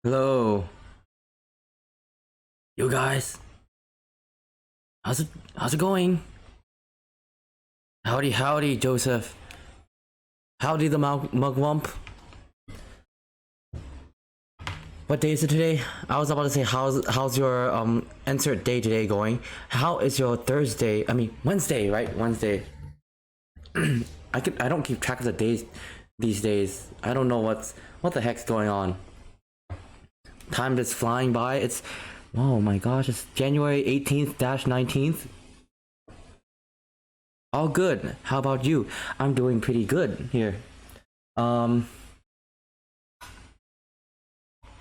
Hello, you guys. How's it going? Howdy, Joseph. Howdy, the mugwump. What day is it today? I was about to say how's your insert day today going? How is your Thursday? I mean Wednesday, right? Wednesday. I don't keep track of the days these days. I don't know what the heck's going on. Time is flying by. It's oh my gosh, it's January 18th-19th. All good. How about you? I'm doing pretty good here.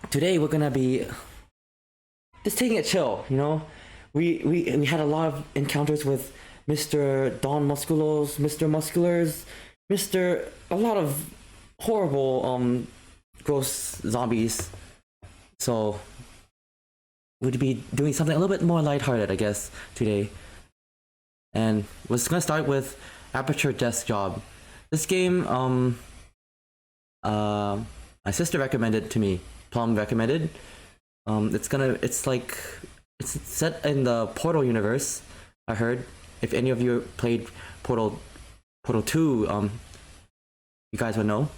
Today we're gonna be just taking it chill, you know. We had a lot of encounters with Mr. Don Musculos, Mr. Musculars, a lot of horrible gross zombies. So we'd be doing something a little bit more lighthearted, I guess, today. And we're just gonna start with Aperture Desk Job. This game, my sister recommended to me. Plum recommended. It's set in the Portal universe. I heard. If any of you played Portal 2, you guys would know.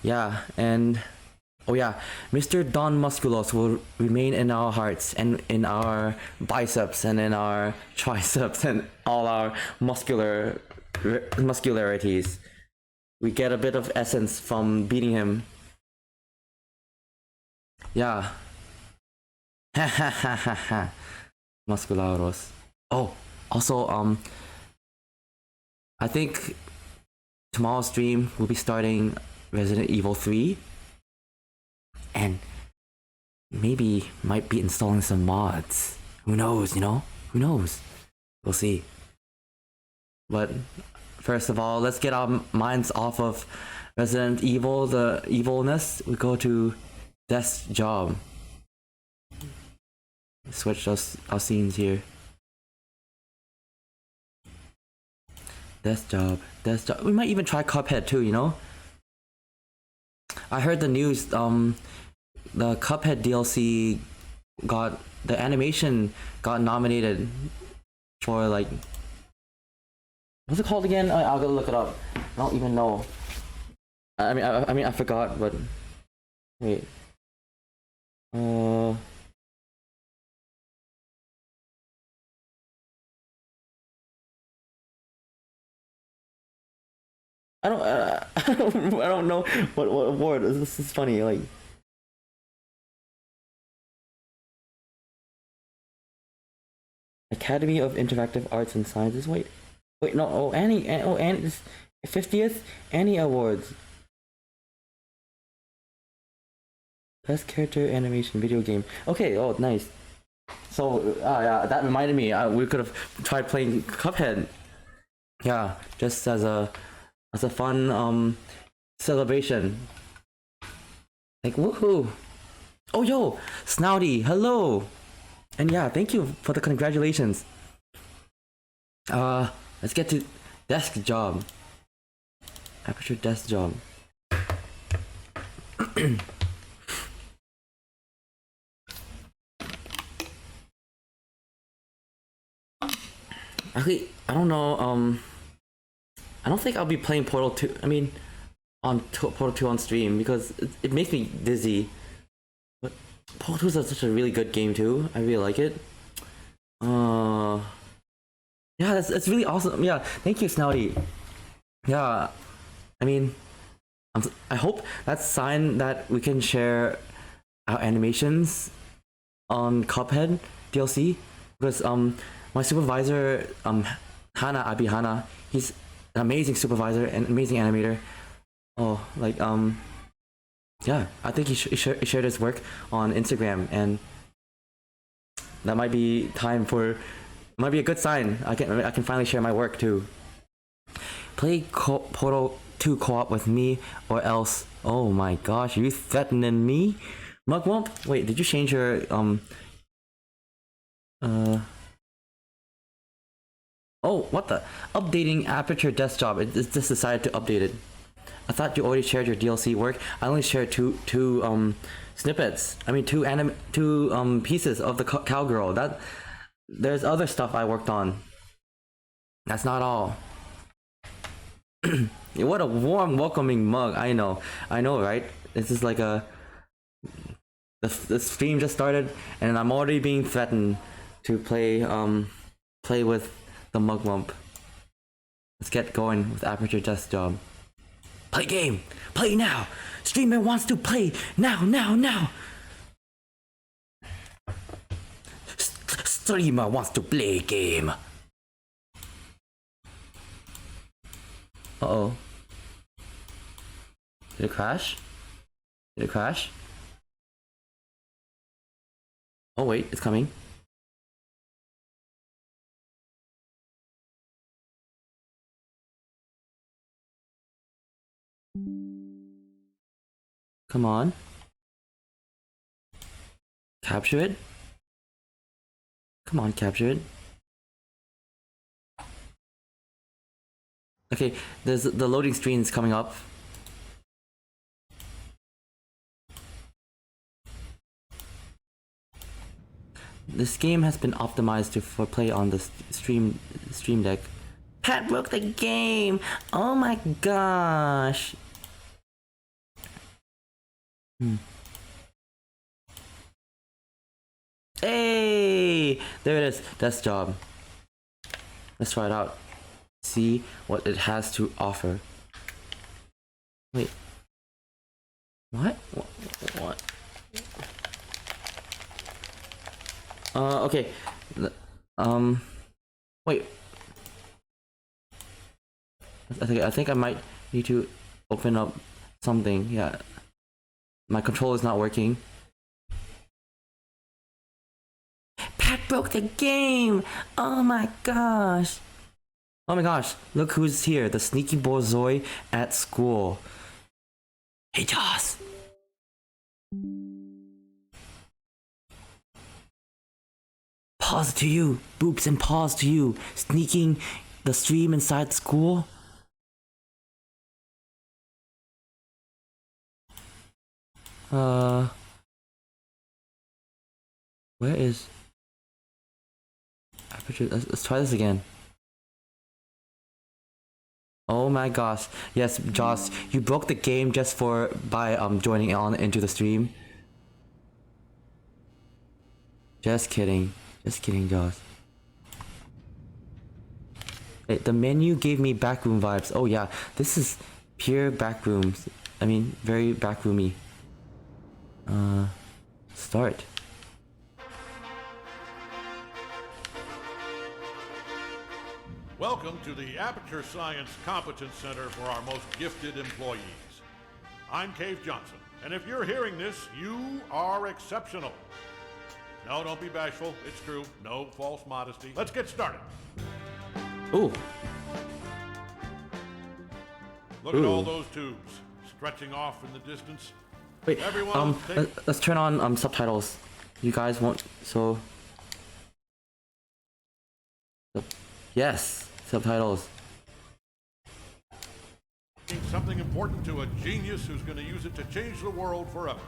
Yeah, and oh yeah, Mr. Don Musculos will remain in our hearts and in our biceps and in our triceps and all our muscularities. We get a bit of essence from beating him. Yeah. Ha ha ha ha ha. Muscularos. Oh, also, I think tomorrow's stream will be starting Resident Evil 3. And maybe might be installing some mods. Who knows, you know? Who knows? We'll see. But first of all, let's get our minds off of Resident Evil, the evilness. We go to Desk Job. Switch our scenes here. Desk Job. We might even try Cuphead too, you know? I heard the news, the Cuphead DLC the animation got nominated for like, what's it called again? I'll go look it up. I don't even know. I mean I forgot, but wait. I don't know what award. This is funny. Like, Academy of Interactive Arts and Sciences. Wait, no. Oh, Annie. Oh, Annie. 50th Annie Awards. Best character animation video game. Okay. Oh, nice. So, yeah, that reminded me. We could have tried playing Cuphead. Yeah, just as a fun celebration. Like, woohoo! Oh, yo, Snouty, hello. And yeah, thank you for the congratulations. Let's get to Desk Job. Aperture Desk Job. Actually, I don't know. I don't think I'll be playing Portal 2. I mean, on Portal 2 on stream because it makes me dizzy. But Portal 2 is such a really good game too. I really like it. Yeah, that's really awesome. Yeah, thank you, Snouty. Yeah, I mean, I hope that's a sign that we can share our animations on Cuphead DLC because my supervisor Hana Abihana, he's an amazing supervisor and amazing animator. Oh, like yeah, I think he shared his work on Instagram, and that might be might be a good sign. I can finally share my work too. Play Portal 2 co-op with me or else. Oh my gosh, you threatening me? Mugwump? Wait, did you change your oh, what the? Updating Aperture Desk Job. It just decided to update it. I thought you already shared your DLC work. I only shared two snippets. I mean two pieces of the cowgirl. That there's other stuff I worked on. That's not all. What a warm, welcoming mug. I know, right? This is like the stream just started, and I'm already being threatened to play with the Mugwump. Let's get going with Aperture Desk Job. Play game! Play now! Streamer wants to play now! Streamer wants to play game! Uh-oh. Did it crash? Oh wait, it's coming. Come on. Capture it. Come on, capture it. Okay, there's the loading screen is coming up. This game has been optimized for play on the stream deck. Pat broke the game. Oh my gosh. Hey, there it is. Desk job. Let's try it out. See what it has to offer. Wait. What? What? Okay. Wait. I think I might need to open up something. Yeah. My control is not working. Pat broke the game! Oh my gosh! Oh my gosh, look who's here, the sneaky borzoi at school. Hey Joss! Pause to you, Boops, and pause to you, sneaking the stream inside school? Where is Aperture? Let's try this again. Oh my gosh. Yes, Joss, you broke the game just by joining on into the stream. Just kidding. Just kidding, Joss. Wait, the menu gave me backroom vibes. Oh yeah, this is pure backrooms. I mean, very backroomy. Start. Welcome to the Aperture Science Competence Center for our most gifted employees. I'm Cave Johnson, and if you're hearing this, you are exceptional. No, don't be bashful. It's true. No false modesty. Let's get started. Ooh. Look at all those tubes stretching off in the distance. Wait, Everyone, let's turn on subtitles. You guys want yes, subtitles. something important to a genius who's going to use it to change the world forever.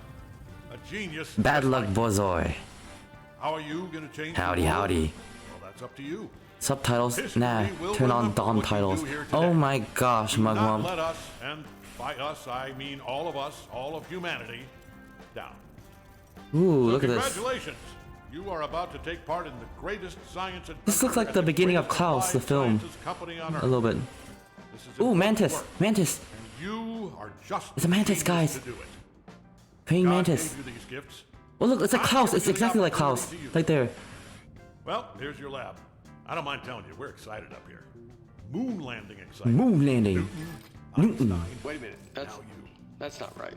A genius. Bad luck, borzoi. How are you going to change Howdy, the world? howdy. Well, that's up to you. Subtitles? Nah, turn on Dom titles. Oh my gosh, Do not Mugwump. let us, and by us I mean all of us, all of humanity, down. Ooh, So look at this. congratulations. You are about to take part in the greatest science adventure. This looks like at the beginning of greatest Klaus, the applied film. sciences company on A Earth. little bit. This is Ooh, important Mantis! work, Mantis! and you are just It's a mantis, the guys. genius to do it. Praying God mantis. gave you these gifts. Oh look, it's like I'm Klaus. giving It's you the exactly like opportunity Klaus. to use Right it. there. Well, here's your lab. I don't mind telling you, we're excited up here. Moon landing excited. Moon landing. Einstein. Wait a minute. That's not right.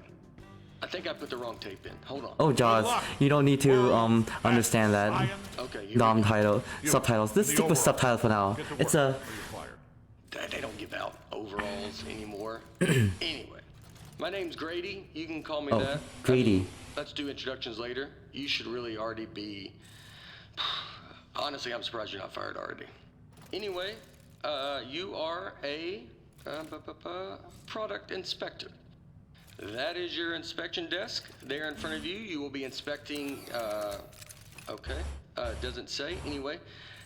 I think I put the wrong tape in. Hold on. Oh, Jaws, luck. you don't need to World, understand that. science. Okay. Here Dom we go. title, subtitles. Let's The stick with overall. subtitles for now. Get to It's work, a or you're fired. They don't give out overalls anymore. Anyway, my name's Grady. You can call me that. Grady. Let's do introductions later. You should really already be. Honestly, I'm surprised you're not fired already. Anyway, you are a product inspector. That is your inspection desk. There in front of you, you will be inspecting, doesn't say. Anyway,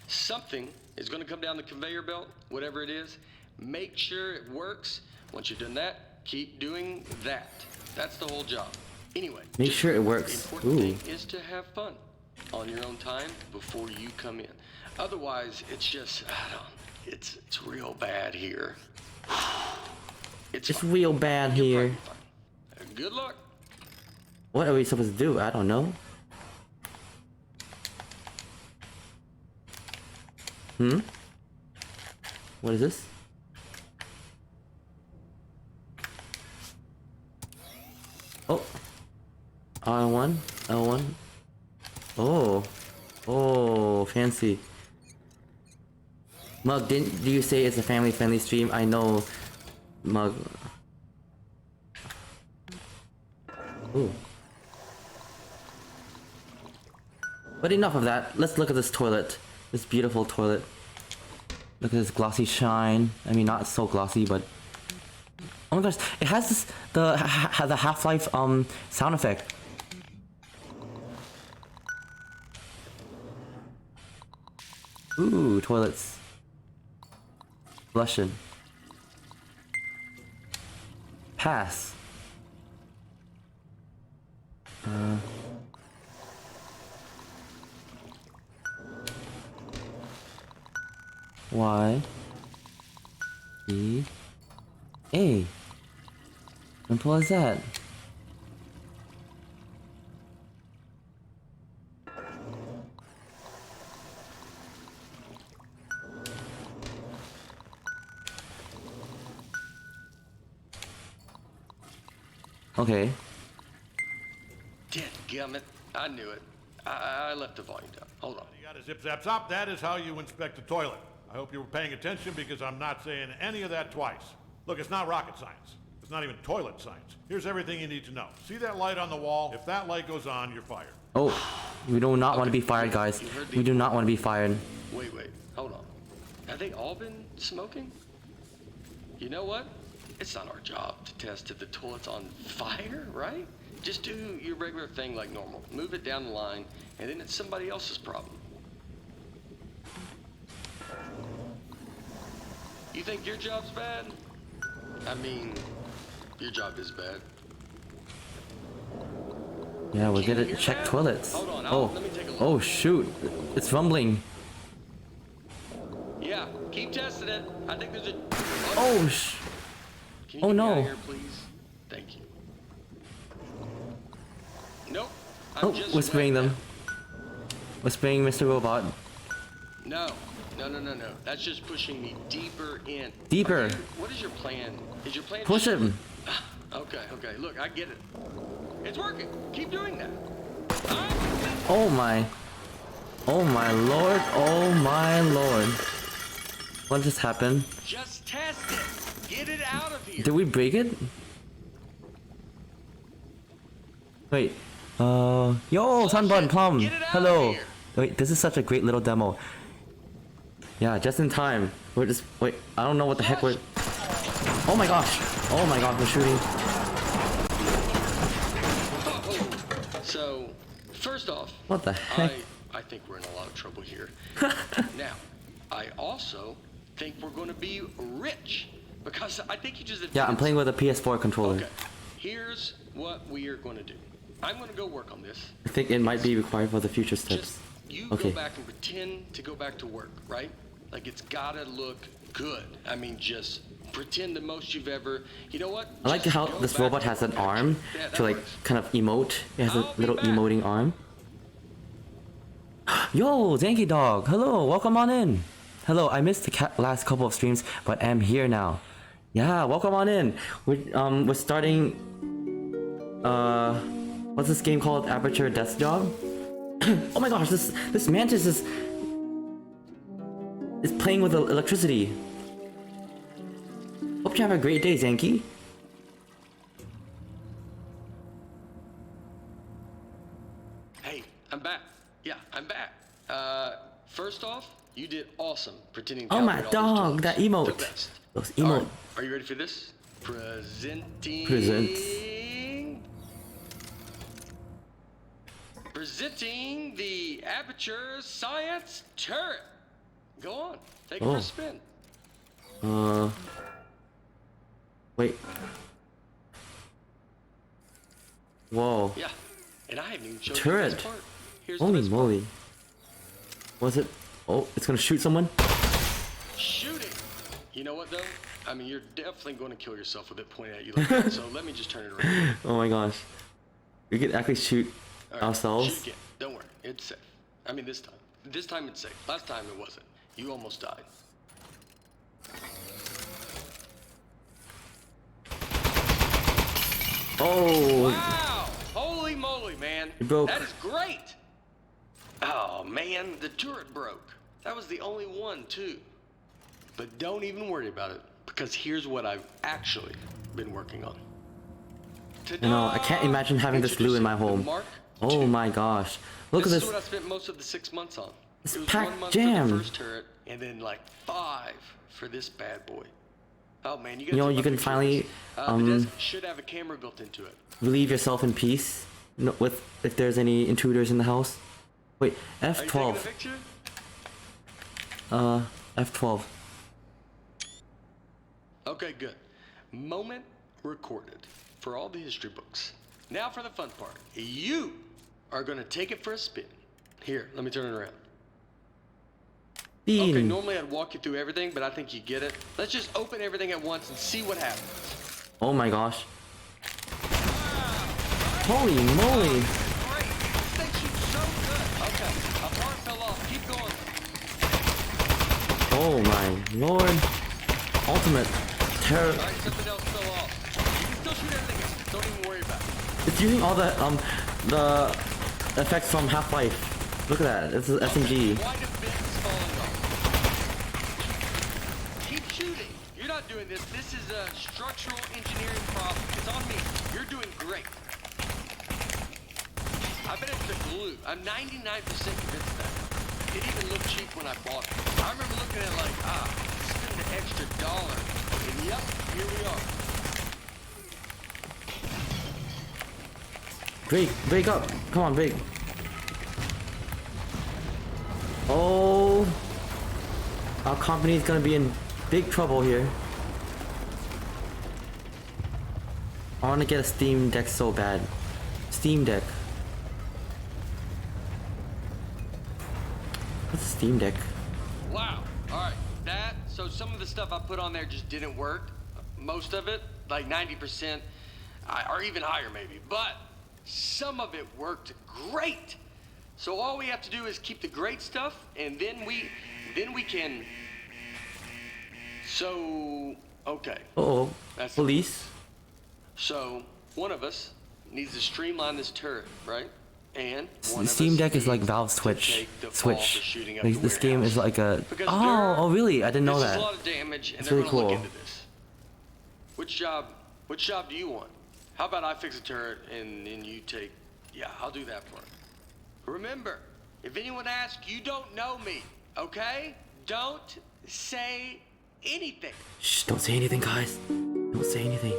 something is going to come down the conveyor belt, whatever it is. Make sure it works. Once you've done that, keep doing that. That's the whole job. Anyway, Make just sure it remember, works. The important Ooh. thing is to have fun on your own time before you come in. Otherwise, it's just, it's real bad here. It's fun. real bad You're here. probably fine. Good luck. What are we supposed to do? I don't know. What is this? Oh. L1. L1. Oh. Oh, fancy. Mug, do you say it's a family-friendly stream? I know, Mug. Ooh. But enough of that. Let's look at this toilet. This beautiful toilet. Look at this glossy shine. I mean, not so glossy, but oh my gosh, it has this the Half-Life sound effect. Ooh, toilets. Flushing. Pass. Y E A. Simple as that. Okay. Dadgummit, I knew it. I left the volume down. Hold on. You got a zip zap zop. That is how you inspect a toilet. I hope you were paying attention because I'm not saying any of that twice. Look, it's not rocket science. It's not even toilet science. Here's everything you need to know. See that light on the wall? If that light goes on, you're fired. Oh, we do not want to be fired, guys. We do not want to be fired. Wait, hold on. Have they all been smoking? You know what? It's not our job to test if the toilet's on fire, right? Just do your regular thing like normal. Move it down the line, and then it's somebody else's problem. You think your job's bad? I mean, your job is bad. Yeah, we're Can you gonna hear check that? toilets. Hold on, Oh, let me take a look. oh shoot! It's rumbling. Yeah, keep testing it. I think there's a... Oh Can you oh get me out no. of here, please? Thank you. Nope. Oh, just we're spraying wet them. We're spraying Mr. Robot. now. No. That's just pushing me deeper in. Deeper. What is your plan? Is your plan... Push him. Okay. Look, I get it. It's working. Keep doing that. Oh my. Oh my lord. Oh my lord. What just happened? Just test it. Get it out of here. Did we break it? Wait. Yo, Sunburn Plum. Get it out of Hello. here. Wait, this is such a great little demo. Yeah, just in time. We're just wait. I don't know what the heck we're. Oh my gosh. Oh my gosh, we're shooting. So, first off, What the heck? I think we're in a lot of trouble here. Now, I also think we're going to be rich because I think you just... Yeah, I'm playing with a PS4 controller. Okay, here's what we are going to do. I'm going to go work on this. I think it might be required for the future Just, steps. you Okay. go back and pretend to go back to work, right? Like, it's got to look good. I mean, just pretend the most you've ever... You know what? I like Just how go this back robot to has an work. arm Yeah, that to like works. kind of emote. It has a I'll be little back. emoting arm. Yo, Zanky Dog. Hello, welcome on in. Hello, I missed the last couple of streams, but I'm here now. Yeah, welcome on in. We're starting. What's this game called? Aperture Death Job. Oh my gosh, this mantis is playing with electricity. Hope you have a great day, Zanky. Hey, I'm back. Yeah, I'm back. First off, you did awesome pretending to Oh my operate all those dog, that toilets. emote. The best. Those All emote. right, are you ready for this? Presenting... Presenting the Aperture Science Turret. Go on, take it for Oh. a spin. Wait. Whoa. Yeah, and I haven't even shown you Turret. the best part. Here's the Holy best part. moly. Was it? Oh, it's gonna shoot someone? Shooting. You know what though? I mean, you're definitely going to kill yourself with it pointed at you like that. So let me just turn it around. Oh my gosh. We could actually shoot All right, ourselves. Shoot again. Don't worry, it's safe. I mean, this time. This time it's safe. Last time it wasn't. You almost died. Oh, Wow! Holy moly, man! It broke. That is great. Oh man, the turret broke. That was the only one too. But don't even worry about it, because here's what I've actually been working on. Ta-da! You know, I can't imagine having this glue in my Introducing the home. Mark Oh II. my gosh. Look This at is this. what I spent most of the 6 months on. It's It was packed 1 month jam. for the first turret, and then like 5 for this bad boy. Oh man, you You know, gotta see you my can picture of finally, this. The desk should have a camera built into it. Relieve yourself in peace. No, with if there's any intruders in the house. Wait, Are you taking a F12. picture? F12. Okay, good. Moment recorded for all the history books. Now for the fun part. You are gonna take it for a spin. Here, let me turn it around. Bean. Okay, normally I'd walk you through everything, but I think you get it. Let's just open everything at once and see what happens. Oh my gosh. Holy moly. Great! This thing shoots so good. Okay, a part fell off. Keep going. Oh my lord. Ultimate terror. All right, something else fell off. You can still shoot everything else. Don't even worry about it. It's using all the effects from Half-Life. Look at that. It's an SMG. Quite a bit is falling off. Keep shooting. You're not doing this. This is a structural engineering problem. It's on me. You're doing great. I bet it's the glue. I'm 99% convinced of that. It even looked cheap when I bought it. I remember looking at it like, spend an extra dollar. And yep, here we are. Break. Break up. Come on, break. Oh. Our company's gonna be in big trouble here. I wanna get a Steam Deck so bad. Steam Deck. What's a Steam Deck? Wow. All right. So some of the stuff I put on there just didn't work. Most of it, like 90%, or even higher maybe. But some of it worked great. So all we have to do is keep the great stuff, and then we can. So okay. Uh-oh. That's- Police. So one of us needs to streamline this turret, right? And one The of Steam us Deck is like needs Valve's to Twitch. take the fall for Switch. shooting up Like, the this game warehouse. is like a. Because Oh really? I didn't know this is a that. lot of damage, and That's they're really gonna look cool. into this. Which job do you want? How about I fix a turret and you take? Yeah, I'll do that part. Remember, if anyone asks, you don't know me, okay? Don't say anything. Shh! Don't say anything, guys. Don't say anything.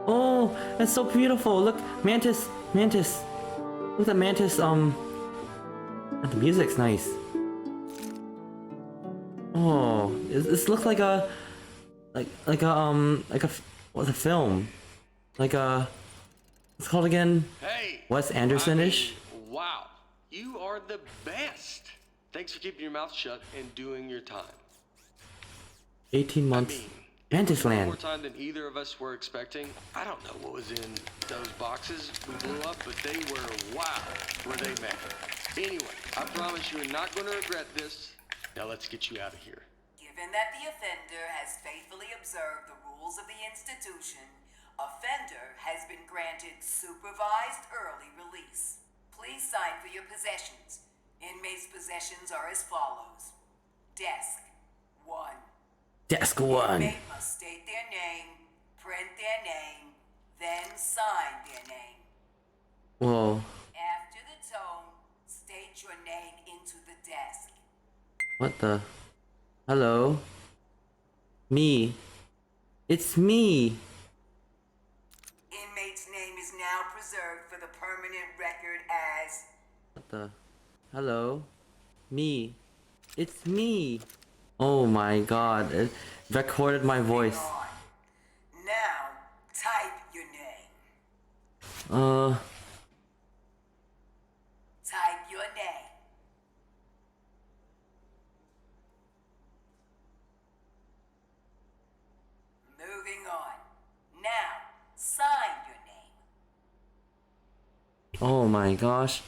Oh, that's so beautiful. Look, Mantis. Look at Mantis. The music's nice. Oh, this looks like a, what's a film? Like a, what's it called again? Hey. Wes Anderson-ish? I mean, wow, you are the best. Thanks for keeping your mouth shut and doing your time. 18 months. mean, Mantis More Land. time than either of us were expecting. I don't know what was in those boxes we blew up, but they were, wow, were they mad. Anyway, I promise you are not going to regret this. Now let's get you out of here. Given that the offender has faithfully observed the rules of the institution, offender has been granted supervised early release. Please sign for your possessions. Inmates' possessions are as follows. Desk 1. Desk 1. Inmate must state their name, print their name, then sign their name. Whoa. After the tone, state your name into the desk. What the? Hello? Me. It's me. Inmate's name is now preserved for the permanent record as What the? Hello? Me. It's me. Oh my god. It recorded my voice. on. Now, type your name. Type your name. Moving on. Now, sign your name. Oh my gosh.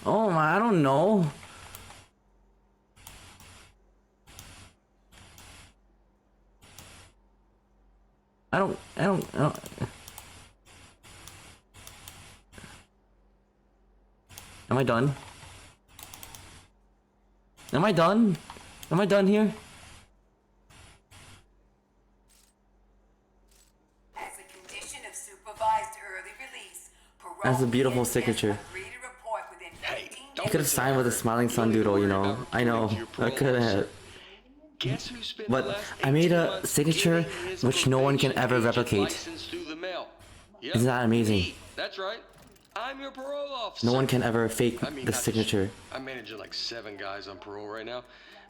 Oh my, I don't know. I don't. Am I done? Am I done? Am I done here? As a condition of supervised early release, parole That's a beautiful agents signature. agree to report within Hey, 15 don't I could have listen signed to with a her. smiling sun You don't doodle, you even worry know. about I know. reporting to your I parole could have. officer. Guess who spent the But last I made 18 a months signature getting his which no one can probation ever agent replicate. license through the mail? Yep, Isn't that amazing? me. That's right. I'm your parole officer. No one can ever fake I mean, the not just- signature. I'm managing like 7 guys on parole right now,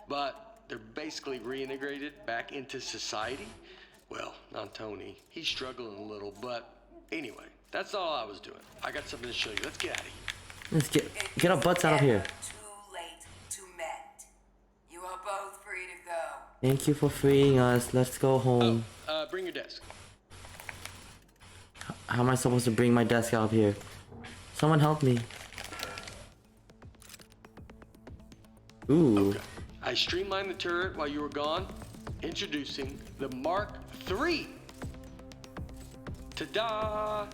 but they're basically reintegrated back into society. Well, not Tony. He's struggling a little, but anyway, that's all I was doing. I got something to show you. Let's get out of here. Let's get It our is butts out of here. never Too late to mend. You are both free to go. Thank you for freeing us. Let's go home. Bring your desk. How am I supposed to bring my desk out here? Someone help me. Ooh. I streamlined the turret while you were gone. Introducing the Mark III. Ta-da!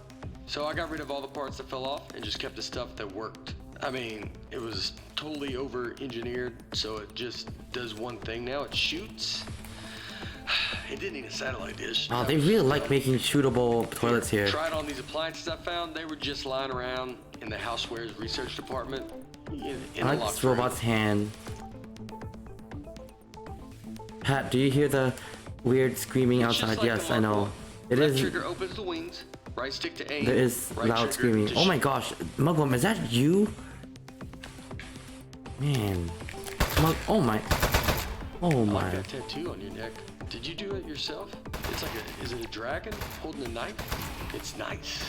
So I got rid of all the parts that fell off and just kept the stuff that worked. I mean, it was totally over-engineered, so it just does one thing now. It shoots. It didn't need a satellite dish. Oh, they really like making shootable toilets here. Tried on these appliances I found. They were just lying around in the housewares research department. In I a like locked this room. robot's hand. Pat, do you hear the weird screaming It's just outside? like Yes, the I know. Mark It I. Left is. trigger opens the wings. Right stick to aim. There is right loud trigger screaming. to Oh my shoot. gosh, Mugwump, is that you? Man, oh my, oh I like my. that tattoo on your neck. Did you do it yourself? It's like is it a dragon holding a knife? It's nice.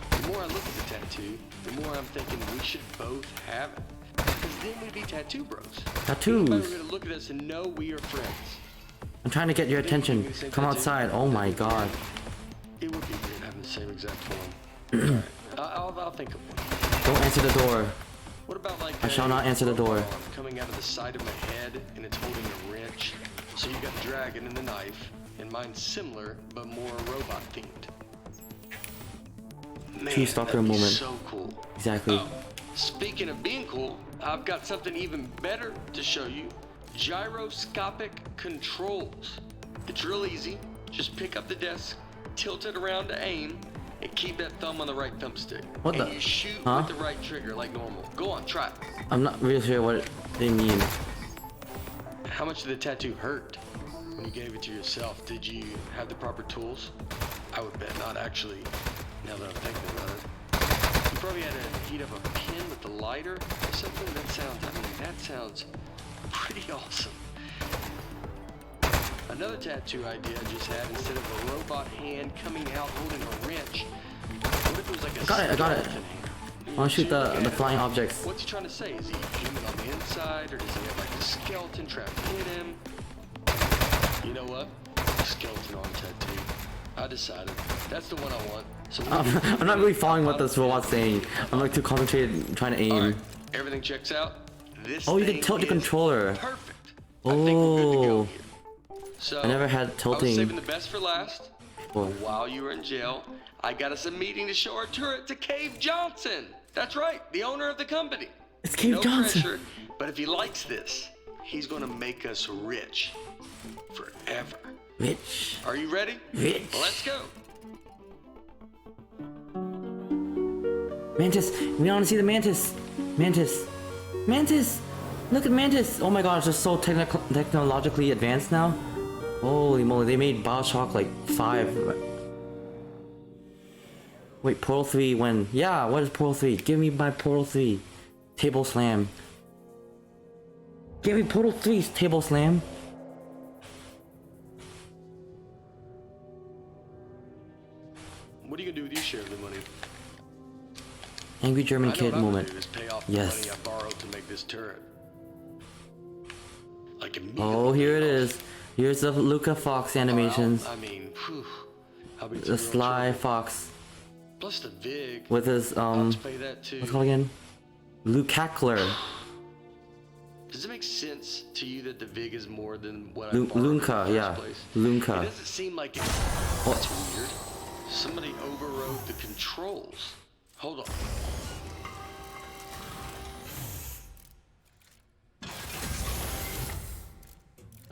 The more I look at the tattoo, the more I'm thinking we should both have it. Because then we'd be tattoo bros. Tattoos. Anybody would gonna look at us and know we are friends. I'm trying to get your attention. Come outside. Oh my god. It would be weird having the same exact form. Alright, I'll think of one. Don't answer the door. What about like I shall not answer the door. arm coming out of the side of my head and it's holding a wrench? So you got the dragon and the knife, and mine's similar but more robot themed. Man, True stalker that'd be moment. so cool. Exactly. Speaking of being cool, I've got something even better to show you. Gyroscopic controls. It's real easy. Just pick up the desk, tilt it around to aim, and keep that thumb on the right thumbstick. What and the- you shoot huh? with the right trigger like normal. Go on, try it. I'm not really sure what they mean. How much did the tattoo hurt when you gave it to yourself? Did you have the proper tools? I would bet not, actually, now that I'm thinking about it. You probably had to heat up a pin with the lighter or something. That sounds pretty awesome. Another tattoo idea I just had, instead of a robot hand coming out holding a wrench, what if it was like a I got it. skeleton hand? I want to shoot the flying objects. What's he trying to say? Is he human on the inside, or does he have like a skeleton trapped in him? You know what? Skeleton arm tattoo. I decided. That's the one I want. So I'm not really following what this robot's saying. I'm like too concentrated trying to aim. Alright, everything checks out. This Oh, you can thing tilt the is controller. Perfect. I think we're good to go Oh. here. So, I never had I was tilting. saving the best for last. Oh. While you were in jail, I got us a meeting to show our turret to Cave Johnson. That's right, the owner of the company. It's Cave no Johnson. Pressure, but if he likes this, he's gonna make us rich. Forever. Rich. Are you ready? Rich. Let's go. Mantis. We want to see the mantis. Mantis. Mantis. Look at Mantis. Oh my god, it's just so technologically advanced now. Holy moly, they made Bioshock like 5. Wait, Portal 3 when? Yeah, what is Portal 3? Give me my Portal 3. Table slam. Give me Portal 3's table slam. What are you gonna do with your share of the money? Angry German I know kid what I'm gonna moment. do is pay off Yes. the money I borrowed to make this turret. Like Oh, here it is. Here's the Luca Fox animations. I mean, whew, I'll be The Sly Fox Plus the VIG. with his Let's pay that too. what's it called again? Lucackler. Does it make sense to you that the VIG is more than what I borrowed in the Lunka, first yeah. place? Lunka. It doesn't seem like it. That's weird. Somebody overrode the controls. Hold on.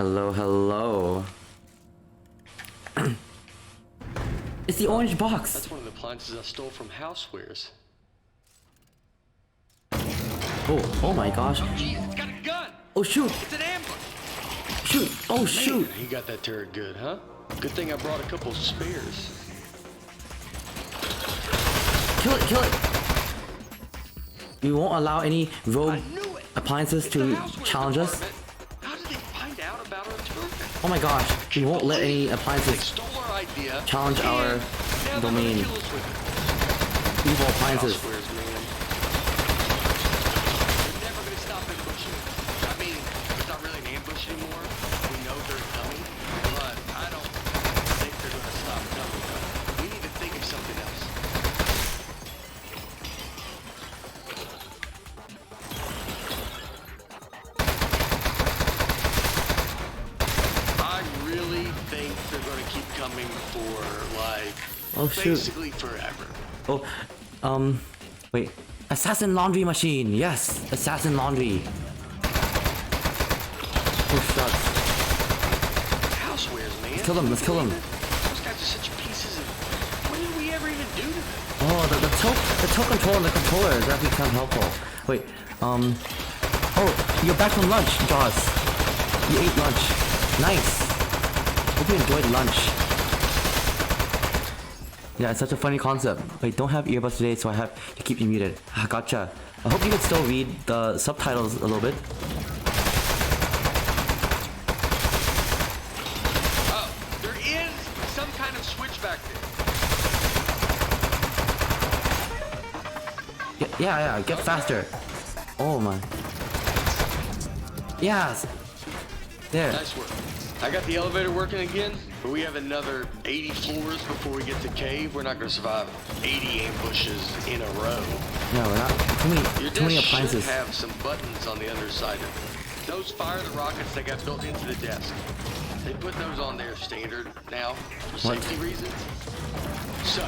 Hello, hello. It's the orange box. That's one of the appliances I stole from Housewares. Oh my gosh. Jeez, it's got a gun! Oh shoot, It's an ambush! shoot, oh shoot. Man, he got that turret good, huh? Good thing I brought a couple spares. Kill it, kill it. We won't allow any rogue I knew it! appliances It's to the Housewares challenge us. department. How did they find out about our turret? Oh my gosh, we won't let any They appliances stole our idea. challenge our and now they're gonna domain. kill us with it. Evil appliances. Housewares, man. They're never gonna stop ambushing. I mean, it's not really an ambush anymore. We know they're coming, but I don't think they're gonna stop coming. We need to think of something else. I really think they're gonna keep coming for like Oh shoot. basically forever. Oh, wait. Assassin laundry machine. Yes, assassin laundry. Oh shucks. Housewares, man. Kill them, let's kill them. Those guys are such pieces of. What did we ever even do to them? Oh, the toe control and the controller is actually kind of helpful. Wait, oh, you're back from lunch, Jaws. You ate lunch. Nice. Hope you enjoyed lunch. Yeah, it's such a funny concept. Wait, don't have earbuds today, so I have to keep you muted. Ah, gotcha. I hope you can still read the subtitles a little bit. Oh, there is some kind of switch back there. Yeah, get faster. Oh my. Yes. There. Nice work. I got the elevator working again, but we have another 80 floors before we get to cave. We're not going to survive 80 ambushes in a row. No, we're not. Your Too many desk should appliances. have some buttons on the other side of it. Those fire the rockets that got built into the desk. They put those on there standard now for What? safety reasons. So,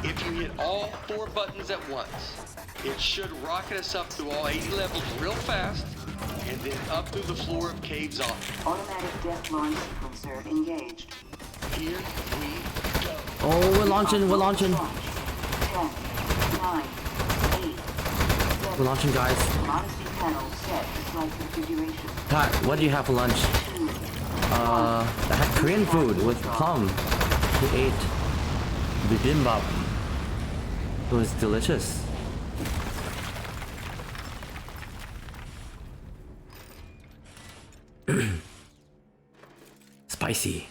if you hit all 4 buttons at once, it should rocket us up through all 80 levels real fast, and then up through the floor of caves on. Automatic death launch sequencer engaged. Here we go. Oh, we're launching. 10, 9, 8, We're launching, guys. Modesty panel set to flight configuration. Pat, what do you have for lunch? 2, I had Korean food with plum. We ate bibimbap. It was delicious. Spicy.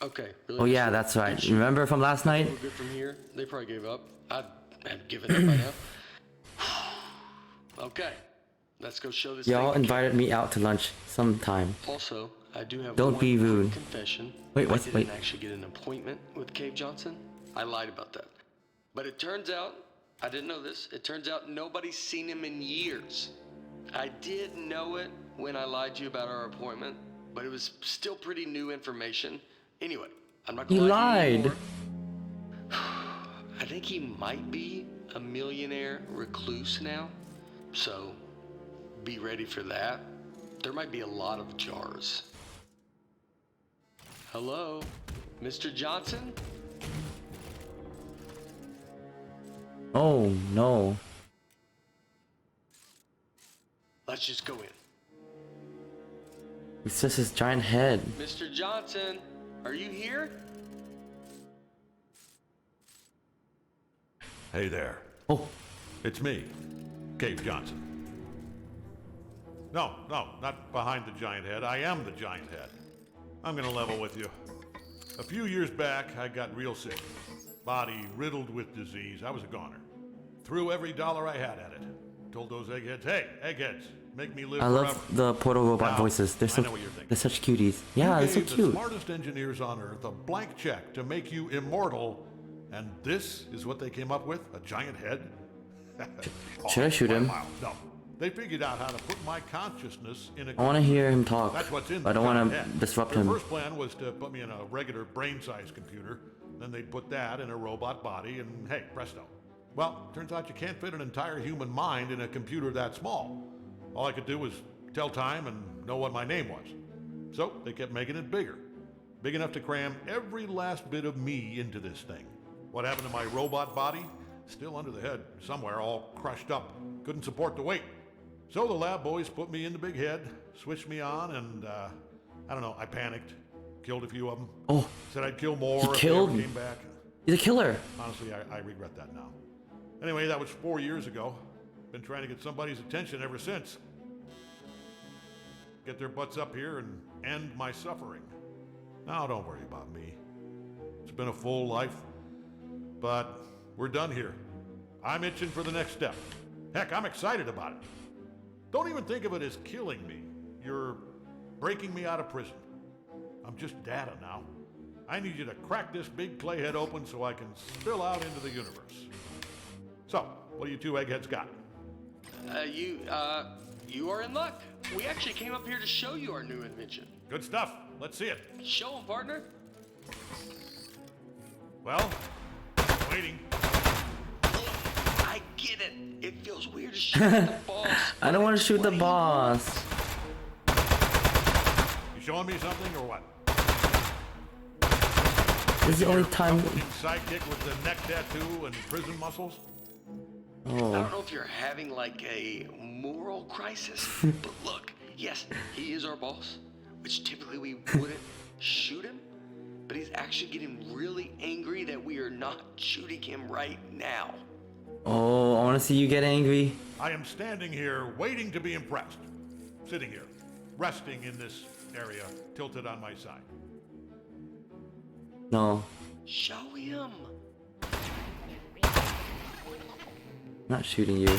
Okay. Really Oh yeah, nice work. that's right. Good shit. Remember from last night? We're good from here. They probably gave up. I'd have given up by now. Okay. Let's go show this Y'all thing. invited me out to lunch sometime. Also, I do have Don't one be quick rude. confession. Wait, what? I didn't Wait. actually get an appointment with Cave Johnson. I lied about that. But it turns out, I didn't know this, it turns out nobody's seen him in years. I did know it when I lied to you about our appointment, but it was still pretty new information. Anyway, I'm not gonna You lie to you lied. anymore. I think he might be a millionaire recluse now, so be ready for that. There might be a lot of jars. Hello, Mr. Johnson? Oh no. Let's just go in. It's just his giant head. Mr. Johnson, are you here? Hey there. Oh, It's me, Cave Johnson. No, not behind the giant head. I am the giant head. I'm gonna level with you. A few years back, I got real sick. Body riddled with disease. I was a goner. Threw every dollar I had at it. Told those eggheads, hey, eggheads, make me live I forever. love the portal robot Now, voices. They're I so know what you're thinking. they're such cuties. Yeah, You they're so gave the cute. smartest engineers on Earth a blank check to make you immortal, and this is what they came up with? A giant head? Should I shoot him? Wow, no. They figured out how to put my consciousness in a I want to hear him talk. That's what's in I don't the want giant to head. disrupt Their him. first plan was to put me in a regular brain-sized computer. Then they'd put that in a robot body, and hey, presto. Well, turns out you can't fit an entire human mind in a computer that small. All I could do was tell time and know what my name was. So they kept making it bigger. Big enough to cram every last bit of me into this thing. What happened to my robot body? Still under the head, somewhere, all crushed up. Couldn't support the weight. So the lab boys put me in the big head, switched me on, and I don't know, I panicked. Killed a few of them. Oh, Said I'd kill more he if killed? they ever came back. he's a killer. Honestly, I regret that now. Anyway, that was 4 years ago. Been trying to get somebody's attention ever since. Get their butts up here and end my suffering. Now, don't worry about me. It's been a full life, but we're done here. I'm itching for the next step. Heck, I'm excited about it. Don't even think of it as killing me. You're breaking me out of prison. I'm just data now. I need you to crack this big clay head open so I can spill out into the universe. So, what do you two eggheads got? You are in luck. We actually came up here to show you our new invention. Good stuff. Let's see it. Show 'em, partner. Well, waiting. I get it. It feels weird to shoot at the boss. I don't want to shoot the Wait. boss. You showing me something or what? This is the only time. Comforting sidekick with the neck tattoo and prison muscles? I Oh, don't know if you're having like a moral crisis, but look, yes, he is our boss, which typically we wouldn't shoot him, but he's actually getting really angry that we are not shooting him right now. oh, I want to see you get angry. I am standing here waiting to be impressed. Sitting here, resting in this area, tilted on my side. No, Show him. not shooting you.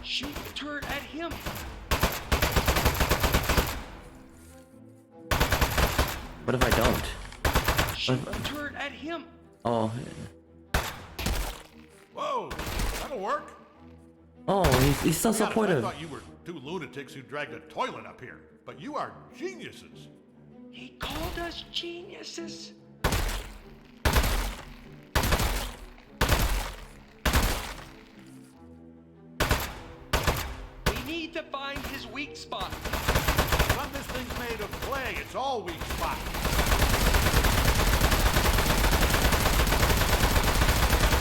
Shoot the turret at him. What if I don't? Shoot the turret at him. Oh, Whoa, that'll work. oh, he's so Be honest, I supportive. thought you were two lunatics who dragged a toilet up here, but you are geniuses. He called us geniuses. We need to find his weak spot. Son, this thing's made of clay. It's all weak spots.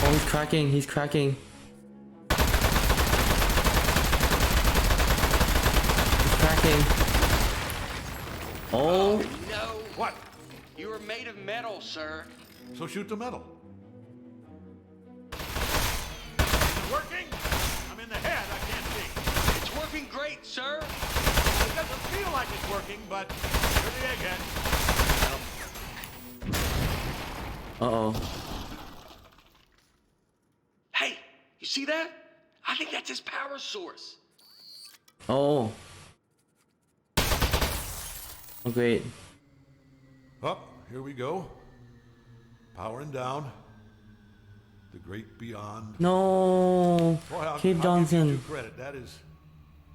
Oh, he's cracking. He's cracking. He's cracking. Oh, No, What? you are made of metal, sir. So shoot the metal. Is it working? I'm in the head. I can't see. It's working great, sir. It doesn't feel like it's working, but you're the egghead. uh-oh. Hey, you see that? I think that's his power source. Oh. Oh, great. Up, here we go. Powering down. The great beyond. No. Boy, I'll Cave give you Johnson. due credit. That is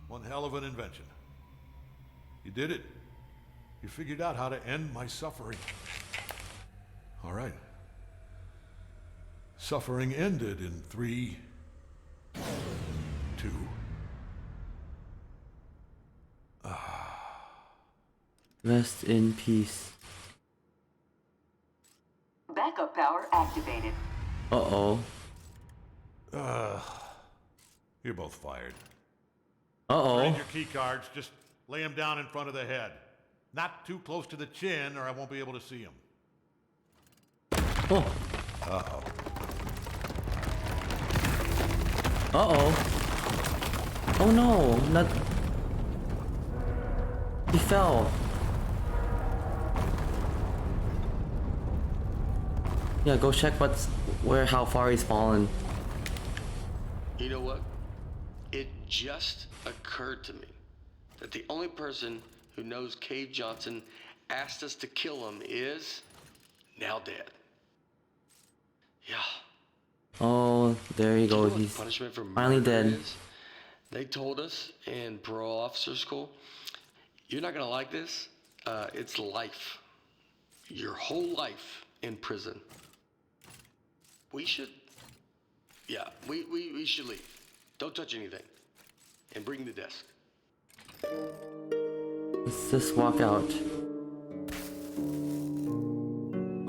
one hell of an invention. You did it. You figured out how to end my suffering. All right. Suffering ended in 3, 2. Rest in peace. Backup power activated. Uh-oh. You're both fired. Uh-oh. Read your key cards. Just lay them down in front of the head. Not too close to the chin, or I won't be able to see them. Oh. Uh-oh. Uh-oh. Oh no, not... He fell. Yeah, go check how far he's fallen. You know what? It just occurred to me that the only person who knows Cave Johnson asked us to kill him is now dead. Yeah. Oh, there you You know go. what the He's punishment for finally murder dead. is? They told us in parole officer school, you're not gonna like this. It's life. Your whole life in prison. We should, yeah, we should leave. Don't touch anything. and bring the desk. Let's just walk out.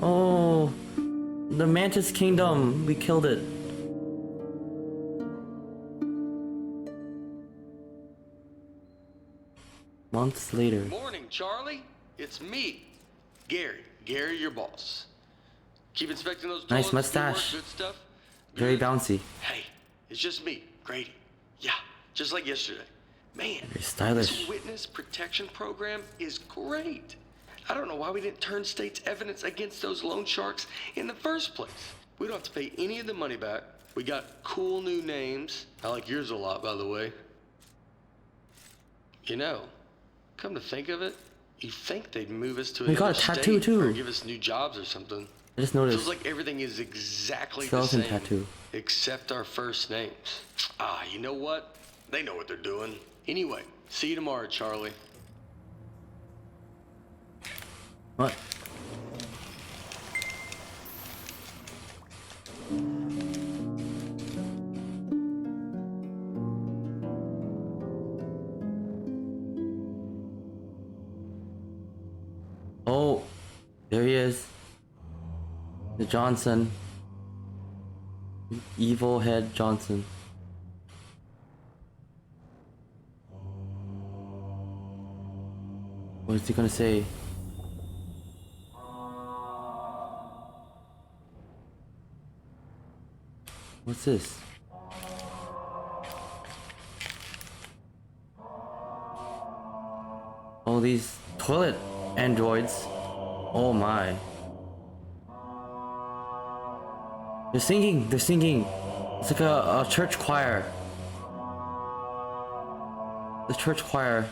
Oh, the Mantis Kingdom. We killed it. Months later. Morning, Charlie. It's me, Gary. Gary, your boss. Keep inspecting those Nice toilets, do work, mustache. good stuff. Very Good. bouncy. Hey, it's just me, Grady. Yeah, just like yesterday. Man, Very stylish. this witness protection program is great. I don't know why we didn't turn state's evidence against those loan sharks in the first place. We don't have to pay any of the money back. We got cool new names. I like yours a lot, by the way. You know, come to think of it, you'd think they'd move us to We got another a tattoo, state too. or give us new jobs or something. I just noticed. Feels like everything is exactly the Skeleton same, tattoo. except our first names. Ah, you know what? They know what they're doing. Anyway, see you tomorrow, Charlie. What? Oh, there he is. The Johnson. Evil head Johnson. What is he gonna say? What's this? Oh, these toilet androids. Oh my. They're singing, they're singing. It's like a church choir. The church choir.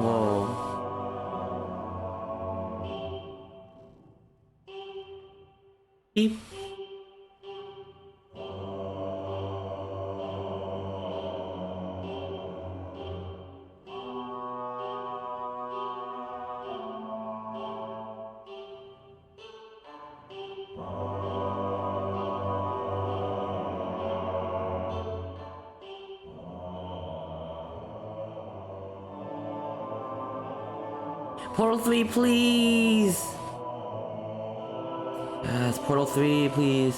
Whoa. Beep. Portal 3, please! Yes, Portal 3, please.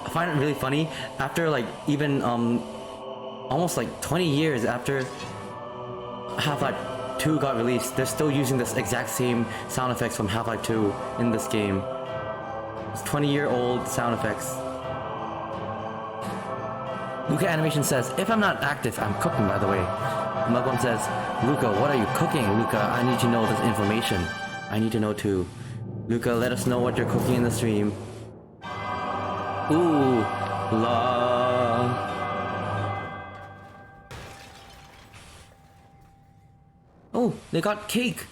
I find it really funny, after like even almost like 20 years after Half-Life 2 got released, they're still using this exact same sound effects from Half-Life 2 in this game. It's 20-year-old sound effects. Luca Animation says, if I'm not active, I'm cooking, by the way. Mugwum says, Luca, what are you cooking? Luca, I need to know this information. I need to know too. Luca, let us know what you're cooking in the stream. Ooh, la. Oh, they got cake.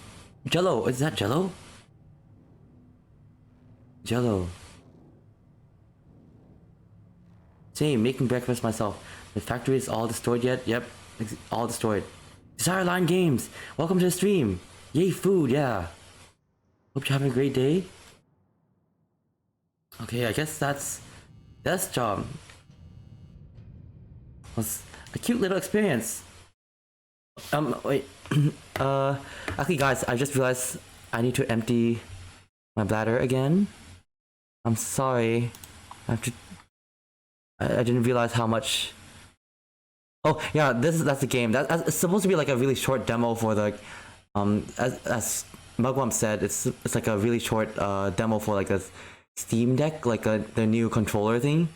Jello, is that Jello? Jello. Same, making breakfast myself. The factory is all destroyed yet? Yep, all destroyed. Desire Line Games, welcome to the stream. Yay, food, yeah. Hope you're having a great day. Okay, I guess that's job. Was a cute little experience. Wait. Actually, guys, I just realized I need to empty my bladder again. I'm sorry. I didn't realize how much. Oh yeah, that's the game. It's supposed to be like a really short demo for the, as Mugwump said, it's like a really short demo for like a Steam Deck, like the new controller thing.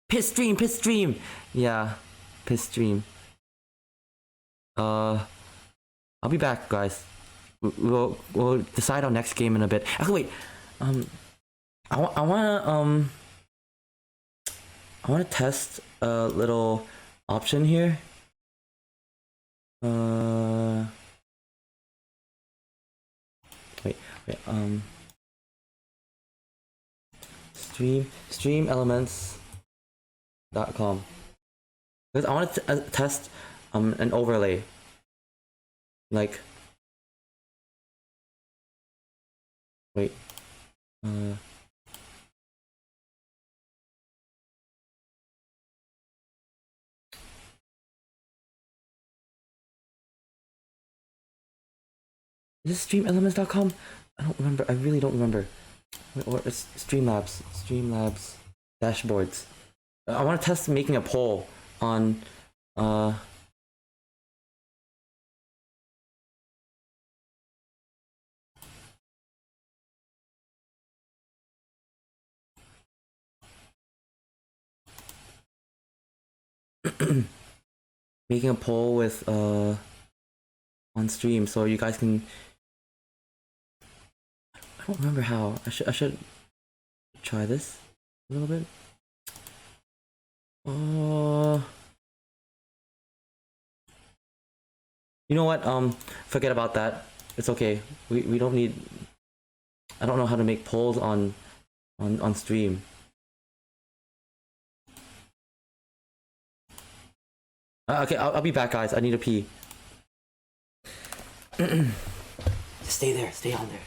Piss stream. Yeah, piss stream. I'll be back, guys. We'll decide our next game in a bit. Actually, wait. I wanna test a little option here. Wait. Streamelements.com. Because I want to test an overlay. Like, wait. Is this streamelements.com? I don't remember. I really don't remember. Or it's Streamlabs. Streamlabs dashboards. I want to test making a poll on making a poll with on stream so you guys can. I don't remember how. I should try this a little bit. You know what? Forget about that. It's okay. We don't need. I don't know how to make polls on stream. Okay, I'll be back, guys. I need to pee. Stay there. Stay on there.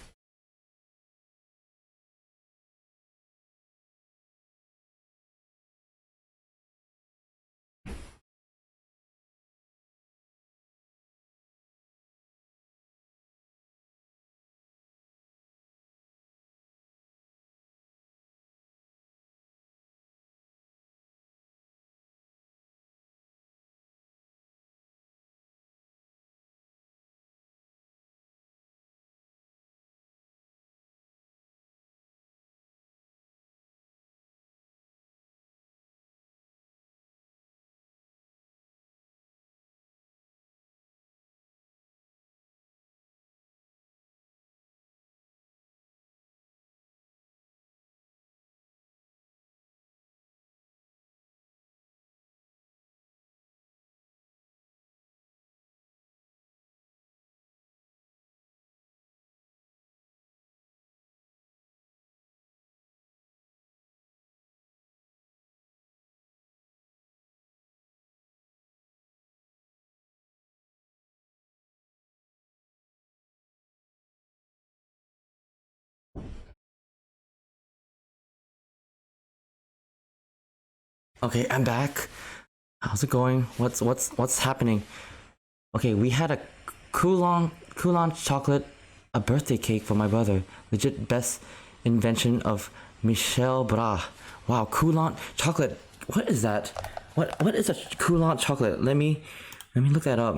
Okay, I'm back. How's it going? What's happening? Okay, we had a Coulon chocolate, a birthday cake for my brother. Legit best invention of Michel Bras. Wow, Coulon chocolate. What is that? What is a Coulon chocolate? Let me look that up.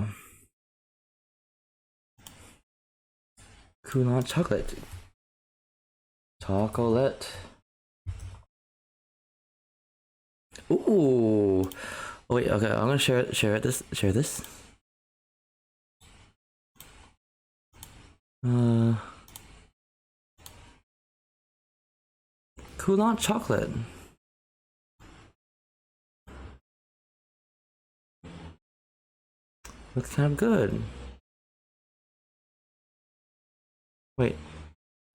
Coulon chocolate. Chocolate. Ooh. Oh, wait, okay, I'm gonna share this. Coulon chocolate. Looks kind of good. Wait.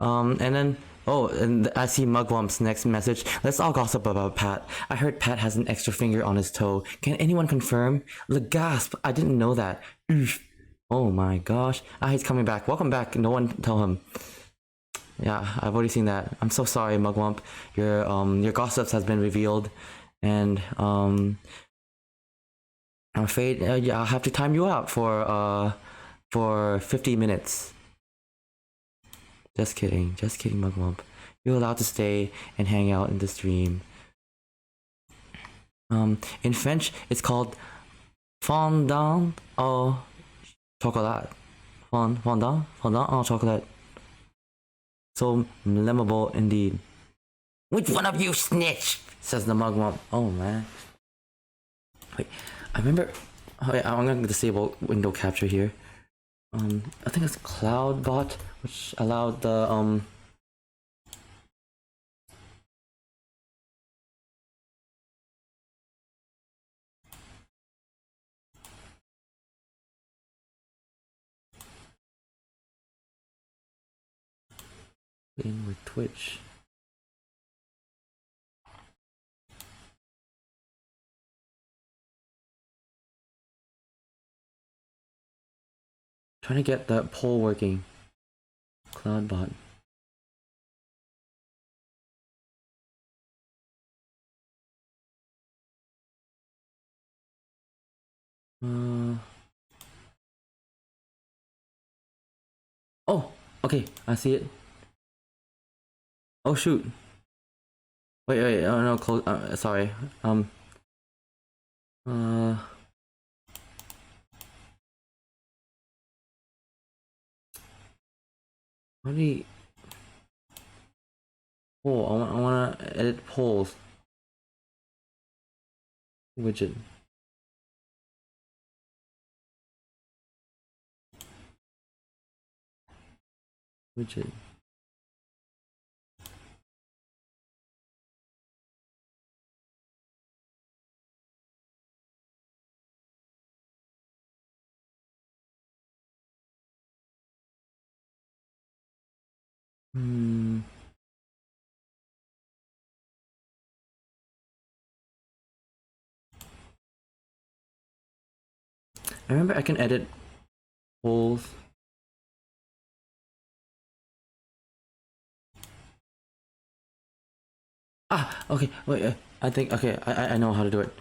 And then and I see Mugwump's next message. Let's all gossip about Pat. I heard Pat has an extra finger on his toe. Can anyone confirm? The gasp! I didn't know that. Oof. Oh my gosh. Ah, he's coming back. Welcome back. No one tell him. Yeah, I've already seen that. I'm so sorry, Mugwump. Your gossips has been revealed, and I'm afraid yeah, I'll have to time you out for 50 minutes. Just kidding, Mugwump. You're allowed to stay and hang out in the stream. In French, it's called fondant au chocolat. Fondant au chocolat. So memorable indeed. Which one of you snitched? Says the Mugwump. Oh man. Wait, I remember. Oh, yeah, I'm gonna disable window capture here. I think it's CloudBot, which allowed the in with Twitch. Trying to get that poll working. CloudBot. Oh, okay, I see it. Oh shoot. Wait, oh no, close, sorry. Uh... How do you... Oh, I wanna edit polls. Widget. Widget. Hmm. I remember I can edit polls. Ah, okay. Wait, I think okay. I know how to do it.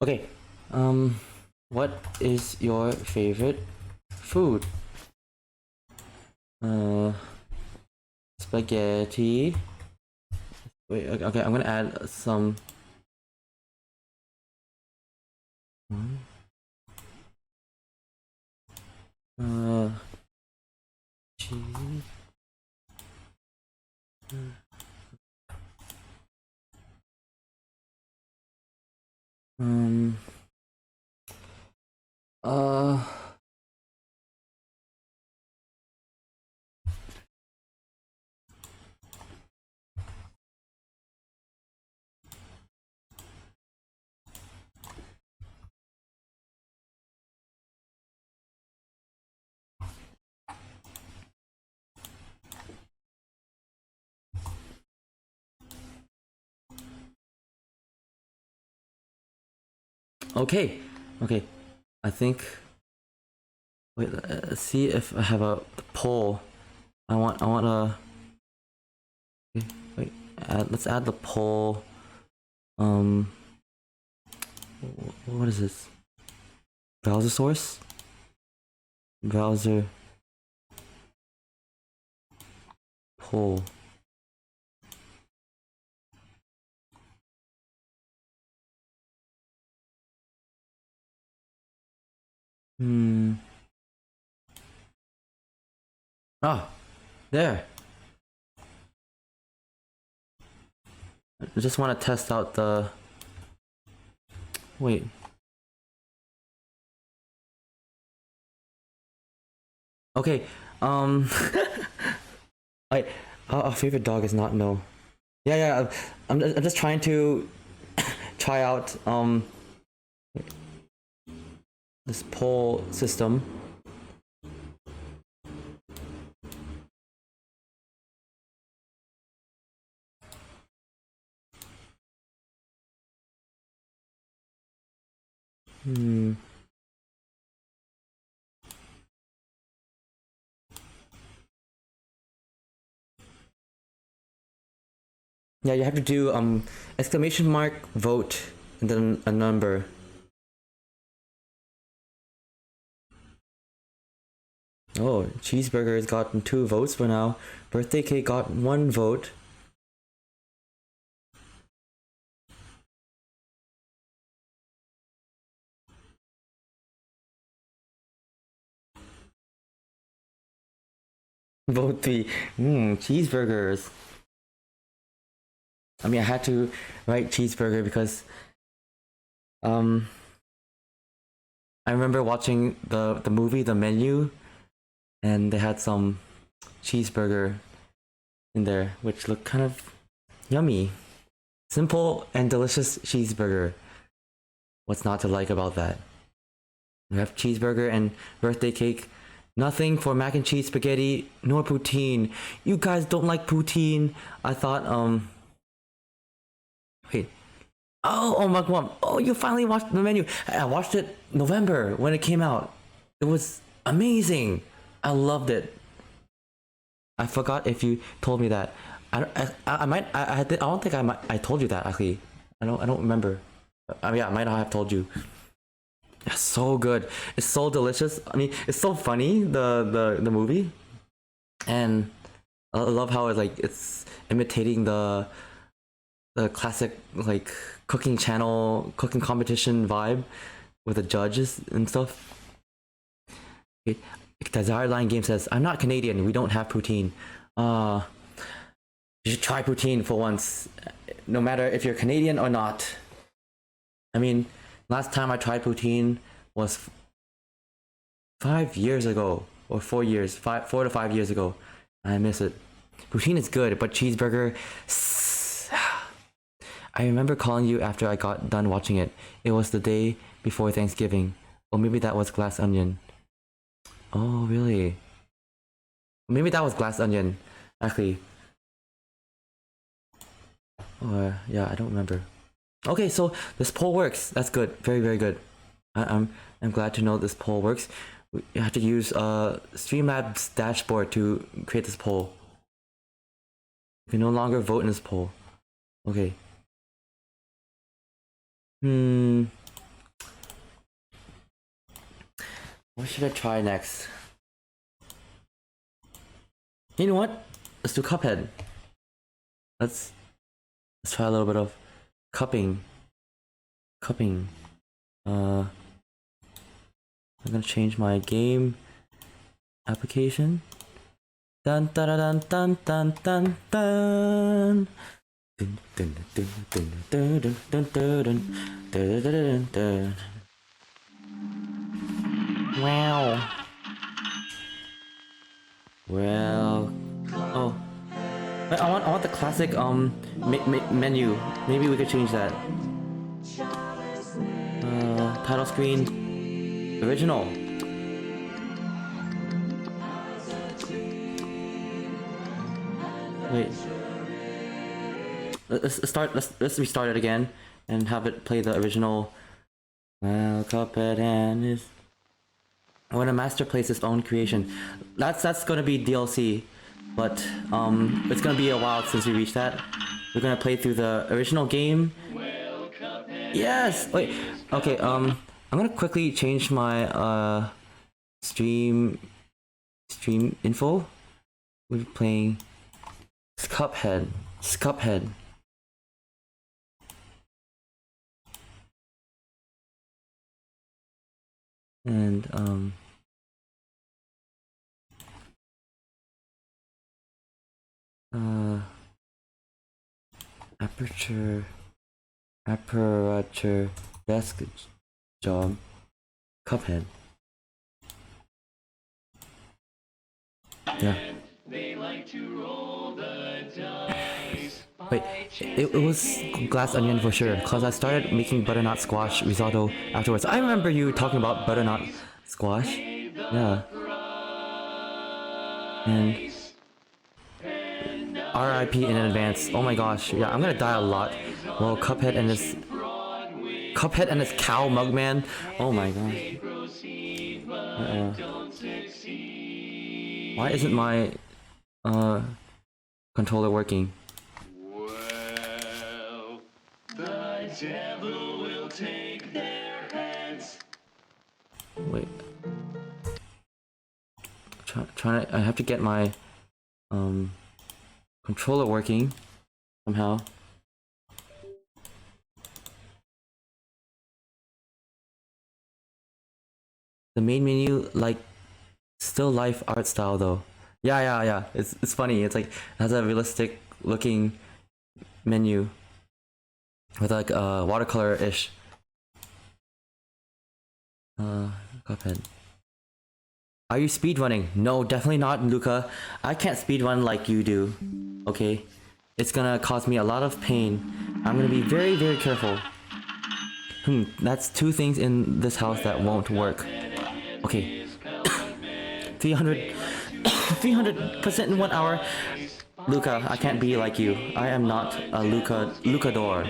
Okay. What is your favorite food? Spaghetti. Wait, okay. I'm gonna add some. Cheese. Um. Uh. Okay. Okay. I think. Wait. Let's see if I have a poll. I want a. Okay, wait. Let's add the poll. What is this? Browser source? Browser poll. Ah, there. I just want to test out the. Wait. Okay. Wait. Our favorite dog is not no. Yeah. I'm just trying to try out this poll system. Yeah, you have to do exclamation mark vote and then a number. Oh, cheeseburger has gotten 2 votes for now. Birthday cake got 1 vote. Vote 3. Cheeseburgers. I mean, I had to write cheeseburger because I remember watching the movie The Menu, and they had some cheeseburger in there which looked kind of yummy. Simple and delicious cheeseburger. What's not to like about that? We have cheeseburger and birthday cake. Nothing for mac and cheese spaghetti, nor poutine. You guys don't like poutine? I thought wait. Oh my god. Oh, you finally watched The Menu. I watched it November when it came out. It was amazing. I loved it. I forgot if you told me that. I don't think I told you that actually. I don't remember. Yeah, I might not have told you. Yeah, so good. It's so delicious. I mean, it's so funny, the movie. And I love how it's imitating the classic like cooking channel, cooking competition vibe with the judges and stuff. Okay. Desire Line Game says, I'm not Canadian, we don't have poutine. You should try poutine for once, no matter if you're Canadian or not. I mean, last time I tried poutine was 5 years ago, or 4 years, 4 to 5 years ago. I miss it. Poutine is good, but cheeseburger. I remember calling you after I got done watching it. It was the day before Thanksgiving, or maybe that was Glass Onion. Oh, really? Maybe that was Glass Onion, actually. Yeah, I don't remember. Okay, so this poll works. That's good. Very, very good. I'm glad to know this poll works. We have to use Streamlabs dashboard to create this poll. You can no longer vote in this poll. Okay. What should I try next? You know what? Let's do Cuphead. Let's try a little bit of cupping. I'm gonna change my game application. Dun dun dun dun dun dun dun. Dun dun dun dun dun dun dun dun dun dun dun. Wow. Well. Oh. Wait, I want the classic menu. Maybe we could change that. Title screen. Original. Wait. Let's restart it again and have it play the original. Well, Cuphead and his. When a master plays his own creation, that's gonna be DLC, but it's gonna be a while since we reach that. We're gonna play through the original game. Yes. Wait. Okay. I'm gonna quickly change my stream info. We're playing Cuphead. And aperture desk job Cuphead. Yeah. Wait, it was Glass Onion for sure, cause I started making butternut squash risotto afterwards. I remember you talking about butternut squash. Yeah. And RIP in advance. Oh my gosh, yeah, I'm gonna die a lot. Well, Cuphead and his cow Mugman. Oh my gosh. Why isn't my controller working? Well, the devil will take their heads. Wait. Trying to. I have to get my controller working somehow. The main menu, like, still life art style though. Yeah. It's funny. It's like it has a realistic looking menu with like watercolor-ish. Cuphead. Are you speedrunning? No, definitely not, Luca. I can't speedrun like you do. Okay? It's gonna cause me a lot of pain. I'm gonna be very, very careful. That's two things in this house that won't work. Okay. 300% in 1 hour. Luca, I can't be like you. I am not a Lucador.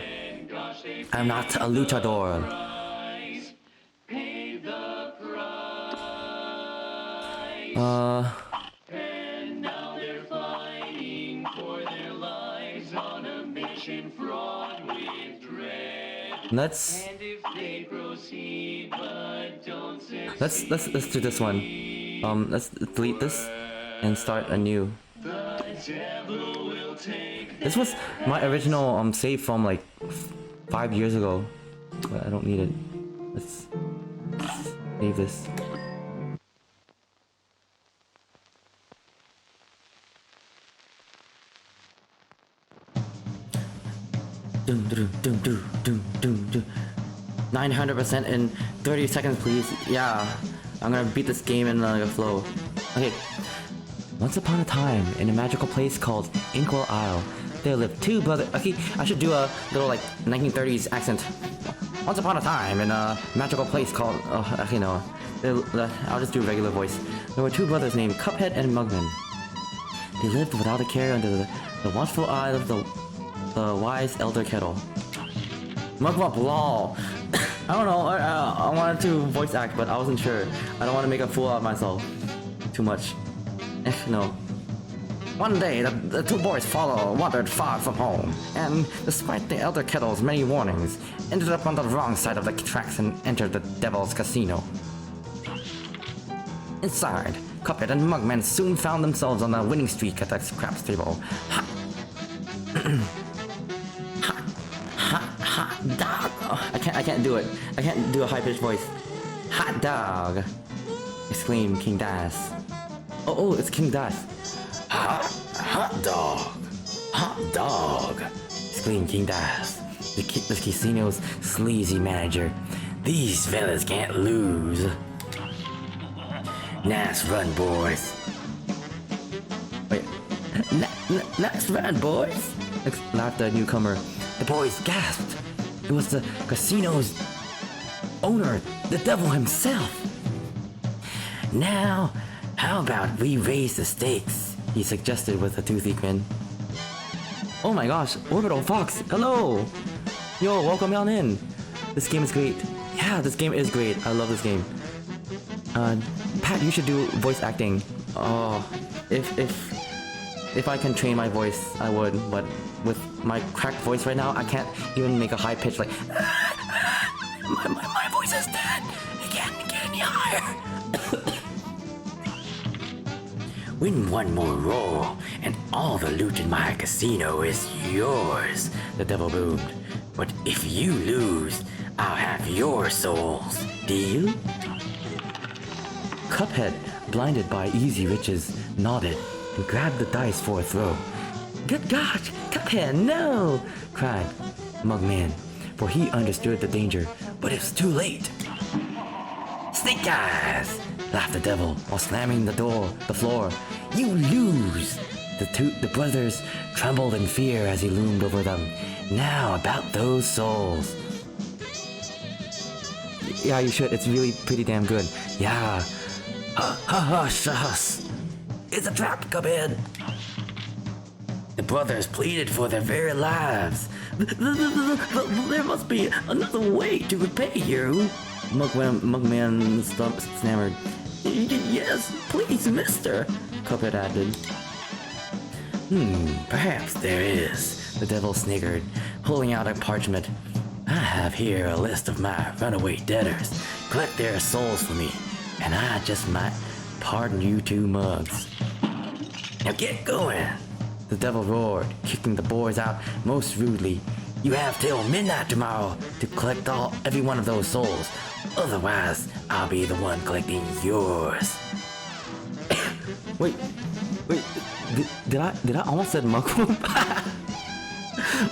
I'm not a luchador. And now they're fighting for their lives on a mission fraught with dread. Let's And if They proceed, but don't succeed. Let's do this one. Let's delete this and start anew. The devil will take This was my original save from like 5 years ago, but I don't need it. Let's save this. Doom doom doom doom doom doom doom. 900% in 30 seconds, please. Yeah, I'm gonna beat this game in a flow. Okay. Once upon a time, in a magical place called Inkwell Isle, there lived two brothers. Okay, I should do a little like 1930s accent. Once upon a time, in a magical place called. Oh, okay, no. I'll just do a regular voice. There were two brothers named Cuphead and Mugman. They lived without a care under the watchful eye of the wise Elder Kettle. Mugwump, lol. I don't know. I wanted to voice act, but I wasn't sure. I don't want to make a fool out of myself too much. No. One day, the two boys wandered far from home, and despite the Elder Kettle's many warnings, ended up on the wrong side of the tracks and entered the Devil's Casino. Inside, Cuphead and Mugman soon found themselves on a winning streak at the craps table. Ha! Hot dog! Oh, I can't do it. I can't do a high-pitched voice. Hot dog! Exclaimed King Das. Oh, it's King Das. Hot dog! Hot dog! Exclaimed King Das, the casino's sleazy manager. These fellas can't lose. Nice run, boys. Wait. Nice run, boys! Laughed the newcomer. The boys gasped. It was the casino's owner, the devil himself. Now, how about we raise the stakes? He suggested with a toothy grin. Oh my gosh, Orbital Fox, hello! Yo, welcome on in. This game is great. Yeah, this game is great. I love this game. Pat, you should do voice acting. Oh, if I can train my voice, I would, but with my cracked voice right now, I can't even make a high pitch like my voice is dead. It can't get any higher. Win one more roll, and all the loot in my casino is yours, the devil boomed. But if you lose, I'll have your souls. Deal? Cuphead, blinded by easy riches, nodded and grabbed the dice for a throw. Good gosh, Cuphead, no! Cried Mugman, for he understood the danger, but it was too late. Snake eyes! Laughed the devil while slamming the floor. You lose! The brothers trembled in fear as he loomed over them. Now about those souls. Yeah, you should. It's really pretty damn good. Yeah. Hush. It's a trap, Cuphead. The brothers pleaded for their very lives. There must be another way to repay you. Mugman stammered. Yes, please, mister, Cuphead added. Perhaps there is, the devil sniggered, pulling out a parchment. I have here a list of my runaway debtors. Collect their souls for me, and I just might pardon you two mugs. Now get going! The devil roared, kicking the boys out most rudely. You have till midnight tomorrow to collect every one of those souls. Otherwise, I'll be the one collecting yours. Wait, did I almost said Mugwump?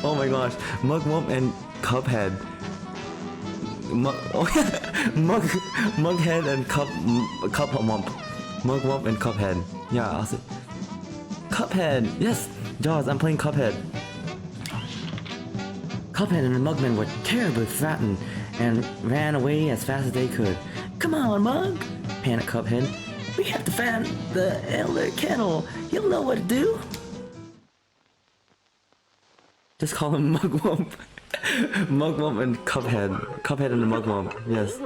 Oh my gosh, Mugwump and Cuphead. Mughead and Cupwump. Mugwump and Cuphead. Yeah, I'll say Cuphead. Yes, Jaws. I'm playing Cuphead. Cuphead and the Mugman were terribly frightened and ran away as fast as they could. Come on, Mug! Panicked Cuphead. We have to find the Elder Kettle. He'll know what to do. Just call him Mugwump. Mugwump and Cuphead. Cuphead and the Mugwump. Yes.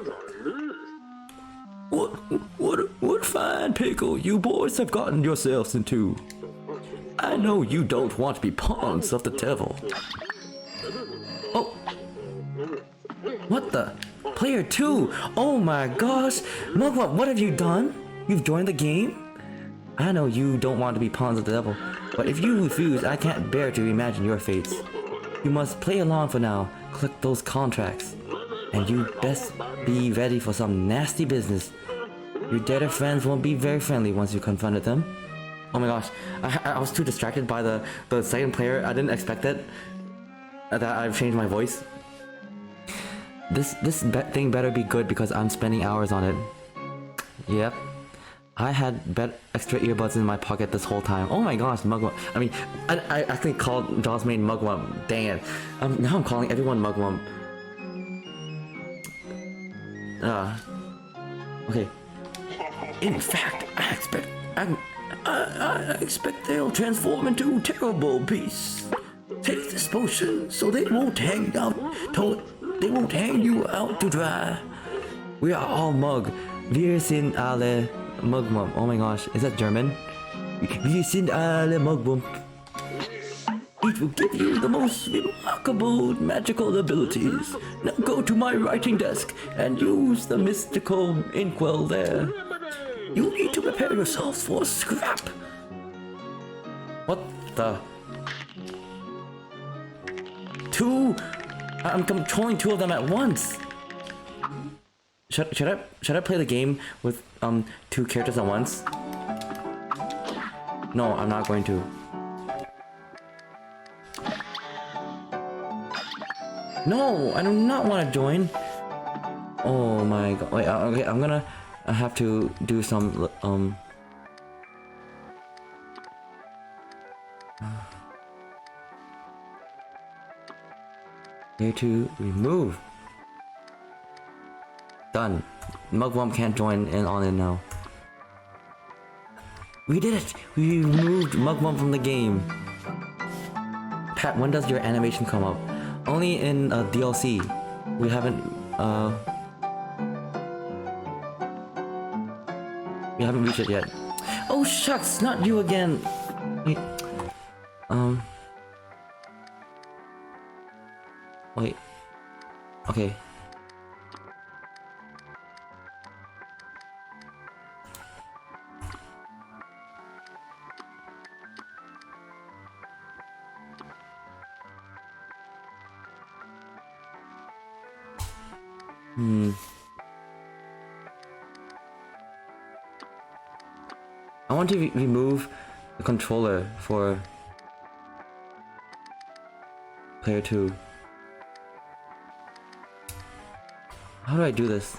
What fine pickle you boys have gotten yourselves into. I know you don't want to be pawns of the devil. Oh! What the? Player 2! Oh my gosh! Mugwump, what have you done? You've joined the game? I know you don't want to be pawns of the devil, but if you refuse, I can't bear to imagine your fates. You must play along for now, collect those contracts. And you best be ready for some nasty business. Your deader friends won't be very friendly once you confronted them. Oh my gosh, I was too distracted by the second player. I didn't expect it. That I've changed my voice. This thing better be good because I'm spending hours on it. Yep. I had extra earbuds in my pocket this whole time. Oh my gosh, Mugwump. I mean, I actually called Jaw's main Mugwump. Dang it. Now I'm calling everyone Mugwump. Okay. In fact, I expect they'll transform into terrible beasts. Take this potion so they won't hang you out to dry. We are all Mug. Wir sind alle Mugwump. Oh my gosh, is that German? Wir sind alle Mugwump. It will give you the most remarkable magical abilities. Now go to my writing desk and use the mystical inkwell there. You need to prepare yourselves for a scrap. What the? Two? I'm controlling two of them at once. Should I play the game with two characters at once? No, I'm not going to. No, I do not want to join. Oh my god. Wait, okay, I have to do some Here to remove. Done. Mugwump can't join in on it now. We did it! We removed Mugwump from the game. Pat, when does your animation come up? Only in DLC. We haven't reached it yet. Oh shucks, not you again. Wait. Wait. Okay. I want to remove the controller for player 2. How do I do this?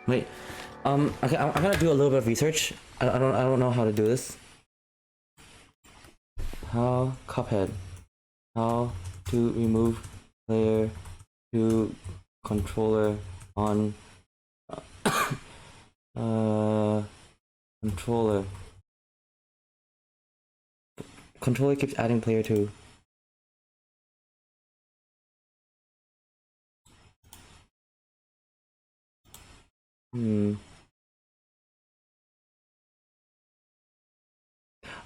Wait. Okay, I'm gonna do a little bit of research. I don't know how to do this. How Cuphead. How to remove player 2 controller on controller. Controller keeps adding player 2.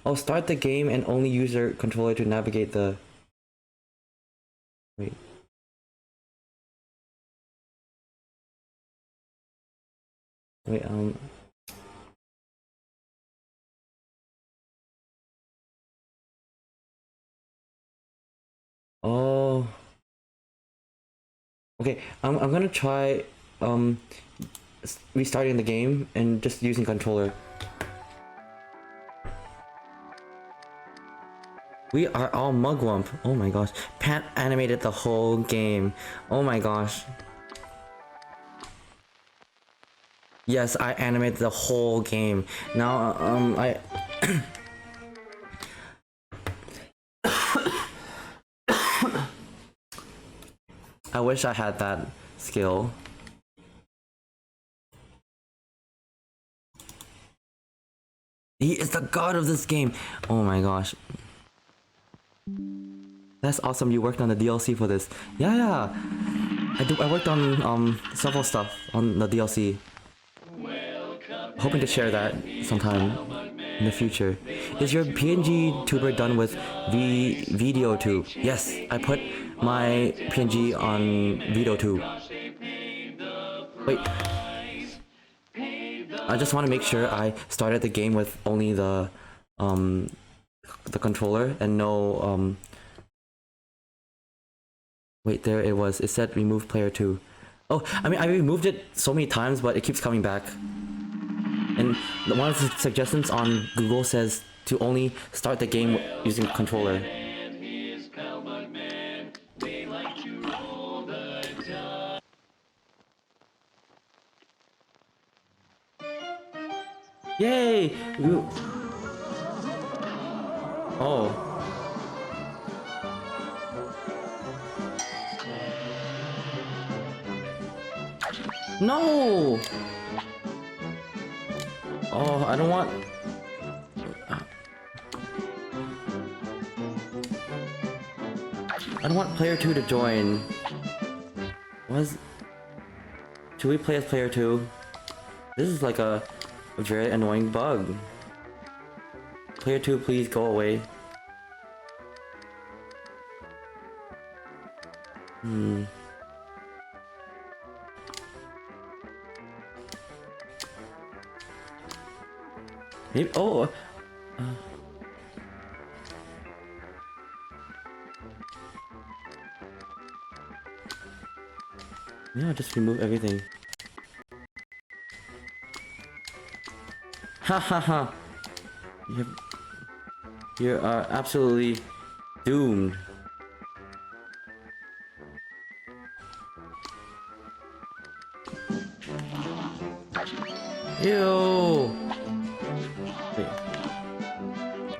Oh, start the game and only use your controller to navigate the... Wait. Wait, Oh. Okay, I'm gonna try restarting the game and just using controller. We are all Mugwump. Oh my gosh. Pat animated the whole game. Oh my gosh. Yes, I animated the whole game. Now, I... I wish I had that skill. He is the god of this game. Oh my gosh. That's awesome. You worked on the DLC for this. Yeah. I worked on several stuff on the DLC. Hoping to share that sometime. in the future. Is your PNG tuber done with video tube? Yes, I put my PNG on video tube. Wait. I just want to make sure I started the game with only the controller and no wait, there it was. It said remove player 2. Oh, I mean I removed it so many times, but it keeps coming back. And one of the suggestions on Google says to only start the game using controller. And his pal Bugman, they like to roll the dice. Yay! Oh. No! Oh, I don't want... I don't want player 2 to join. Should we play as player 2? This is like a very annoying bug. Player 2, please go away. Maybe, yeah, just remove everything. Ha ha ha! You are absolutely doomed. Ew!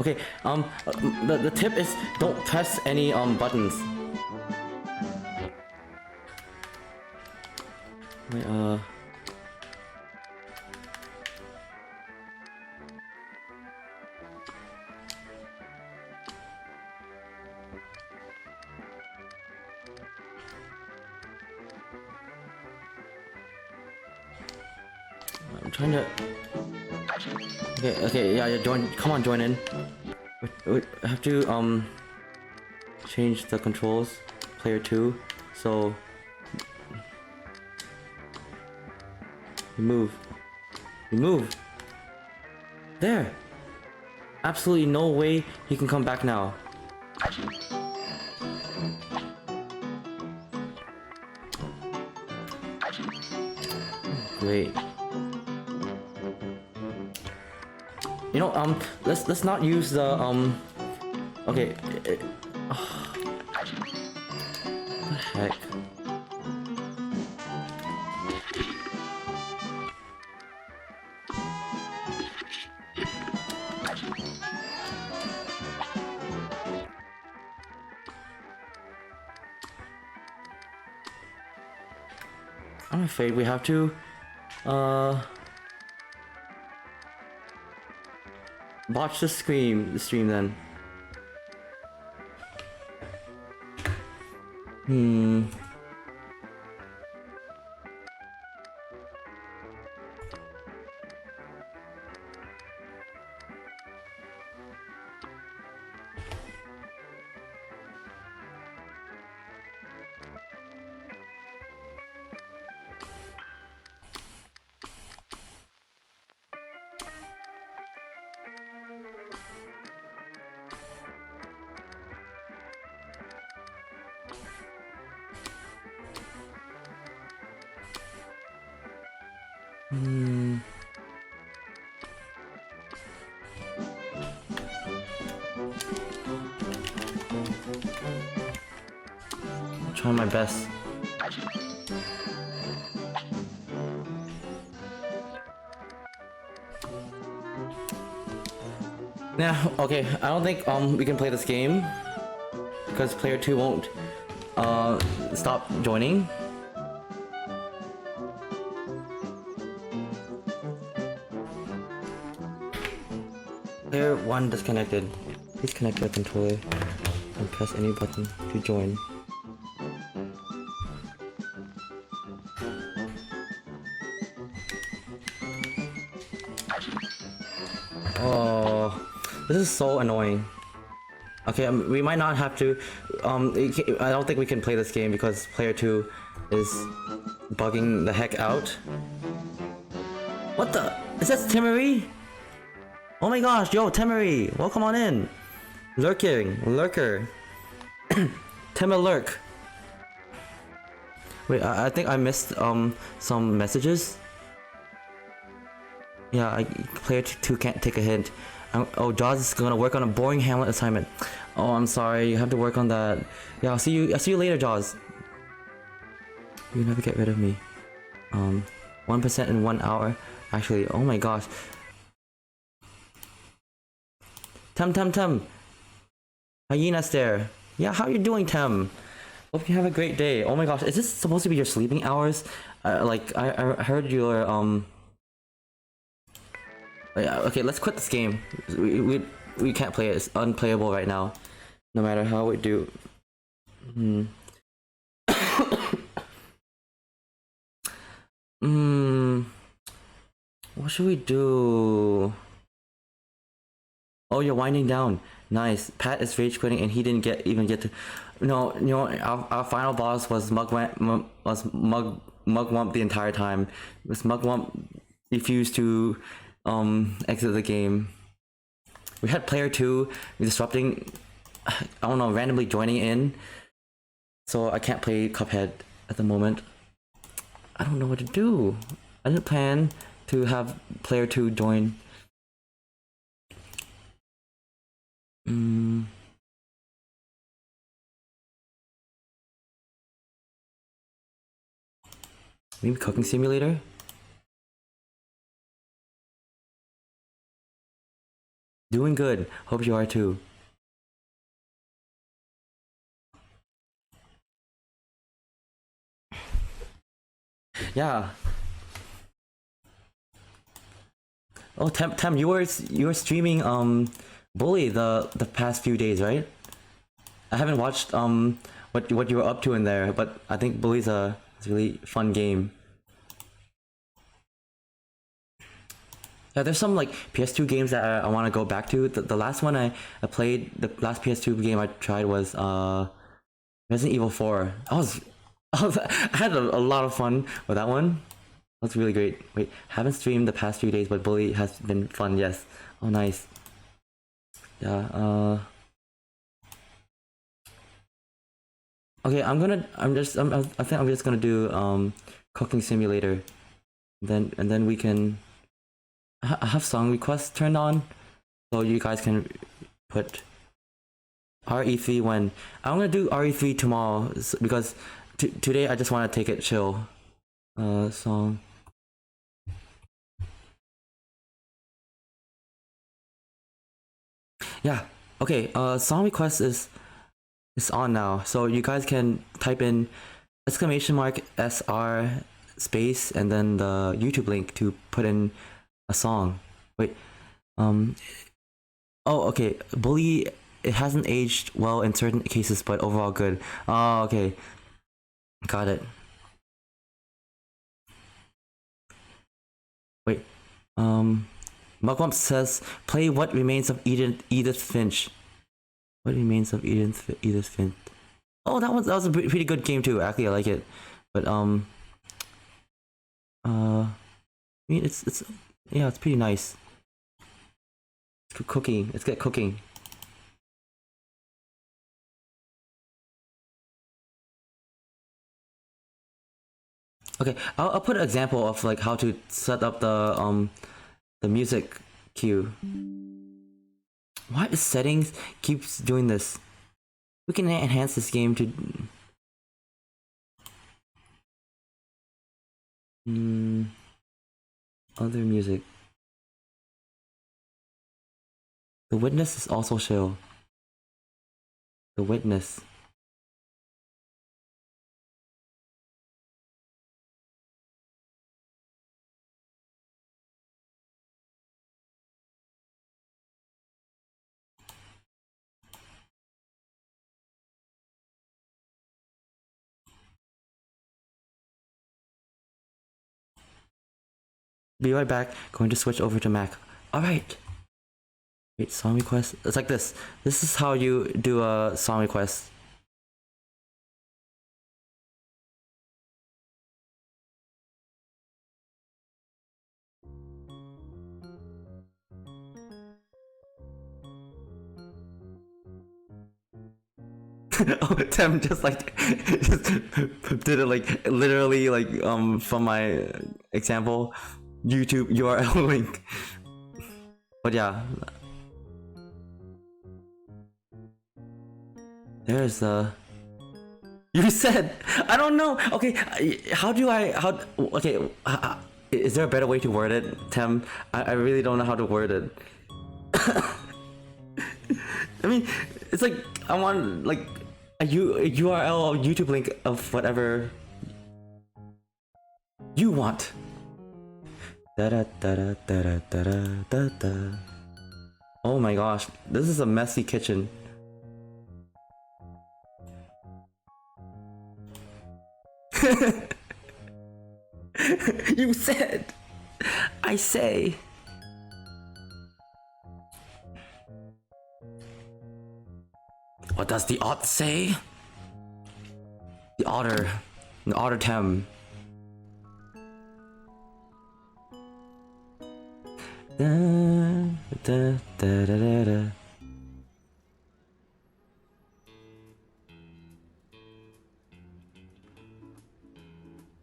Okay, the tip is don't press any buttons. Wait, I'm trying to... Okay, yeah, join, come on, join in. Wait, I have to, change the controls, player 2, so... Remove. There! Absolutely no way he can come back now. Great. You know, let's not use the, okay. What the heck? I'm afraid we have to, watch the stream then. I'm trying my best. Now, okay, I don't think we can play this game because player 2 won't stop joining. Player 1 disconnected. Please connect your controller and press any button to join. Oh. This is so annoying. Okay, we might not have to. I don't think we can play this game because player 2 is bugging the heck out. What the? Is that Timmery? Oh my gosh, yo, Timmery, welcome on in. Lurker. Timmer Lurk. Wait, I think I missed some messages. Yeah, player 2 can't take a hint. Oh, Jaws is gonna work on a boring Hamlet assignment. Oh, I'm sorry, you have to work on that. Yeah, I'll see you later, Jaws. You never get rid of me. 1% in 1 hour. Actually, oh my gosh. Tem. Hyena's there. Yeah, how you doing, Tem? Hope you have a great day. Oh my gosh, is this supposed to be your sleeping hours? Like, I heard your, yeah, okay, let's quit this game. We can't play it. It's unplayable right now. No matter how we do. What should we do? Oh, you're winding down. Nice. Pat is rage quitting and he didn't even get to. No, you know, our final boss was Mugwump the entire time. This Mugwump refused to exit the game. We had player 2 disrupting, I don't know, randomly joining in. So I can't play Cuphead at the moment. I don't know what to do. I didn't plan to have player 2 join. Maybe Cooking Simulator? Doing good. Hope you are too. Yeah. Oh, Tem, you were streaming Bully the past few days, right? I haven't watched what you were up to in there, but I think Bully's a really fun game. Yeah, there's some like PS2 games that I want to go back to. The last one I played, the last PS2 game I tried was Resident Evil 4. I had a lot of fun with that one. That's really great. Wait, haven't streamed the past few days, but Bully has been fun. Yes. Oh, nice. Yeah. Okay, I think I'm just gonna do Cooking Simulator, and then we can. I have song requests turned on, so you guys can put RE3 when I'm gonna do RE3 tomorrow because today I just want to take it chill. Song. Yeah. Okay. Song request is on now, so you guys can type in !SR space and then the YouTube link to put in a song. Wait. Oh, okay. Bully. It hasn't aged well in certain cases, but overall good. Oh, okay. Got it. Wait. Mugwump says, play What Remains of Edith Finch. What Remains of Edith Finch? Oh, that was a pretty good game too. Actually, I like it. But I mean, it's yeah, it's pretty nice. It's cooking. Let's get cooking. Okay, I'll put an example of like how to set up the music cue. Why is settings keeps doing this? We can enhance this game to other music. The Witness is also chill. The Witness. Be right back. Going to switch over to Mac. Alright. Wait, song request? It's like this. This is how you do a song request. Oh, Tim just like just did it like literally like from my example YouTube URL link. But yeah, there's the. You said I don't know. Okay, how do I how? Okay, is there a better way to word it, Tim? I really don't know how to word it. I mean, it's like I want like a URL or YouTube link of whatever you want. Da da da da da da da da da. Oh my gosh, this is a messy kitchen. You said, I say. What does the otter say? The otter Tem. Da, da, da, da, da, da.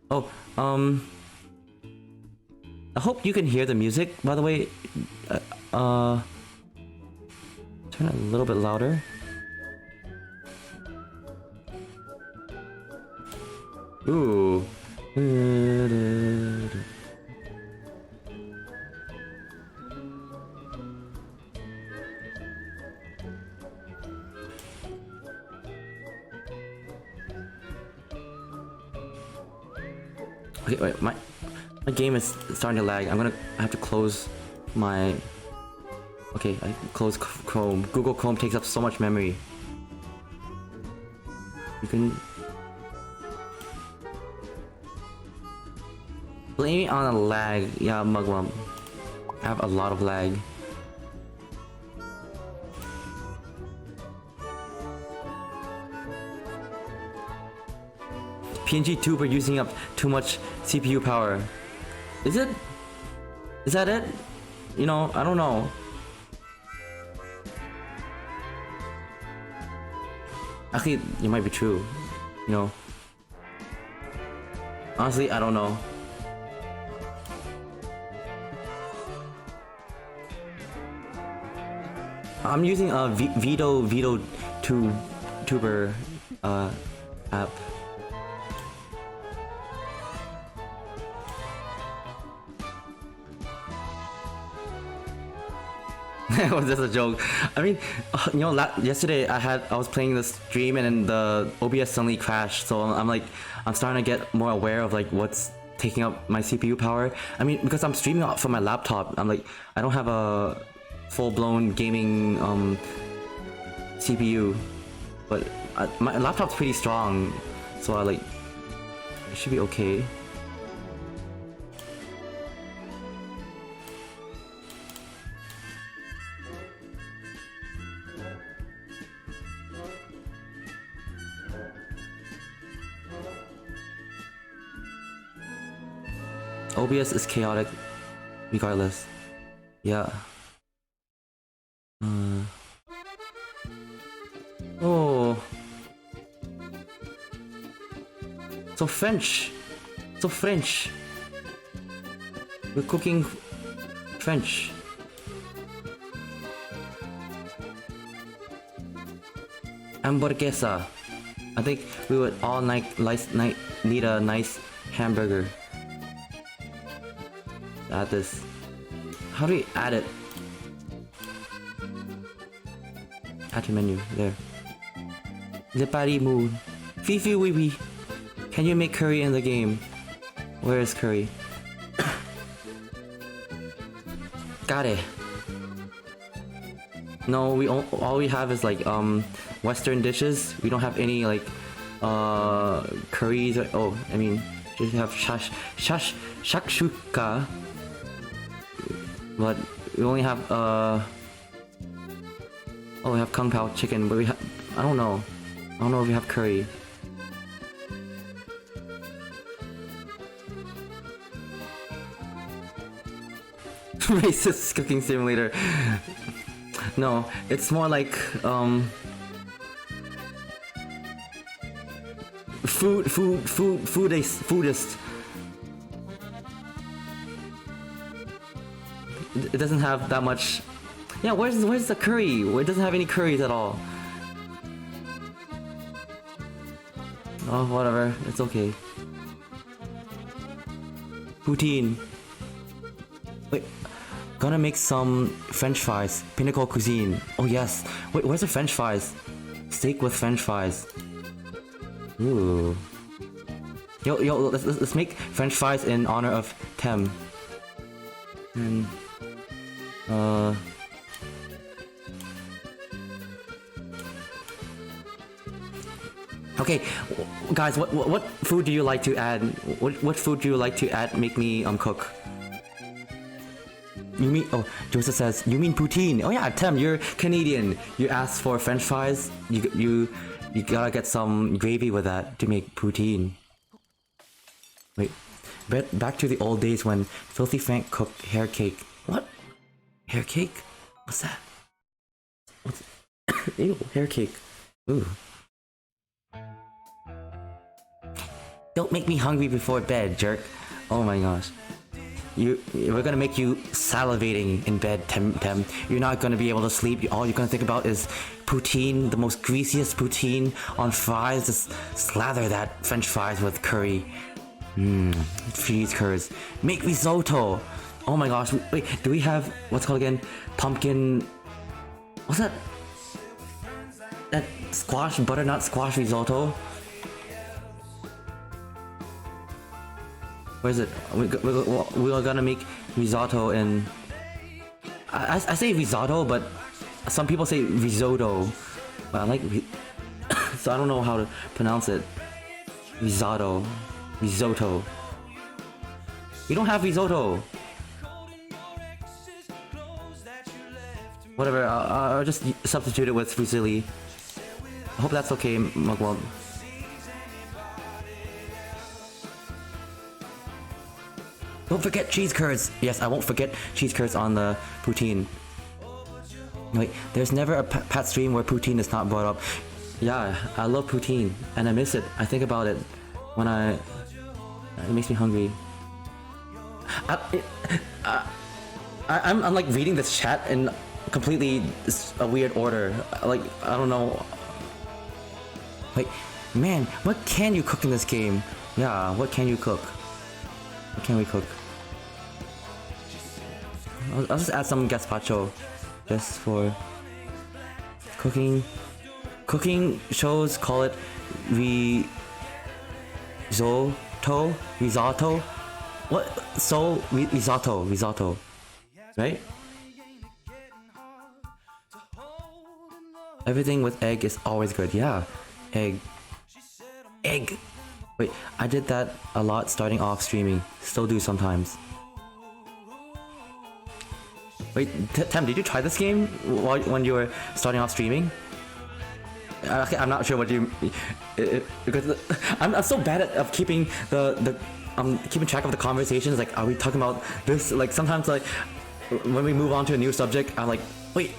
Oh, I hope you can hear the music, by the way. Turn it a little bit louder. Ooh. Okay, wait, my game is starting to lag. I have to close my. Okay, I close Chrome. Google Chrome takes up so much memory. You can blame it on a lag. Yeah, Mugwump. I have a lot of lag. PNG Tuber using up too much CPU power. Is it? Is that it? You know, I don't know. Actually, it might be true. You know. Honestly, I don't know. I'm using a Vito Tuber app. Was just a joke. I mean, you know, yesterday I was playing the stream and then the OBS suddenly crashed. So I'm starting to get more aware of like what's taking up my CPU power. I mean, because I'm streaming from my laptop, I don't have a full-blown gaming CPU, but my laptop's pretty strong, so it should be okay. OBS is chaotic regardless. Yeah. Oh. So French. So French. We're cooking French. Hamburguesa. I think we would all need a nice hamburger. Add this. How do we add it? Add to menu. There. Le Paris Moon. Fifi wee wee. Can you make curry in the game? Where is curry? Got it. No, all we have is like Western dishes. We don't have any like curries. Oh, I mean, just have shakshuka. But we only have Oh, we have Kung Pao chicken, but we have... I don't know. I don't know if we have curry. Racist cooking simulator. No, it's more like, foodist. It doesn't have that much. Yeah, where's the curry? It doesn't have any curries at all. Oh, whatever. It's okay. Poutine. Wait, gonna make some French fries. Pinnacle cuisine. Oh yes. Wait, where's the French fries? Steak with French fries. Ooh. Yo, let's make French fries in honor of Tem. And okay, guys, what food do you like to add? What food do you like to add? Make me cook. You mean, oh, Joseph says, you mean poutine? Oh yeah, Tem, you're Canadian. You asked for French fries. You gotta get some gravy with that to make poutine. Wait, back to the old days when Filthy Frank cooked hair cake. What? Hair cake? What's that? What's ew, hair cake. Ooh. Don't make me hungry before bed, jerk. Oh my gosh. We're gonna make you salivating in bed, Tem. You're not gonna be able to sleep. All you're gonna think about is poutine, the most greasiest poutine on fries. Just slather that French fries with curry. Cheese curds. Make risotto. Oh my gosh. Wait, do we have what's called again? Pumpkin. What's that? That squash, butternut squash risotto. Where is it? We're gonna make risotto in... I say risotto, but some people say risotto. But I like... so I don't know how to pronounce it. Risotto. Risotto. We don't have risotto. Whatever, I'll just substitute it with fusilli. I hope that's okay, Mugwump. Don't forget cheese curds! Yes, I won't forget cheese curds on the poutine. Wait, there's never a Pat stream where poutine is not brought up. Yeah, I love poutine, and I miss it. I think about it when it makes me hungry. I'm like reading this chat in completely a weird order. Like, I don't know. Like, man, what can you cook in this game? Yeah, what can you cook? What can we cook? I'll just add some gazpacho, just for cooking. Cooking shows call it risotto. What? So risotto, right? Everything with egg is always good. Yeah, egg. Wait, I did that a lot starting off streaming. Still do sometimes. Wait, Tem, did you try this game when you were starting off streaming? Okay, I'm not sure what you... because I'm so bad at keeping keeping track of the conversations. Like, are we talking about this? Like, sometimes, like, when we move on to a new subject, I'm like, wait,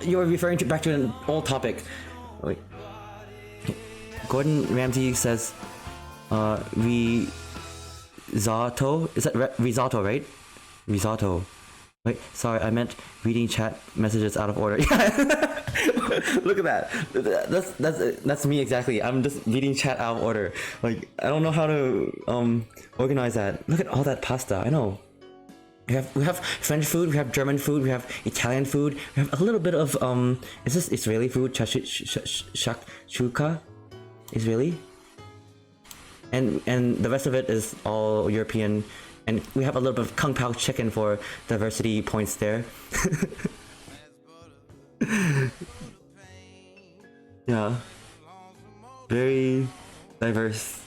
you're referring back to an old topic. Wait. Gordon Ramsay says, risotto? Is that risotto, right? Risotto. Wait, sorry, I meant reading chat messages out of order. Look at that. That's me exactly. I'm just reading chat out of order. Like, I don't know how to organize that. Look at all that pasta. I know. We have French food, we have German food, we have Italian food, we have a little bit of is this Israeli food? Shakshuka? Israeli? And the rest of it is all European. And we have a little bit of Kung Pao chicken for diversity points there. Yeah. Very diverse.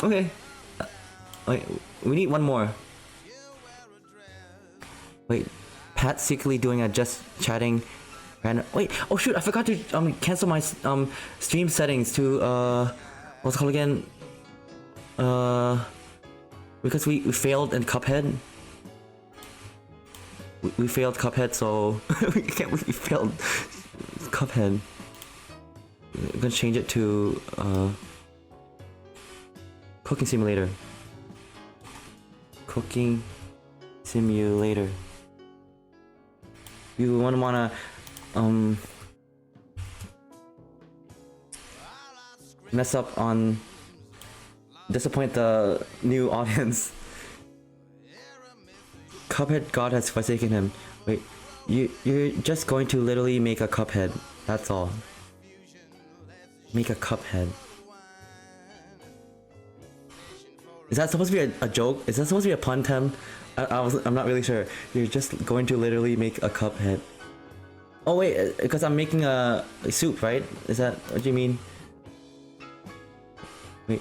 Okay. Wait, we need one more. Wait, Pat secretly doing a just chatting random. Wait, oh shoot, I forgot to cancel my stream settings to what's it called again? Because we failed in Cuphead. We failed Cuphead, so we failed Cuphead. I'm gonna change it to Cooking Simulator. Cooking Simulator. You wanna mess up on disappoint the new audience. Cuphead God has forsaken him. Wait, you're just going to literally make a Cuphead. That's all. Make a Cuphead. Is that supposed to be a joke? Is that supposed to be a pun, Tem? I'm not really sure. You're just going to literally make a Cuphead. Oh wait, because I'm making a soup, right? Is that what you mean? Wait,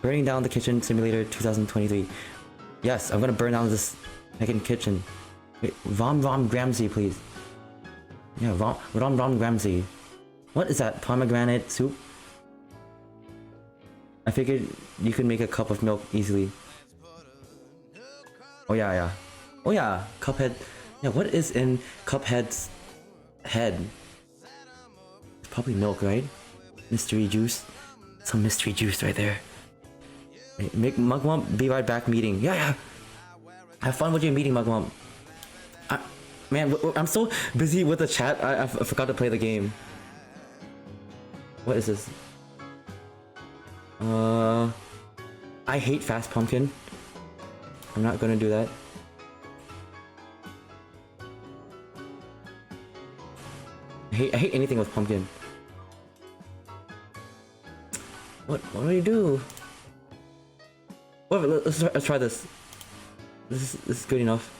burning down the kitchen simulator 2023. Yes, I'm gonna burn down this second kitchen. Wait, Rom Gramsci, please. Yeah, Rom Gramsci. What is that? Pomegranate soup? I figured you could make a cup of milk easily. Oh yeah. Oh yeah, Cuphead. Yeah, what is in Cuphead's head? It's probably milk, right? Mystery juice. Some mystery juice right there. Hey, make Mugwump be right back meeting. Yeah. Have fun with your meeting, Mugwump. Man, I'm so busy with the chat, I forgot to play the game. What is this? I hate Fast Pumpkin. I'm not gonna do that. I hate anything with pumpkin. What do you do? Whatever, let's try this. This is good enough.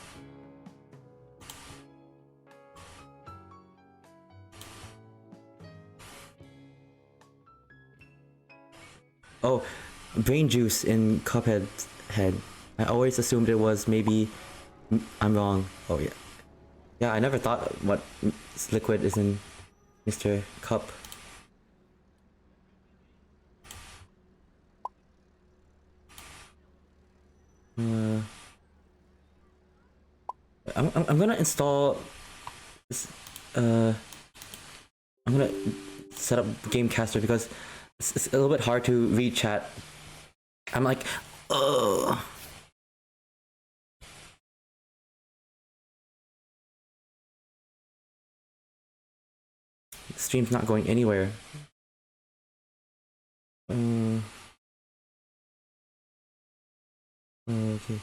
Oh, brain juice in Cuphead's head. I always assumed it was maybe... I'm wrong. Oh yeah. Yeah, I never thought what liquid is in Mr. Cup. I'm gonna install this, I'm gonna set up Gamecaster because it's a little bit hard to read chat. I'm like, ugh. The stream's not going anywhere. Okay.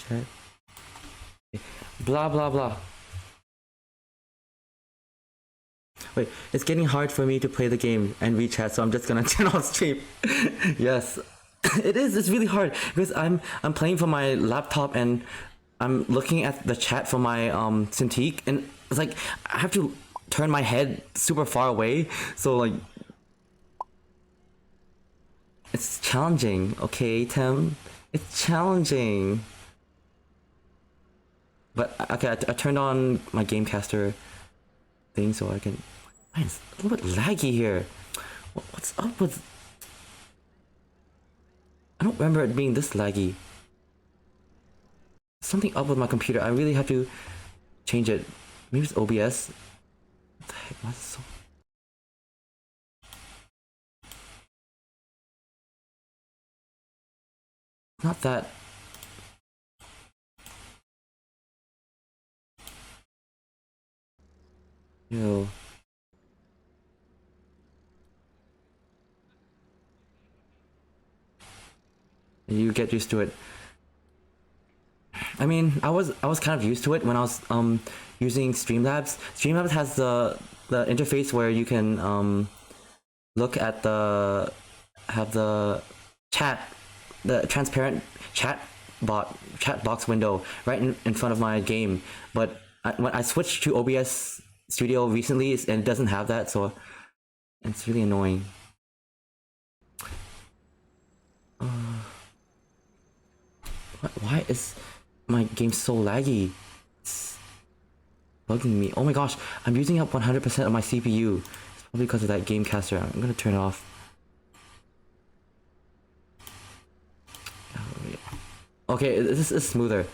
Chat. Blah blah blah. Wait, it's getting hard for me to play the game and read chat, so I'm just gonna turn off stream. Yes. It is, it's really hard because I'm playing from my laptop and I'm looking at the chat from my Cintiq and it's like I have to turn my head super far away, so like it's challenging, okay, Tim? It's challenging. But okay, I turned on my Gamecaster thing so I can... Man, it's a little bit laggy here. What's up with... I don't remember it being this laggy. Something up with my computer. I really have to change it. Maybe it's OBS. What the heck? Why is it so... Not that... Yo. You get used to it. I mean, I was kind of used to it when I was using Streamlabs. Streamlabs has the interface where you can look at the transparent chat box window right in front of my game. But when I switched to OBS Studio recently, and it doesn't have that, so it's really annoying. Why is my game so laggy? It's bugging me. Oh my gosh, I'm using up 100% of my CPU. It's probably because of that Gamecaster. I'm gonna turn it off. Okay, this is smoother.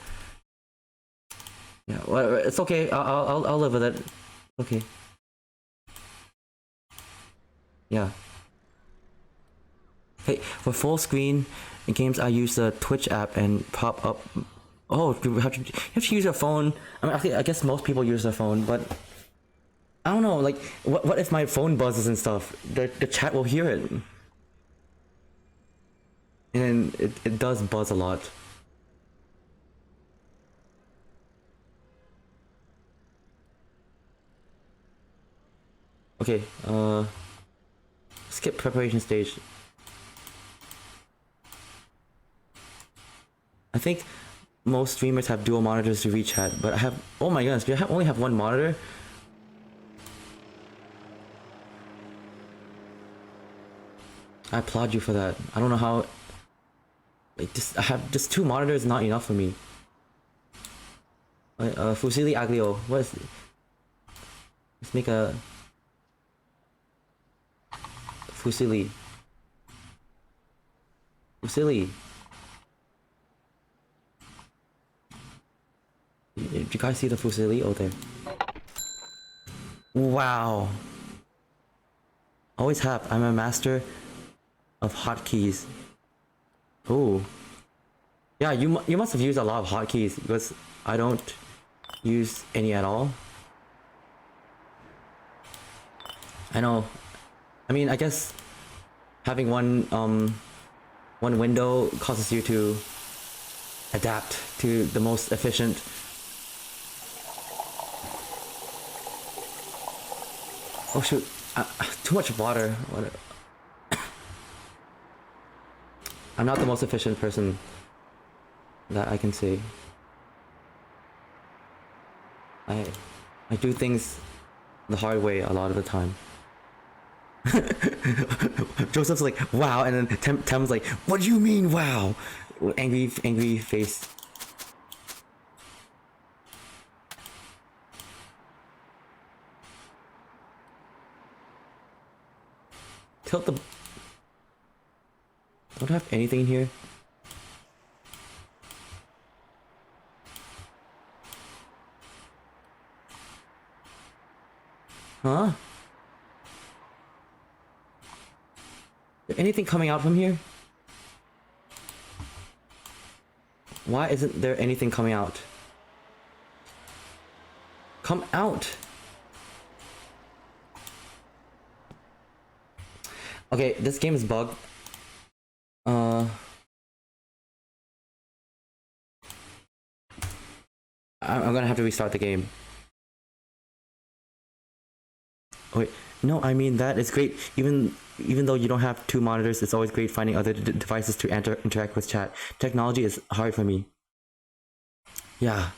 Yeah, well, it's okay. I'll live with it. Okay. Yeah. Hey, for full screen games, I use the Twitch app and pop up. Oh, you have to use your phone. I mean, okay, I guess most people use their phone, but I don't know. Like, what if my phone buzzes and stuff? The chat will hear it, and it does buzz a lot. Okay, skip preparation stage. I think most streamers have dual monitors to read chat, but I have, oh my goodness, do I only have one monitor? I applaud you for that. I don't know how, like, I have just 2 monitors, not enough for me. Fusilli Aglio, what is, let's make a Fusilli. Did you guys see the Fusilli? Oh, there. Wow. Always have. I'm a master of hotkeys. Oh. Yeah, you must have used a lot of hotkeys because I don't use any at all. I know. I mean, I guess having one window causes you to adapt to the most efficient. Oh shoot, too much water. I'm not the most efficient person that I can say. I do things the hard way a lot of the time. Joseph's like, wow, and then Tem's like, what do you mean, wow? Angry face. Tilt the... Don't I have anything in here? Huh? Is there anything coming out from here? Why isn't there anything coming out? Come out! Okay, this game is bugged. I'm gonna have to restart the game. Wait, no, I mean that is great. Even though you don't have 2 monitors, it's always great finding other devices to interact with chat. Technology is hard for me. Yeah,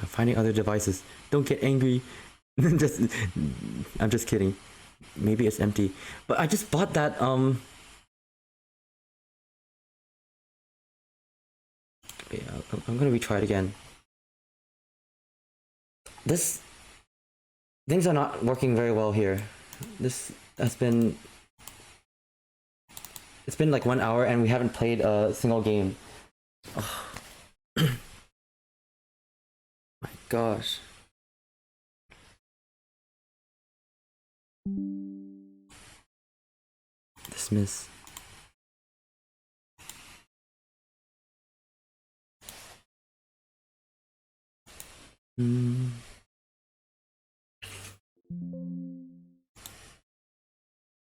finding other devices. Don't get angry. I'm just kidding. Maybe it's empty. But I just bought that okay, I'm gonna retry it again. Things are not working very well here. This has been... It's been like 1 hour and we haven't played a single game. Oh. My gosh. Dismiss.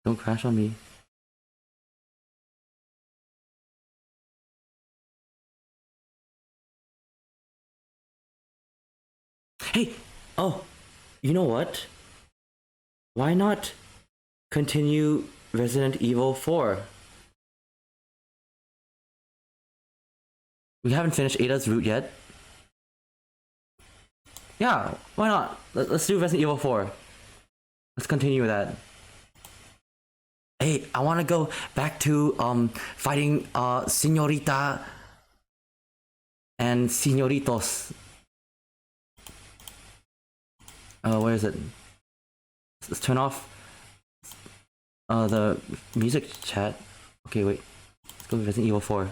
Don't crash on me. Hey! Oh! You know what? Why not continue Resident Evil 4? We haven't finished Ada's route yet. Yeah, why not? Let's do Resident Evil 4. Let's continue with that. Hey, I want to go back to fighting Señorita and Señoritos. Where is it? Let's turn off the music chat. Okay, wait. Let's go to Resident Evil 4.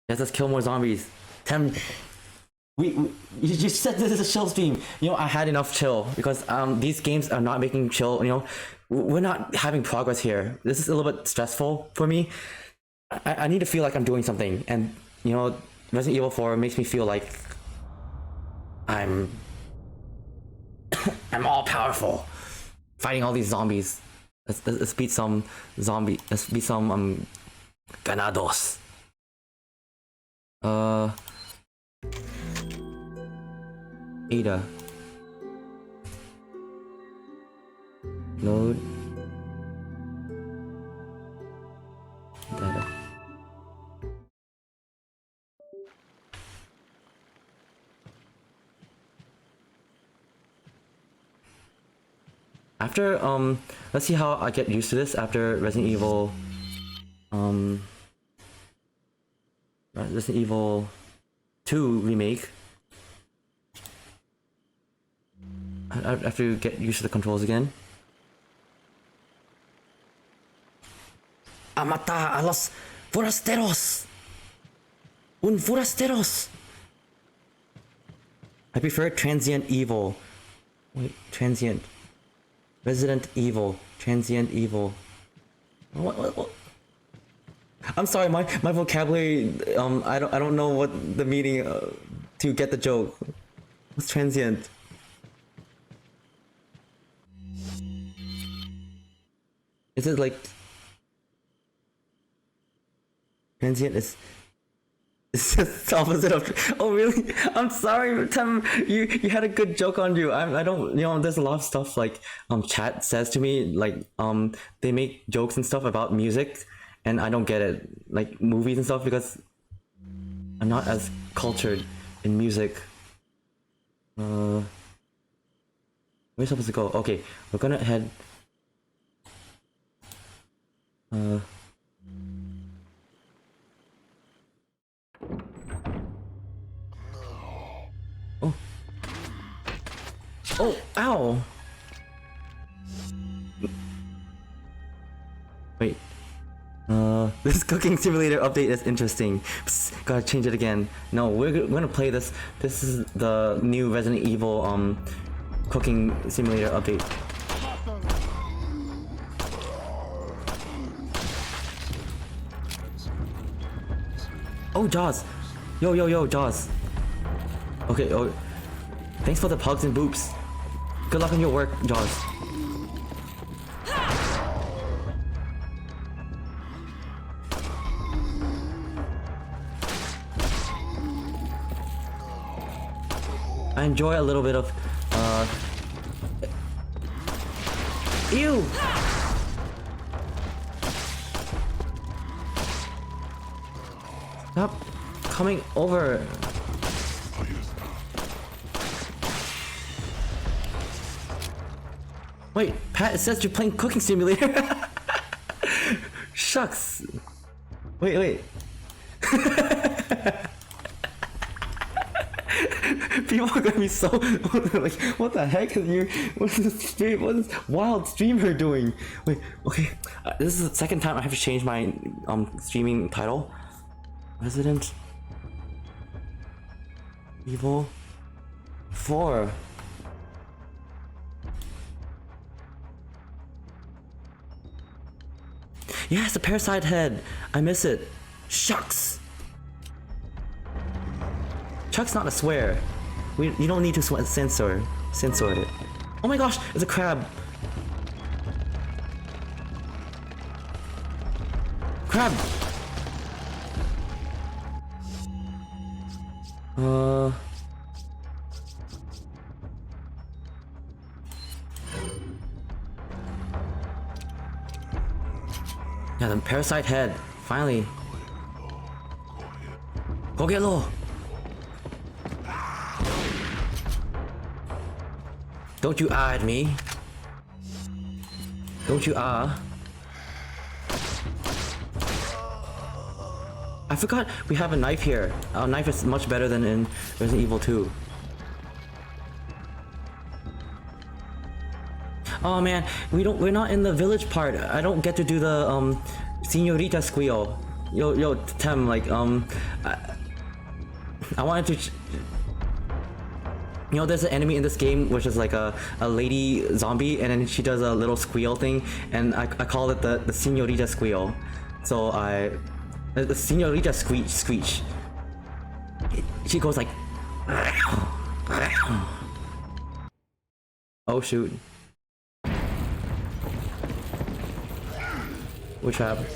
Yes, let's kill more zombies. Tem, you said this is a chill stream. You know, I had enough chill because these games are not making chill. You know, we're not having progress here. This is a little bit stressful for me. I need to feel like I'm doing something, and you know, Resident Evil 4 makes me feel like I'm all powerful, fighting all these zombies. Let's beat some zombie. Let's beat some ganados. Ada. Load. Data. After let's see how I get used to this after Resident Evil Resident Evil 2 remake. I have to get used to the controls again. Amata a los forasteros! Un forasteros! I prefer Transient Evil. Wait, Transient. Resident Evil. Transient Evil. What? I'm sorry, my vocabulary, I don't know what the meaning to get the joke. What's transient? Is it like transient is it's just the opposite of oh really? I'm sorry, Tim, you had a good joke on you. I don't, you know, there's a lot of stuff like chat says to me, like they make jokes and stuff about music and I don't get it, like movies and stuff, because I'm not as cultured in music. Where's supposed to go? Okay, we're gonna head oh. Oh, ow! Wait. This cooking simulator update is interesting. Psst, gotta change it again. No, we're gonna play this. This is the new Resident Evil cooking simulator update. Oh, Jaws! Yo, Jaws. Okay, oh, thanks for the pugs and boops. Good luck on your work, Jaws. I enjoy a little bit of ew! Stop coming over. Wait, Pat, it says you're playing Cooking Simulator. Shucks. Wait. People are gonna be so like, what the heck is you? What is this wild streamer doing? Wait, okay. This is the second time I have to change my streaming title. Resident Evil 4. Yes, the parasite head. I miss it. Shucks. Chuck's not a swear. You don't need to censor it. Oh my gosh, it's a crab. Crab. Yeah, the parasite head. Finally. Go get low. Don't you eye at me. Don't you I forgot we have a knife here. Our knife is much better than in Resident Evil 2. Oh man, we're not in the village part. I don't get to do the Senorita squeal. Yo Tem, like I wanted to you know, there's an enemy in this game which is like a lady zombie, and then she does a little squeal thing, and I call it the Senorita squeal. So the Senorita screech. She goes like oh shoot. Which happened?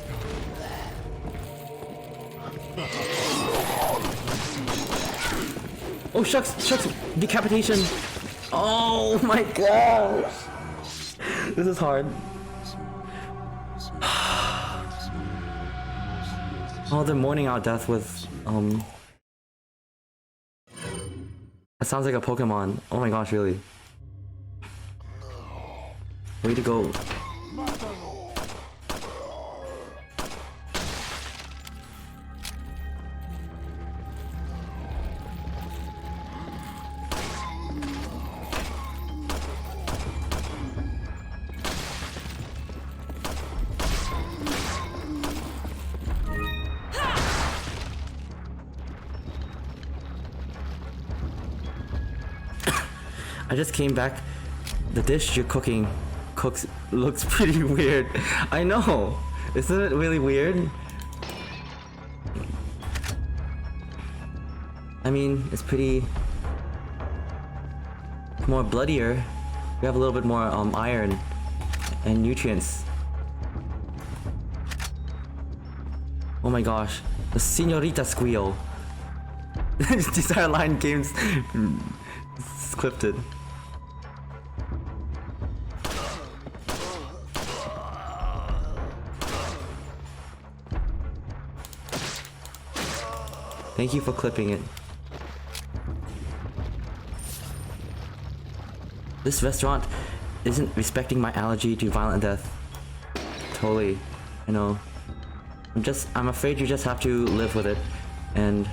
Oh shucks, decapitation. Oh my gosh. This is hard. Oh, they're mourning our death with that sounds like a Pokemon. Oh my gosh, really. Way to go. I just came back. The dish you're cooking looks pretty weird. I know. Isn't it really weird? I mean, it's pretty more bloodier. We have a little bit more iron and nutrients. Oh my gosh, the Senorita squeal. These are line games scripted. Thank you for clipping it. This restaurant isn't respecting my allergy to violent death. Totally. I know. I'm afraid you just have to live with it. And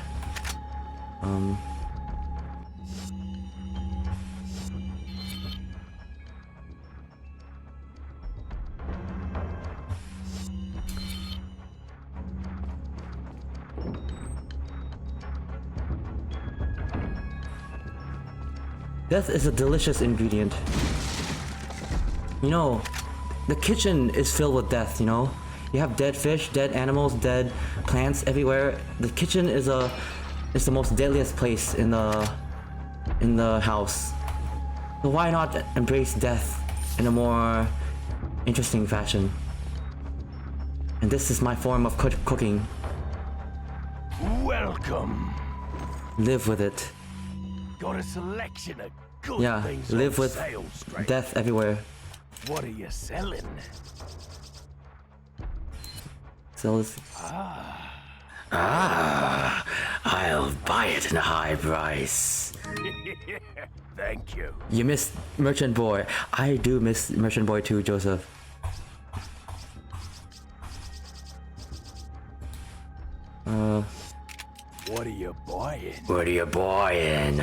death is a delicious ingredient. You know, the kitchen is filled with death, you know? You have dead fish, dead animals, dead plants everywhere. The kitchen is the most deadliest place in the house. So why not embrace death in a more interesting fashion? And this is my form of cooking. Welcome. Live with it. Got a selection of good Yeah, things live on with sale, stranger. death everywhere. What are you selling? So it's... I'll buy it in a high price. Thank you. You missed Merchant Boy. I do miss Merchant Boy too, Joseph. What are you buying? What are you buying?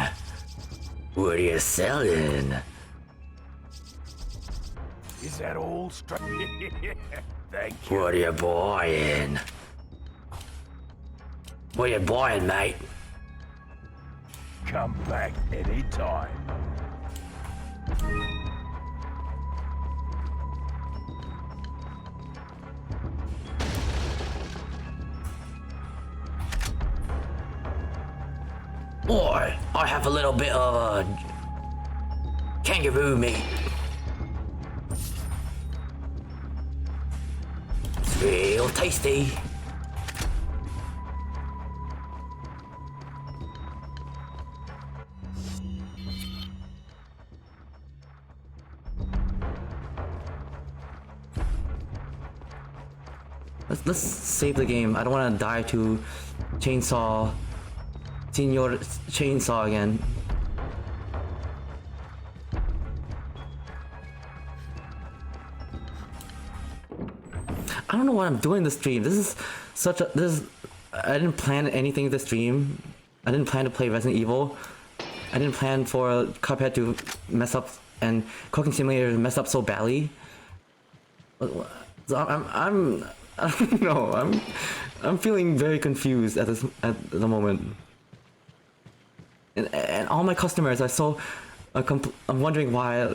What are you selling? Is that all, stranger? Thank you. What are you buying? What are you buying, mate? Come back anytime. Boy, I have a little bit of kangaroo meat. It's real tasty. Let's save the game. I don't want to die to Senior Chainsaw again. I don't know what I'm doing this stream. This is such a I didn't plan anything this stream. I didn't plan to play Resident Evil. I didn't plan for Cuphead to mess up and Cooking Simulator to mess up so badly. So I don't know. I'm feeling very confused at the moment. And all my customers are so I'm wondering why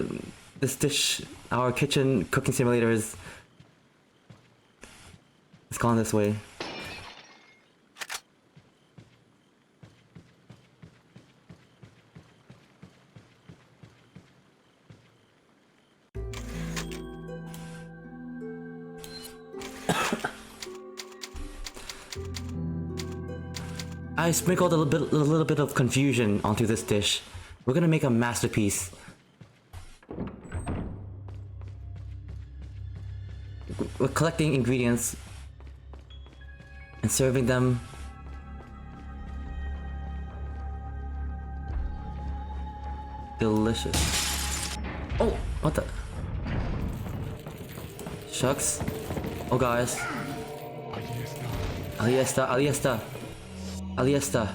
this dish, our kitchen cooking simulator is gone this way. I sprinkled a little bit of confusion onto this dish. We're gonna make a masterpiece. We're collecting ingredients and serving them. Delicious. Oh, what the? Shucks. Oh, guys. Aliesta, Aliesta. Aliesta.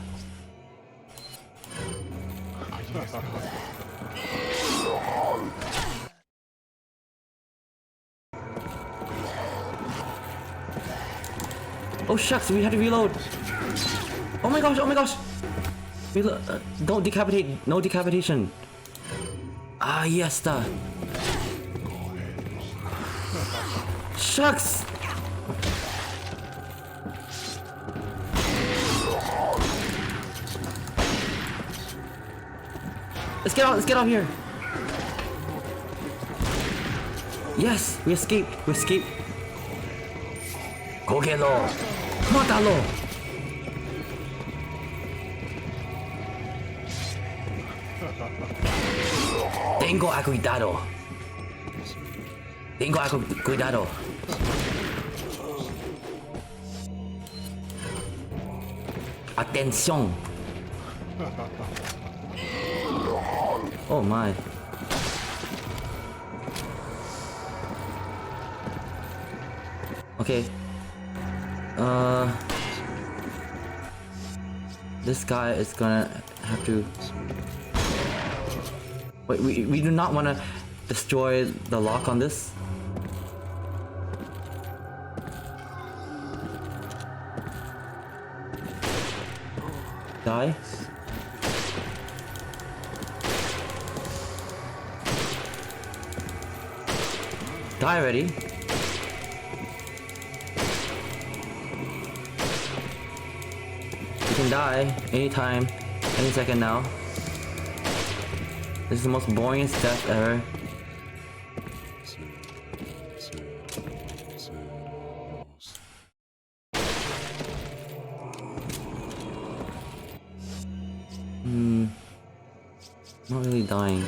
Oh shucks, we had to reload. Oh my gosh, oh my gosh. Don't decapitate, no decapitation. Ah, yes, shucks. Let's get out here. Yes, we escaped, Cógelo, mátalo. Tengo a cuidado. Cuidado. Atención. Oh my. Okay. This guy is gonna have to... Wait, we do not want to destroy the lock on this. Die. Die already. You can die anytime, any second now. This is the most boringest death ever. Not really dying.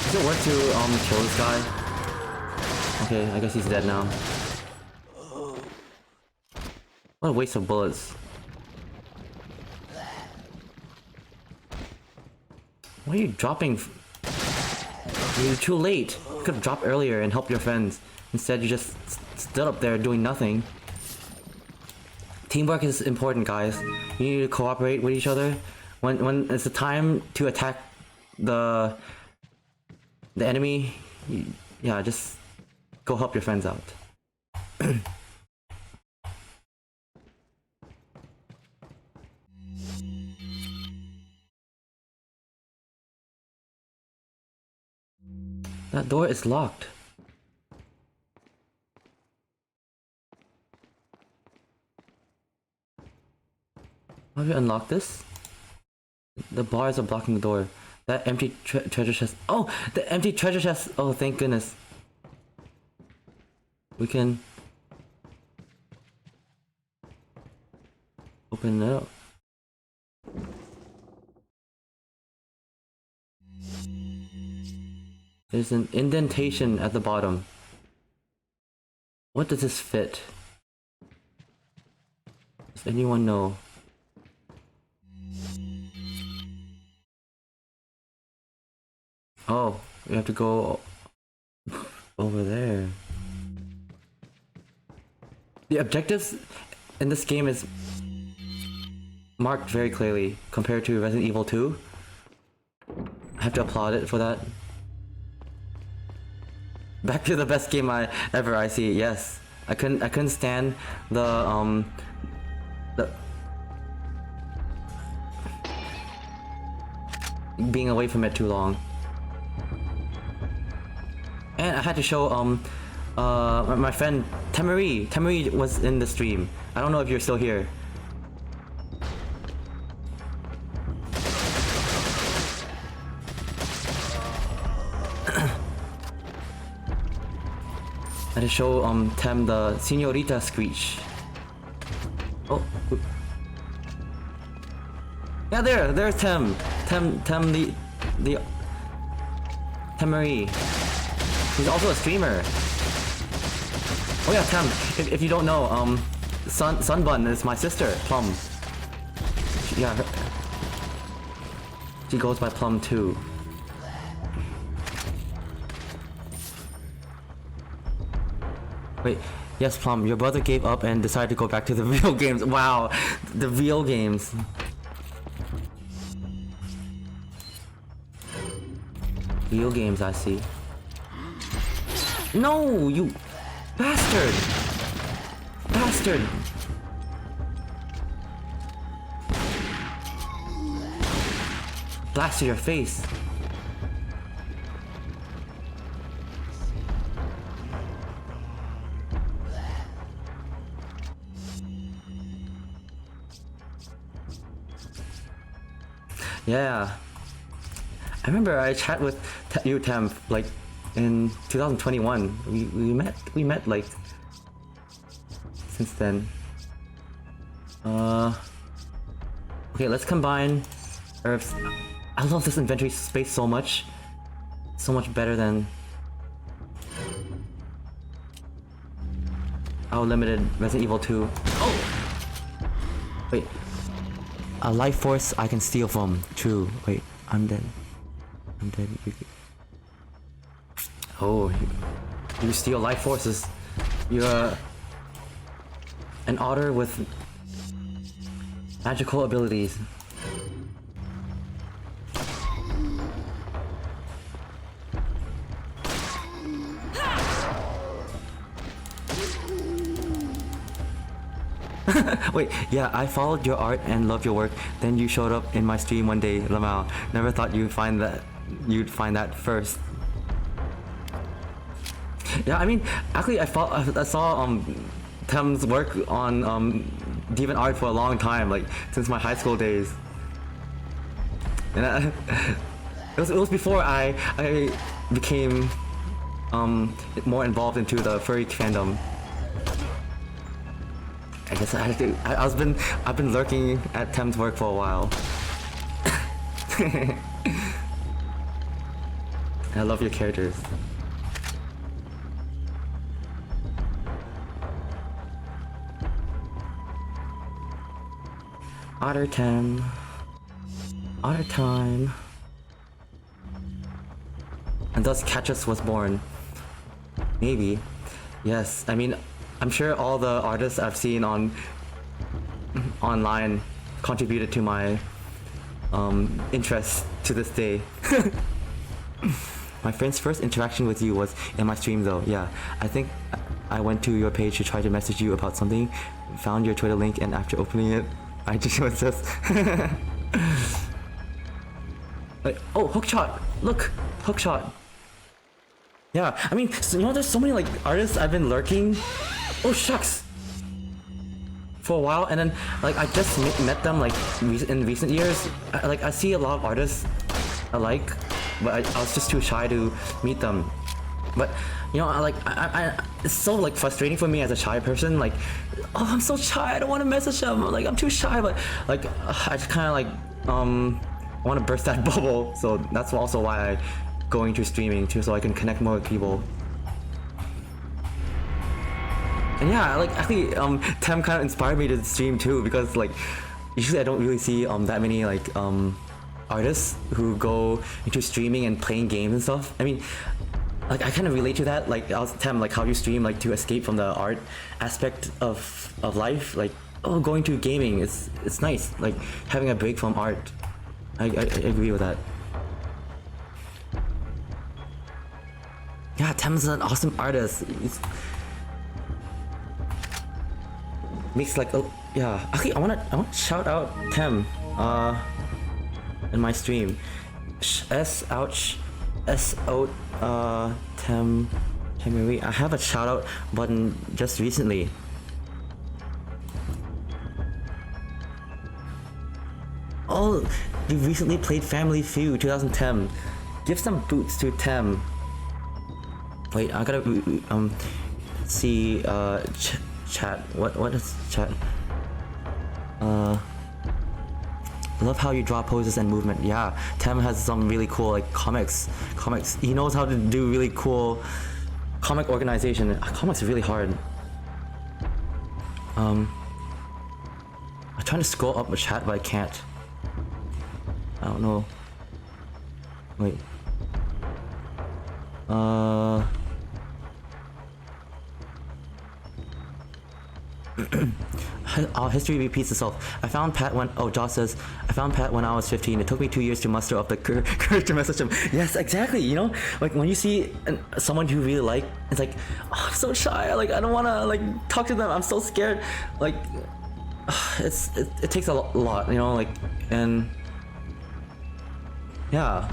Does it work to kill this guy? Okay, I guess he's dead now. What a waste of bullets. Why are you dropping? You're too late. You could have dropped earlier and helped your friends. Instead, you just stood up there doing nothing. Teamwork is important, guys. You need to cooperate with each other. When it's the time to attack the enemy, yeah, just go help your friends out. That door is locked. How do you unlock this? The bars are blocking the door. That empty treasure chest. Oh, the empty treasure chest. Oh, thank goodness. We can open it up. There's an indentation at the bottom. What does this fit? Does anyone know? Oh, we have to go over there. The objectives in this game is marked very clearly compared to Resident Evil 2. I have to applaud it for that. Back to the best game I see. Yes, I couldn't stand the being away from it too long. And I had to show my friend Temari. Temari was in the stream. I don't know if you're still here. I had to show Tem the Senorita Screech. Oh. Yeah, there's Tem the Temari. He's also a streamer. Oh yeah, Tem. If you don't know, Sunbun is my sister, Plum. She goes by Plum too. Wait, yes, Plum. Your brother gave up and decided to go back to the real games. Wow, the real games. Real games, I see. No, you bastard! Bastard! Blast to your face. Yeah. I remember I chat with you, Tem, like in 2021. We met like since then. Okay, let's combine herbs. I love this inventory space so much. So much better than our limited Resident Evil 2. Oh! Wait. A life force I can steal from. True. Wait, I'm dead. I'm dead. Oh, you steal life forces. You're an otter with magical abilities. Wait, yeah, I followed your art and loved your work. Then you showed up in my stream one day, Lamau. Never thought you'd find that first. Yeah, I mean, actually, I saw Tem's work on DeviantArt for a long time, like since my high school days. And it was before I became more involved into the furry fandom. I guess I've been lurking at Tem's work for a while. I love your characters. Otter Tem. Otter time. And thus Catchus was born. Maybe. Yes, I mean, I'm sure all the artists I've seen online contributed to my interest to this day. My friend's first interaction with you was in my stream though. Yeah, I think I went to your page to try to message you about something, found your Twitter link, and after opening it, I just was just like, oh, hookshot! Look, hookshot. Yeah, I mean, so, you know, there's so many like artists I've been lurking. Oh shucks! For a while, and then like I just met them like in recent years. I see a lot of artists I like, but I was just too shy to meet them. But you know, it's so like frustrating for me as a shy person. Like, oh, I'm so shy. I don't want to message them. Like, I'm too shy. But like, I just kind of like want to burst that bubble. So that's also why I go into streaming too, so I can connect more with people. And yeah, like actually, Tem kind of inspired me to stream too because like usually I don't really see that many like artists who go into streaming and playing games and stuff. I mean, like I kind of relate to that. Like I was Tem, like how you stream like to escape from the art aspect of life. Like oh, going to gaming, it's nice. Like having a break from art. I agree with that. Yeah, Tem's an awesome artist. Makes like oh yeah. Actually, I wanna shout out Tem in my stream. Tem. I have a shout out button just recently. Oh, you recently played Family Feud 2010. Give some boots to Tem. Wait, I gotta see chat. What is chat? Love how you draw poses and movement. Yeah, Tem has some really cool like comics. He knows how to do really cool comic organization. Comics are really hard. I'm trying to scroll up the chat, but I can't. I don't know. Wait. History repeats itself. I found Pat when Josh says I found Pat when I was 15. It took me 2 years to muster up the courage to message him. Yes, exactly. You know, like when you see someone you really like, it's like oh, I'm so shy. Like I don't wanna like talk to them. I'm so scared. Like it takes a lot. You know, like and yeah.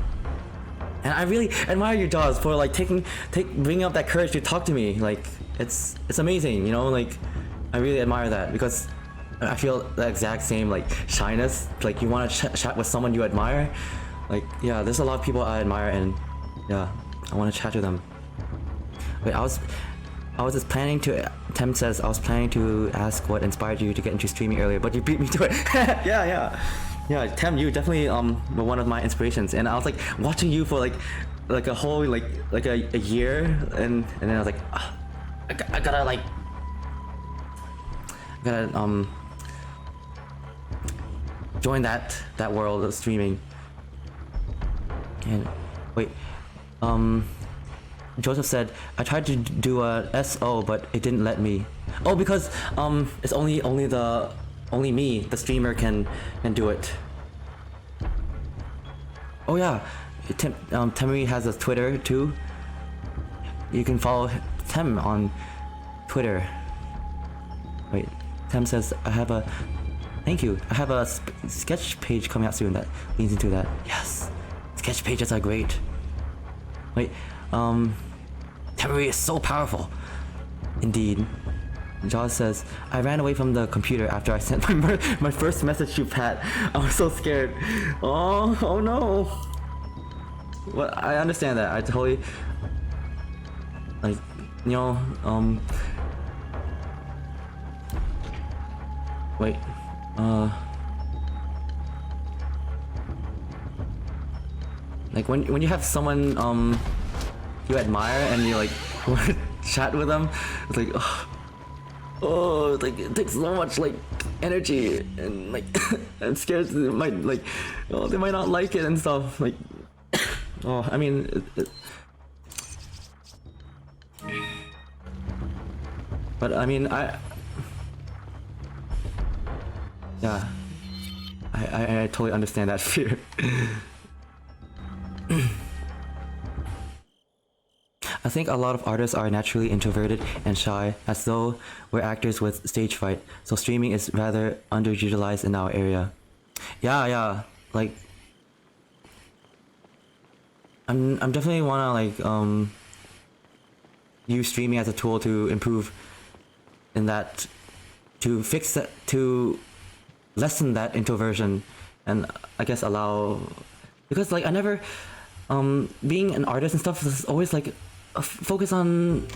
And I really admire you, Jaws, for like bringing up that courage to talk to me. Like it's amazing. You know, like. I really admire that because I feel the exact same like shyness. Like you want to chat with someone you admire. Like yeah, there's a lot of people I admire and yeah, I want to chat to them. Wait, I was just planning to. Tem says I was planning to ask what inspired you to get into streaming earlier, but you beat me to it. yeah. Tem, you definitely were one of my inspirations, and I was like watching you for like a whole like a year, and then I was like, I gotta like. Gotta join that world of streaming. And wait, Joseph said I tried to do a SO but it didn't let me. Oh, because it's only me, the streamer, can do it. Oh yeah, Temery has a Twitter too. You can follow Tem on Twitter. Wait. Tem says, thank you. I have a sketch page coming out soon that leads into that. Yes, sketch pages are great. Wait, Temery is so powerful. Indeed. Jaws says, I ran away from the computer after I sent my first message to Pat. I was so scared. Oh no. Well, I understand that. I totally, like, you know, wait, like when you have someone you admire and you like want to chat with them, it's like oh, like it takes so much like energy and like I'm scared they might like they might not like it and stuff like oh, I mean but I mean yeah, I totally understand that fear. I think a lot of artists are naturally introverted and shy, as though we're actors with stage fright, so streaming is rather underutilized in our area. Yeah, like I'm definitely wanna like use streaming as a tool to improve in that, to fix that, to lessen that introversion, and I guess allow, because like I never being an artist and stuff is always like focus on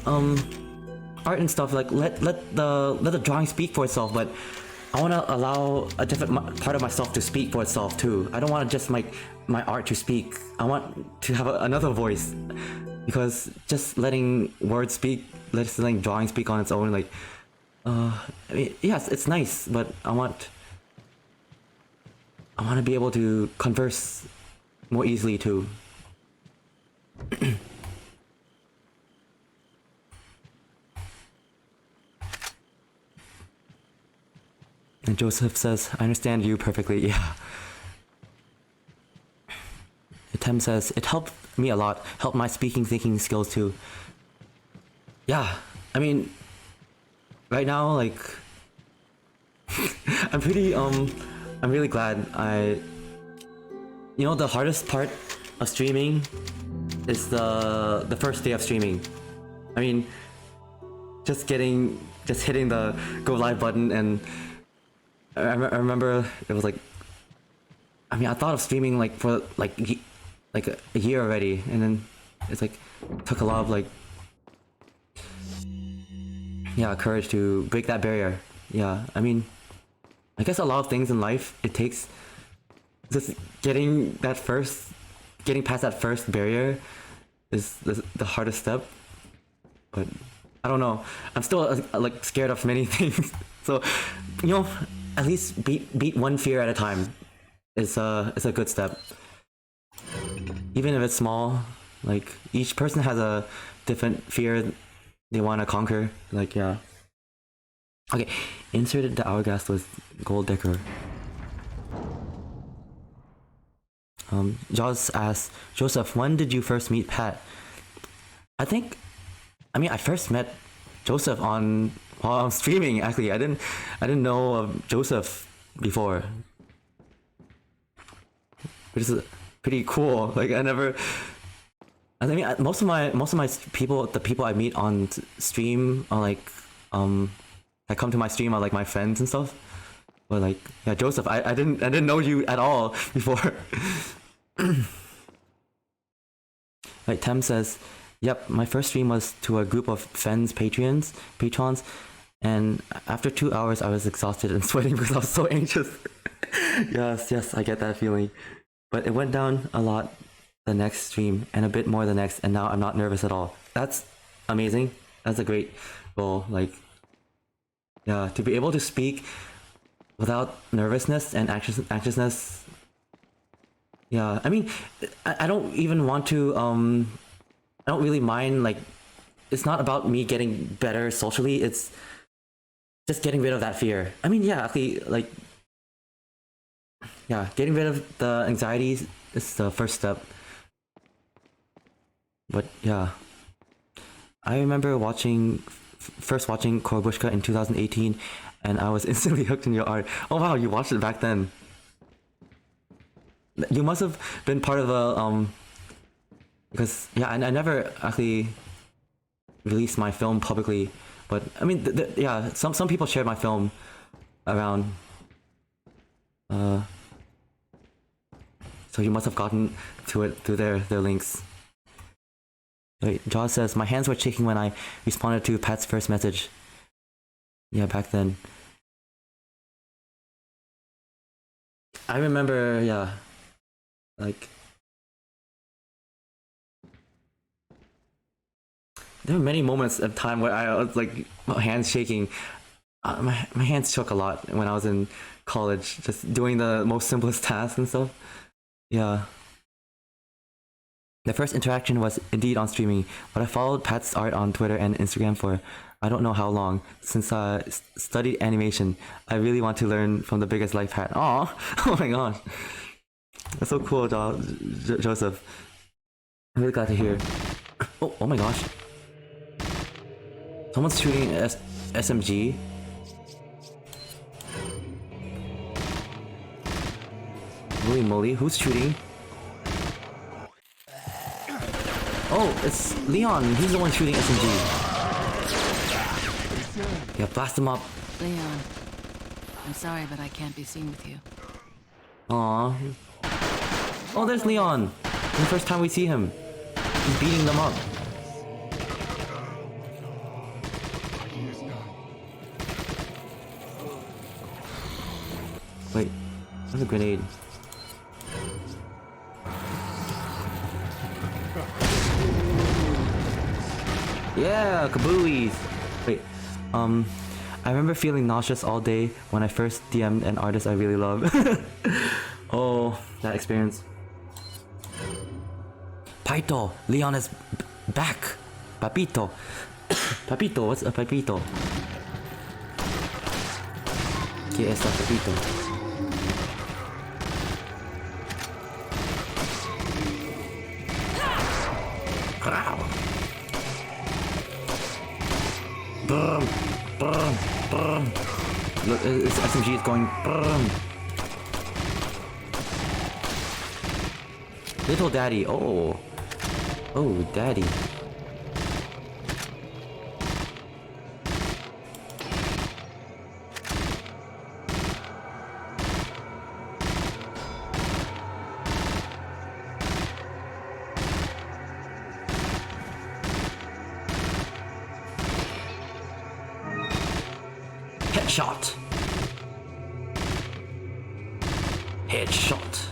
art and stuff, like let the drawing speak for itself, but I want to allow a different part of myself to speak for itself too. I don't want to just like my art to speak. I want to have another voice, because just letting words speak, letting drawing speak on its own, like I mean, yes, it's nice, but I want to be able to converse more easily too. And Joseph says, I understand you perfectly. Yeah. Tem says, it helped me a lot. Helped my speaking, thinking skills too. Yeah. I mean, right now, like, I'm really glad the hardest part of streaming is the first day of streaming. I mean, just hitting the go live button, and I remember it was like, I mean, I thought of streaming like for like a year already, and then it's like took a lot of like, yeah, courage to break that barrier. Yeah, I mean, I guess a lot of things in life, it takes just getting past that first barrier is the hardest step. But I don't know, I'm still like scared of many things. So, at least beat one fear at a time is a good step. Even if it's small, like each person has a different fear they want to conquer. Like, yeah. Okay, inserted the hourglass with gold decor. Jaws asks, Joseph, when did you first meet Pat? I first met Joseph while I'm streaming. Actually, I didn't know of Joseph before, which is pretty cool. Like, most of my people, the people I meet on stream are like, that come to my stream are like my friends and stuff. But like, yeah, Joseph, I didn't know you at all before. Like, Tem says, yep, my first stream was to a group of friends, patrons, and after 2 hours I was exhausted and sweating because I was so anxious. Yes, I get that feeling. But it went down a lot the next stream and a bit more the next, and now I'm not nervous at all. That's amazing. That's a great goal. Like, yeah, to be able to speak without nervousness and anxiousness. Yeah, I mean, I don't even want to, I don't really mind, like, it's not about me getting better socially, it's just getting rid of that fear. I mean, yeah, actually, like, yeah, getting rid of the anxiety is the first step. But yeah, I remember first watching Korobushka in 2018, and I was instantly hooked in your art. Oh wow, you watched it back then. You must have been part of a because yeah, I never actually released my film publicly, but I mean, yeah, some people shared my film around. So you must have gotten to it through their links. Wait, Jaws says, my hands were shaking when I responded to Pat's first message. Yeah, back then. I remember, yeah, like, there were many moments of time where I was like, my hands shaking. My hands shook a lot when I was in college, just doing the most simplest tasks and stuff. Yeah. The first interaction was indeed on streaming, but I followed Pat's art on Twitter and Instagram for I don't know how long. Since I studied animation, I really want to learn from the biggest life Pat. Aw, oh my gosh. That's so cool, Joseph. I'm really glad to hear. Oh my gosh. Someone's shooting an SMG. Holy moly, who's shooting? Oh, it's Leon. He's the one shooting SMG. Yeah, blast him up. Leon, I'm sorry, but I can't be seen with you. Aww. Oh, there's Leon. The first time we see him. He's beating them up. Wait, there's a grenade. Yeah, kabooies. Wait, I remember feeling nauseous all day when I first DM'd an artist I really love. Oh, that experience. Paito, Leon is back. Papito. Papito, what's a papito? ¿Qué es la papito? Boom, boom, boom. Look, this SMG is going boom. Little daddy, oh. Oh, daddy. Headshot. Headshot.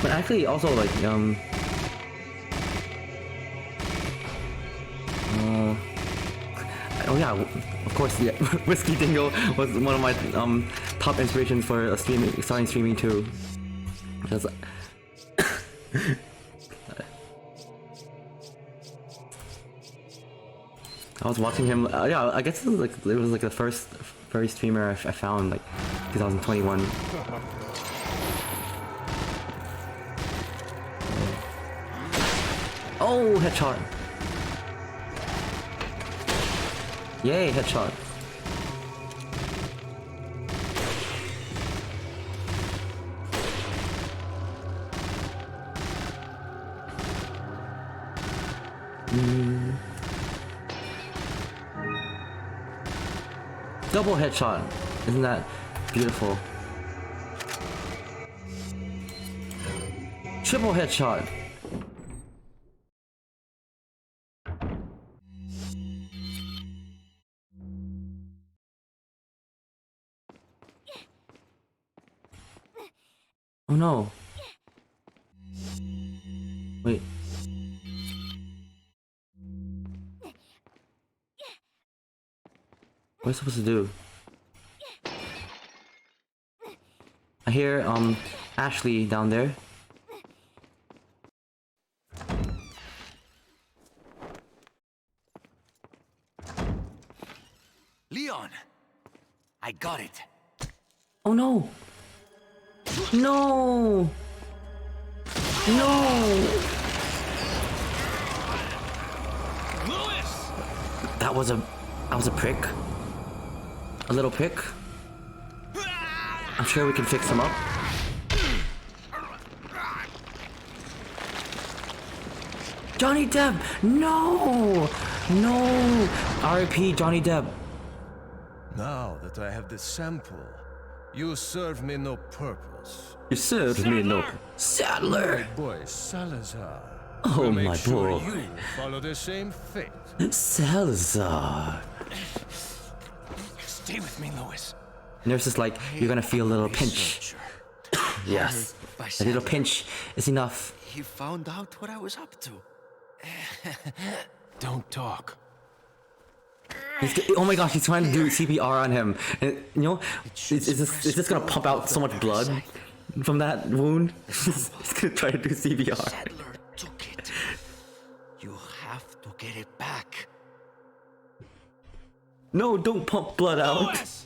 But actually, also like oh yeah, of course, yeah. Whiskey Dingo was one of my top inspirations for starting streaming too. Because I was watching him. Yeah, I guess it was like the first streamer I found, like 2021. Oh, headshot! Yay, headshot! Double headshot! Isn't that beautiful? Triple headshot! Oh no. Wait. What am I supposed to do? I hear Ashley down there. Leon! I got it. Oh no! No! No! Louis! That was a prick. A little prick. I'm sure we can fix him up. Johnny Depp! No! No! RIP Johnny Depp. Now that I have the sample, you serve me no purpose. You served me no. Sadler! My boy Salazar. Oh, will make my sure boy. you follow the same fate. Salazar. Stay with me, Louis. Nurse is like, you're gonna feel a little pinch. Yes. A little pinch is enough. He found out what I was up to. Don't talk. Oh my gosh, he's trying to do CPR on him. And, you know, is this gonna pump out so much blood from that wound? He's gonna try to do CPR. Sadler took it. You have to get it back. No, don't pump blood out. Louis!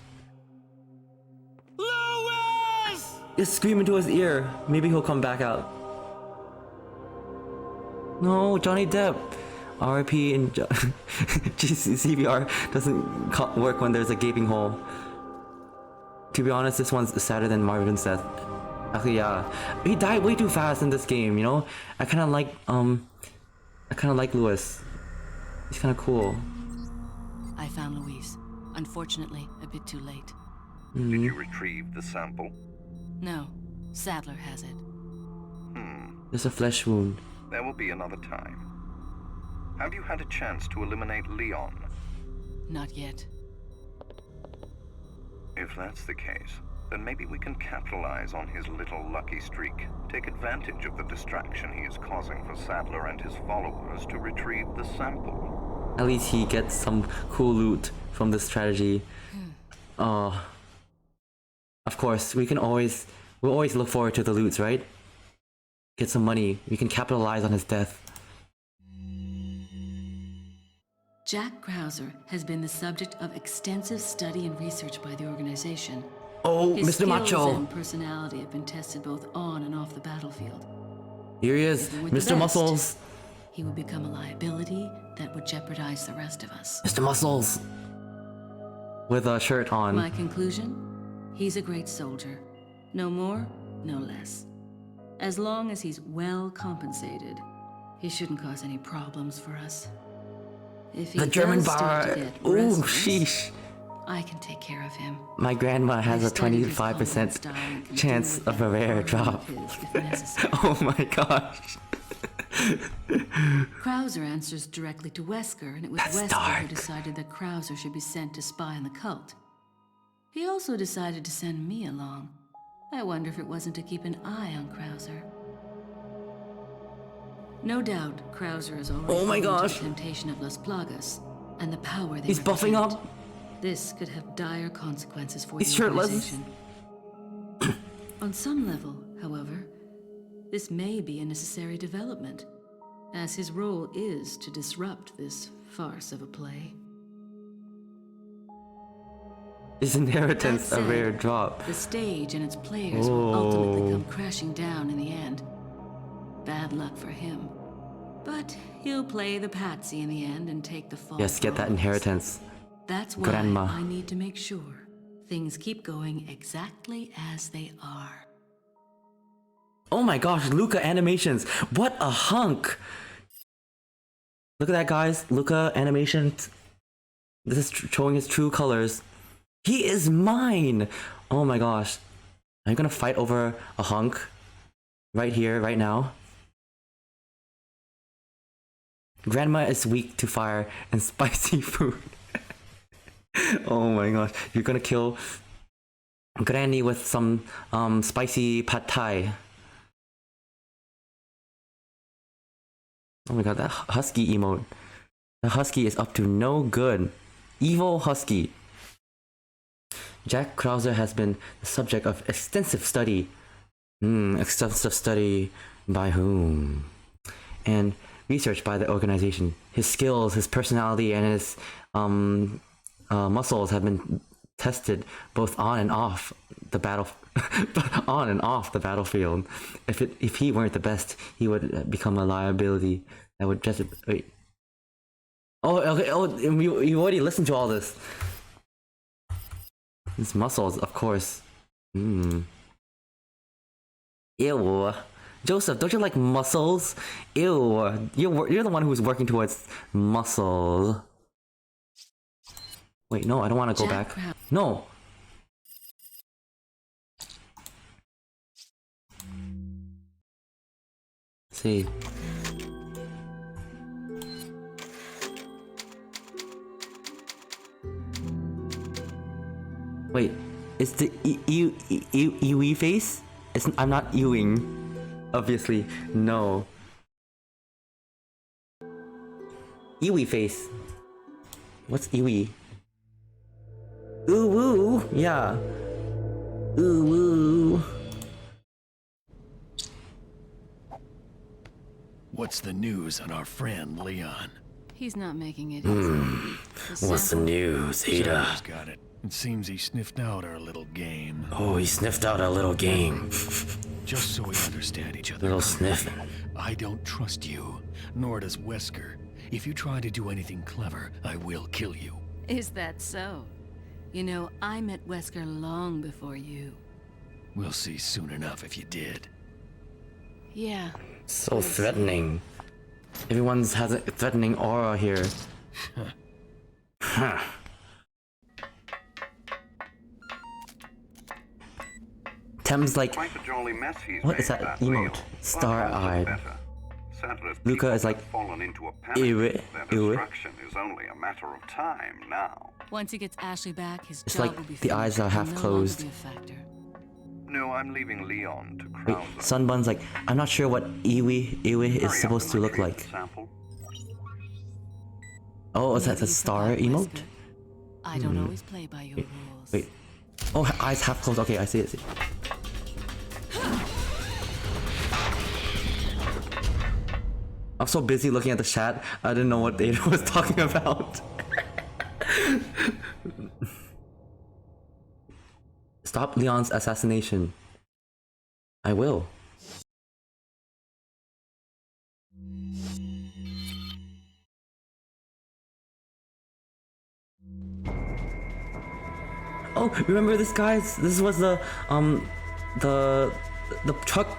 Louis! Just scream into his ear. Maybe he'll come back out. No, Johnny Depp. RIP and CPR doesn't work when there's a gaping hole. To be honest, this one's sadder than Marvin's death. Actually, yeah, he died way too fast in this game. You know, I kind of like Louis. He's kind of cool. I found Louise. Unfortunately, a bit too late. Did you retrieve the sample? No, Sadler has it. There's a flesh wound. There will be another time. Have you had a chance to eliminate Leon? Not yet. If that's the case, then maybe we can capitalize on his little lucky streak. Take advantage of the distraction he is causing for Sadler and his followers to retrieve the sample. At least he gets some cool loot from this strategy. Of course, we'll always look forward to the loots, right? Get some money. We can capitalize on his death. Jack Krauser has been the subject of extensive study and research by the organization. Oh, His Mr. skills Macho! and personality have been tested both on and off the battlefield. Here he is, Even with the Mr. best, Muscles! He would become a liability that would jeopardize the rest of us. Mr. Muscles! With a shirt on. My conclusion? He's a great soldier. No more, no less. As long as he's well compensated, he shouldn't cause any problems for us. If he The German does start to bar. get Ooh, restless, sheesh. I can take care of him. My grandma has a I've studied his combat 25% style and can chance deal with of a that rare foreign drop. of his if necessary. Oh my gosh. Krauser answers directly to Wesker, and it was That's Wesker dark. who decided that Krauser should be sent to spy on the cult. He also decided to send me along. I wonder if it wasn't to keep an eye on Krauser. No doubt, Krauser has already Oh my fallen to gosh. the temptation of Las Plagas and the power they He's buffing represent. up. This could have dire consequences for He's the shirtless. organization. On some level, however, this may be a necessary development, as his role is to disrupt this farce of a play. His inheritance That a said, rare drop. The stage and its players will ultimately Oh. come crashing down in the end. Bad luck for him. But he'll play the patsy in the end and take the fall. Yes, get that for all of us. inheritance. That's why Grandma. I need to make sure things keep going exactly as they are. Oh my gosh, Luca animations. What a hunk. Look at that, guys. Luca animations. This is showing his true colors. He is mine. Oh my gosh. Are you gonna fight over a hunk? Right here, right now? Grandma is weak to fire and spicy food. Oh my gosh. You're gonna kill Granny with some spicy pad thai. Oh my god, that husky emote. The husky is up to no good. Evil husky. Jack Krauser has been the subject of extensive study. Extensive study by whom? And research by the organization. His skills, his personality, and his muscles have been tested both on and off the battlefield. If he weren't the best, he would become a liability. That would just wait. Oh, okay. Oh, you already listened to all this. His muscles, of course. Ew. Joseph, don't you like muscles? Ew. You're the one who's working towards muscle. Wait, no, I don't want to go Jack back. Krauser. No. See. Wait, is the Ewe face? I'm not Ewing. Obviously, no. Ewe face. What's Ewe? Ooh woo, yeah. Ooh woo. What's the news on our friend Leon? He's not making it easy. What's the news, Ada? Sarah's got it. It seems he sniffed out our little game. Oh, he sniffed out a little game. Just so we understand each other. Little sniff. I don't trust you, nor does Wesker. If you try to do anything clever, I will kill you. Is that so? You know, I met Wesker long before you. We'll see soon enough if you did. Yeah. So threatening. Everyone's has a threatening aura here. Huh. Thames like, Quite a jolly mess he's what made, is that Leo. emote? But Star-eyed. better. Sadler's Luca people is like, have fallen into a panic. ew, Their ew. destruction is only a matter of time now. Once he gets Ashley back, his It's job like will be the eyes finished are half and no closed. longer be a factor. No, I'm leaving Leon to Wait, Krauser. Sunbun's like, I'm not sure what Iwi Hurry is up supposed to and look retrieve like. the sample. Oh, is that Maybe the you star forgot, emote? Wesker. I don't always play by your rules. Wait. Oh, eyes half closed. Okay, I see it. I'm so busy looking at the chat, I didn't know what Ada was talking about. Stop Leon's assassination. I will. Oh, remember this, guys? This was the truck,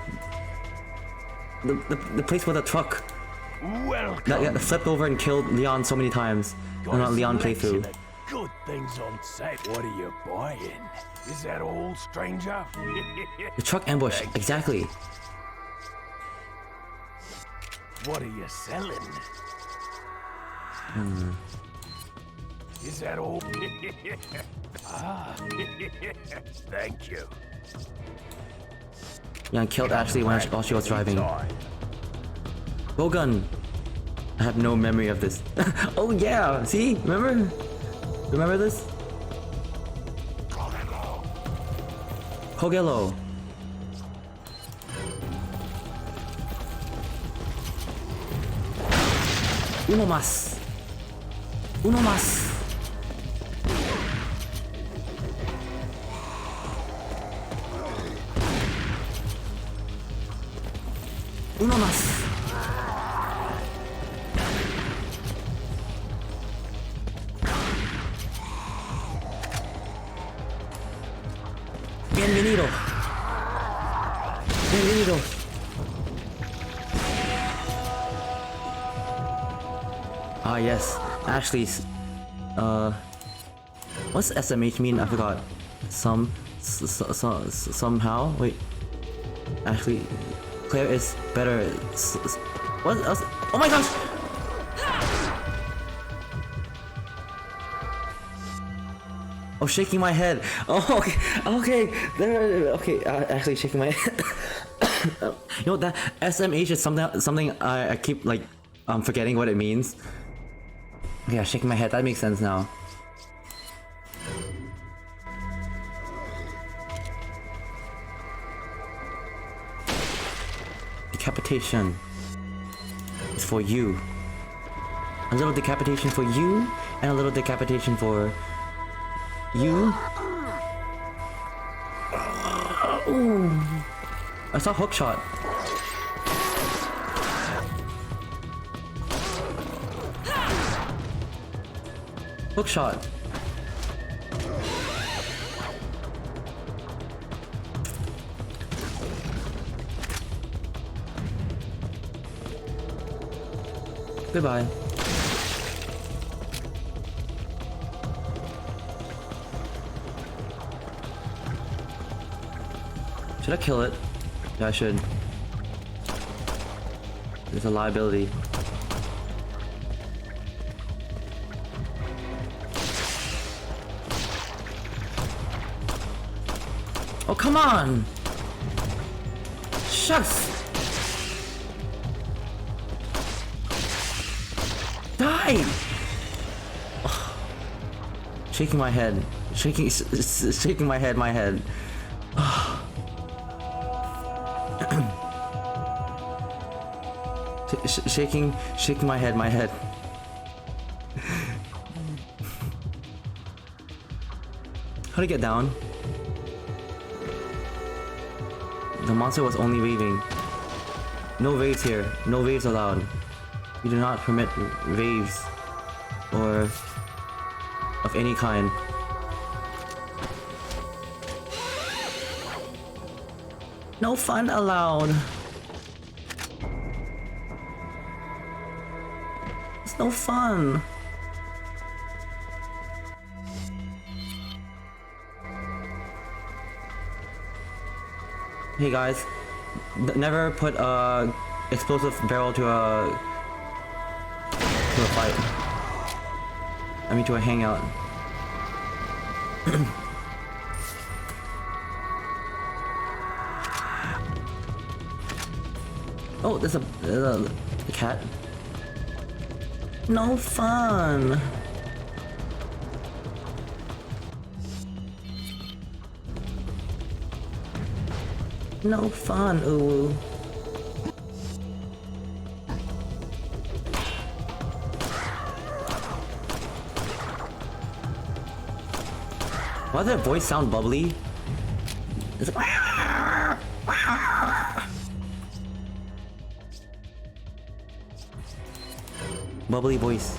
the place with the truck that got flipped over and killed Leon so many times. No, not Leon playthrough. Good things on site. What are you buying? Is that all, stranger? The truck ambush, exactly. What are you selling? Is that all? Ah, thank you. Yeah, and killed Ashley while she was driving. Bowgun. I have no memory of this. Oh yeah, see? Remember? Remember this? Kogelo. Uno más. Uno más. Uno más. Bienvenido. Bienvenido. Ah yes, Ashley's. What's SMH mean? I forgot. Somehow. Wait. Ashley, Claire is better. What else? Oh my gosh! Oh, shaking my head. Oh, okay, okay, there. Okay, actually shaking my head. You know that SMH is something I keep like forgetting what it means. Yeah, shaking my head. That makes sense now. Decapitation is for you. A little decapitation for you, and a little decapitation for you. Ooh. I saw hookshot. Hookshot. Goodbye. Should I kill it? Yeah, I should. It's a liability. Oh, come on! Shucks! Die! Oh. Shaking my head. Shaking my head. Shaking my head. How to get down? The monster was only raving. No raves here. No raves allowed. We do not permit raves or of any kind. No fun allowed. It's no fun. Hey guys, never put a explosive barrel to a fight. I mean to a hangout. Oh, there's a cat. No fun. No fun, ooh. Why does that voice sound bubbly? It's like bubbly voice.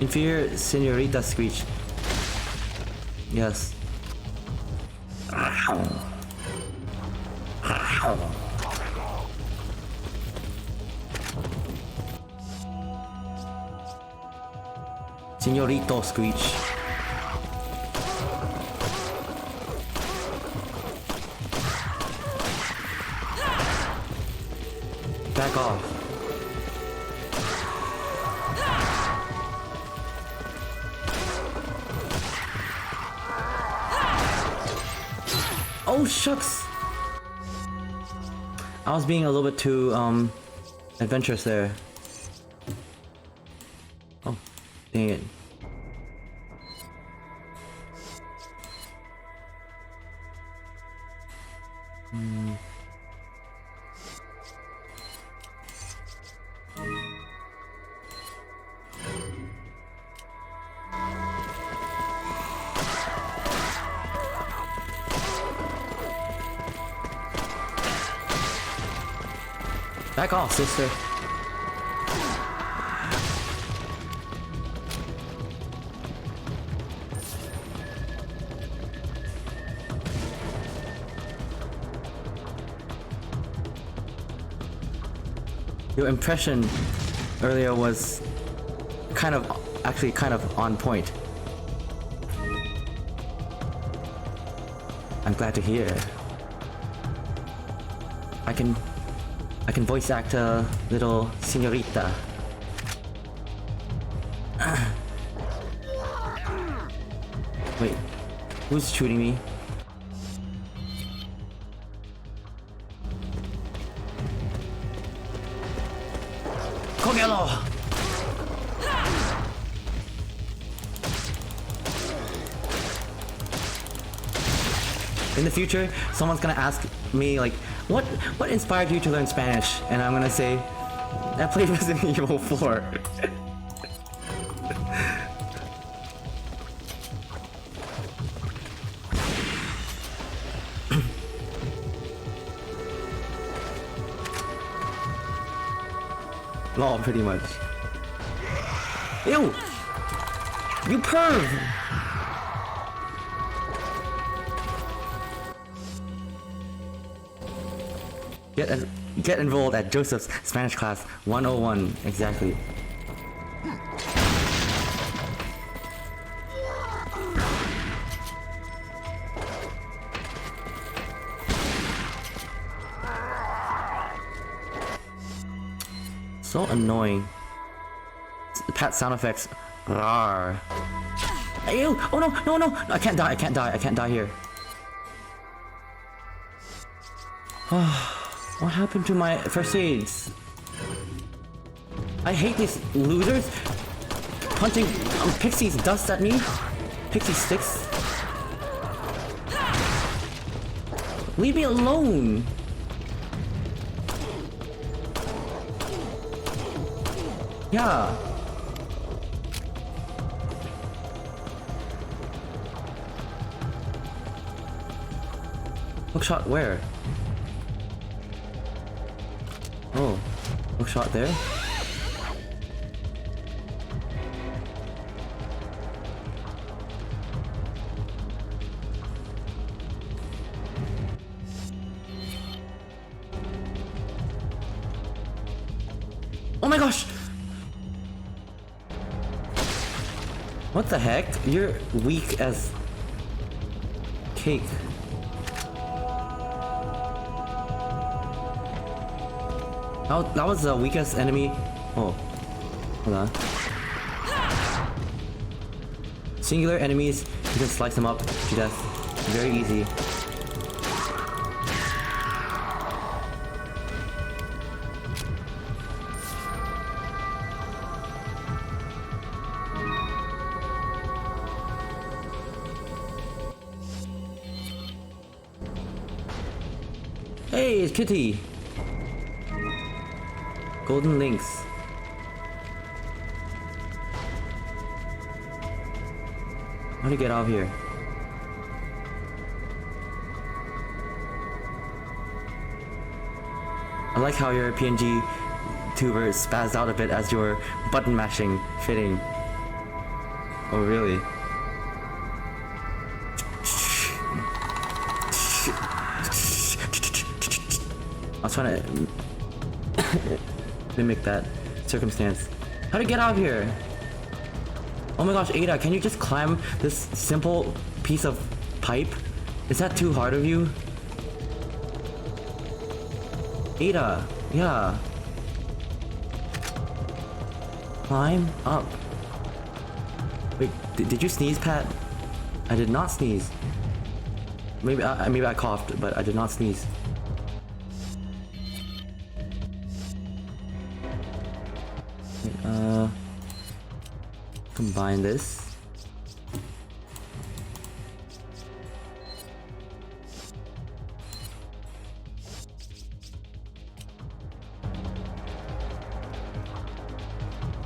Inferior Senorita Screech. Yes. Senorito Screech. Back off. Oh shucks! I was being a little bit too adventurous there. Oh, dang it. Back off, sister. Your impression earlier was actually kind of on point. I'm glad to hear. I can voice act a little senorita. Wait, who's shooting me? Kogelo! In the future, someone's gonna ask me like, what inspired you to learn Spanish? And I'm gonna say, I played Resident Evil 4. Lol, pretty much. Ew! You perv! Get enrolled at Joseph's Spanish class 101, exactly. So annoying. Pat sound effects. Rawr. Ew! Oh no! I can't die here. What happened to my first aids? I hate these losers punching Pixie's dust at me. Pixie sticks. Leave me alone. Yeah. Hook shot where? Oh, hook shot there? Oh my gosh! What the heck? You're weak as cake. That was the weakest enemy Oh. Hold on. Singular enemies, you can slice them up to death. Very easy. Hey, it's Kitty! Golden Links. How to get out of here? I like how your PNG tuber spazzed out a bit as you were button mashing, fitting. Oh really? I was trying to mimic that circumstance. How to get out of here? Oh my gosh, Ada, can you just climb this simple piece of pipe? Is that too hard of you? Ada, yeah. Climb up. Wait, did you sneeze, Pat? I did not sneeze. Maybe I coughed, but I did not sneeze. Combine this.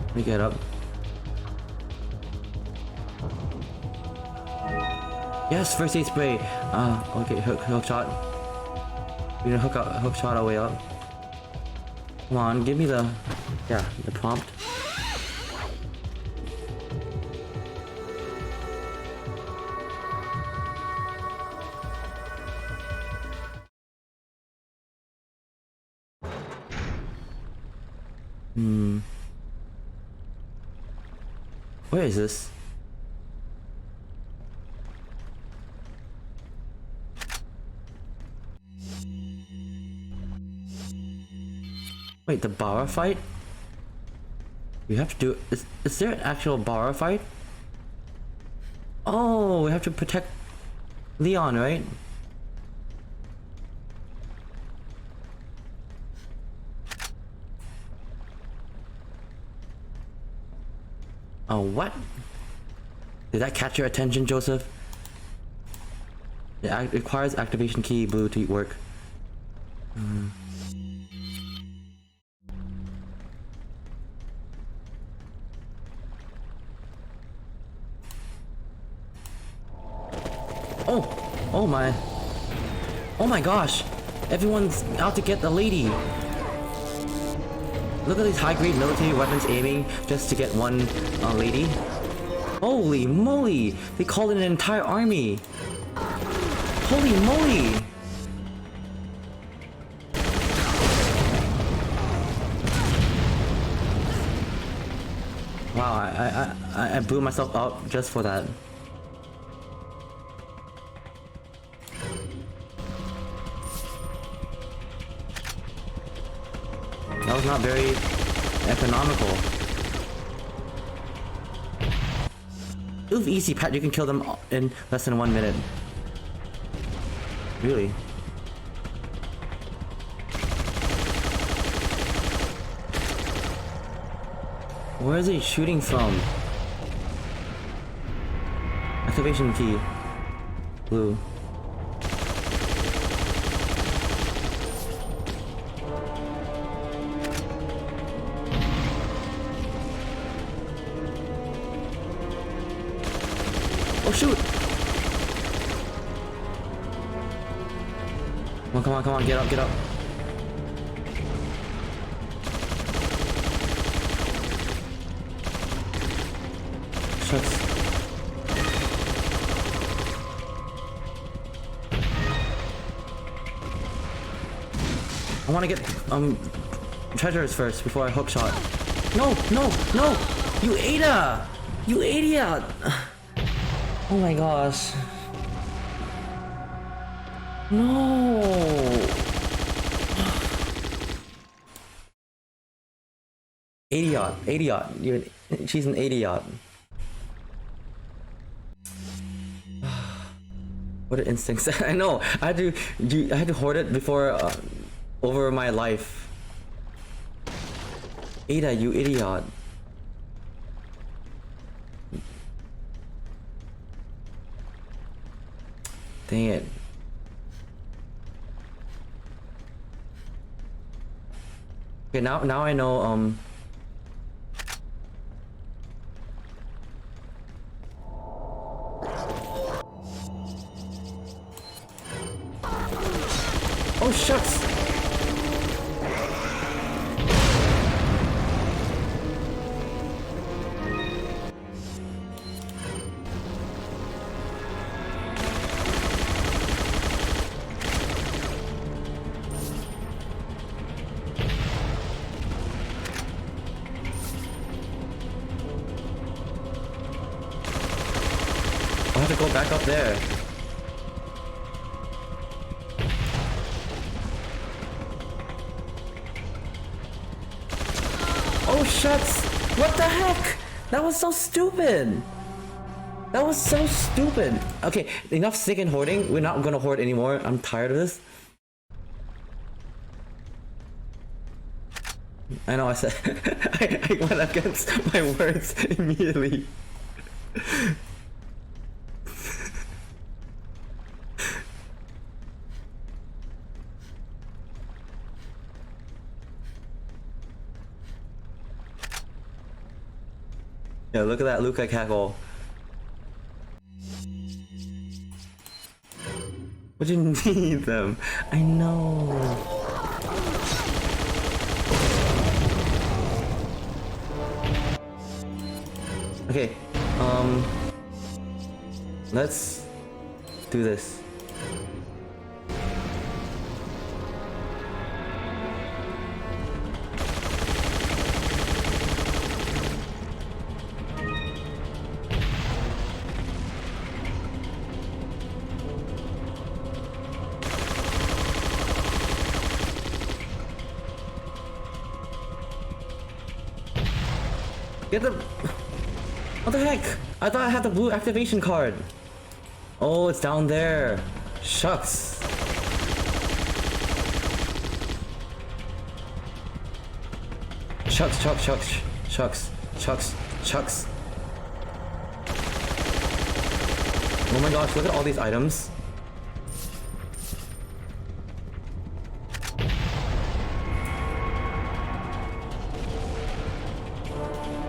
Let me get up. Yes, first aid spray. Okay, hook shot. We're gonna hook shot our way up. Come on, give me the prompt. Where is this? Wait, the Bara fight? We have to do... Is there an actual Bara fight? Oh, we have to protect Leon, right? Oh, what? Did that catch your attention, Joseph? It requires activation key blue to work. Oh my. Oh my gosh. Everyone's out to get the lady. Look at these high-grade military weapons aiming just to get one lady. Holy moly! They called in an entire army. Holy moly! Wow, I blew myself up just for that. That was not very economical. It was easy, Pat. You can kill them in less than 1 minute. Really? Where is he shooting from? Activation key. Blue. Oh shoot! Come on, get up. Shucks. I wanna get treasures first before I hook shot. No! You Ada! You idiot! Oh my gosh. No. Idiot. She's an idiot. What are instincts? I know. I had to hoard it before over my life. Ada, you idiot. Dang it. Okay, now I know oh shucks. I'll have to go back up there. Oh shucks! What the heck? That was so stupid! That was so stupid! Okay, enough sick and hoarding. We're not gonna hoard anymore. I'm tired of this. I know I said I went against my words immediately. Yeah, look at that Luca cackle. Would you need them? I know. Okay, let's do this. Get the... What the heck? I thought I had the blue activation card. Oh, it's down there. Shucks. Shucks. Oh my gosh, look at all these items.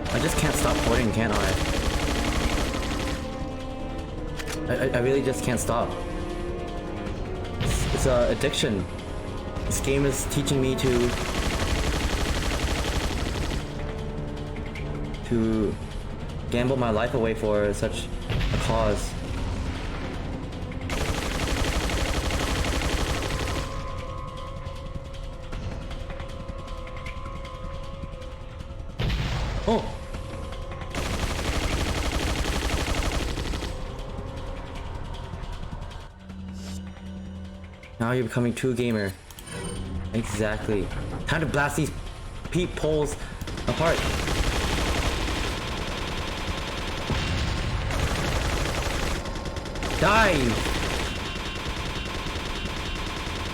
I just can't stop hoarding, can't I? I really just can't stop. It's a addiction. This game is teaching me to gamble my life away for such a cause. Oh! Now you're becoming too gamer. Exactly. Time to blast these peepholes apart. Die!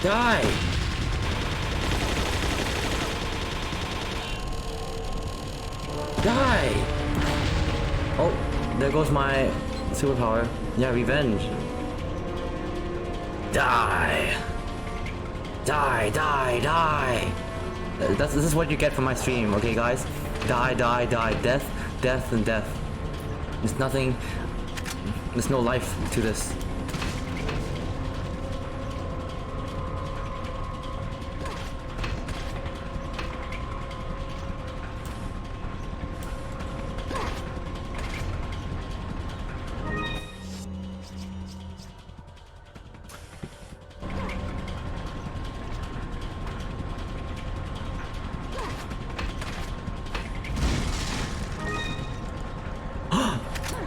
Die! Die! Oh, there goes my superpower. Yeah, revenge. Die! Die! This is what you get from my stream, okay guys? Die. Death, and death. There's nothing... There's no life to this.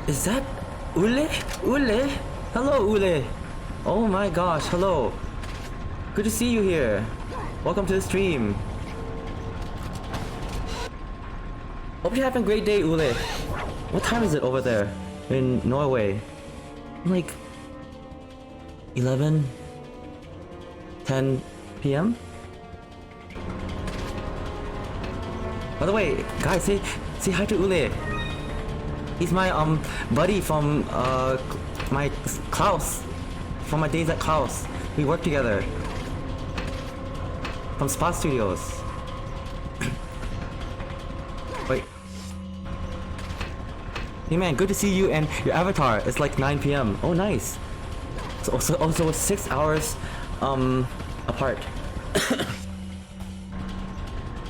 Is that Ule? Ule? Hello, Ule. Oh my gosh, hello. Good to see you here. Welcome to the stream. Hope you're having a great day, Ule. What time is it over there in Norway? Like 11, 10 p.m. By the way, guys, say hi to Ule. He's my buddy from my Klaus, from my days at Klaus. We work together from Spot Studios. Wait. Hey man, good to see you and your avatar. It's like 9 p.m. Oh nice. So also 6 hours apart.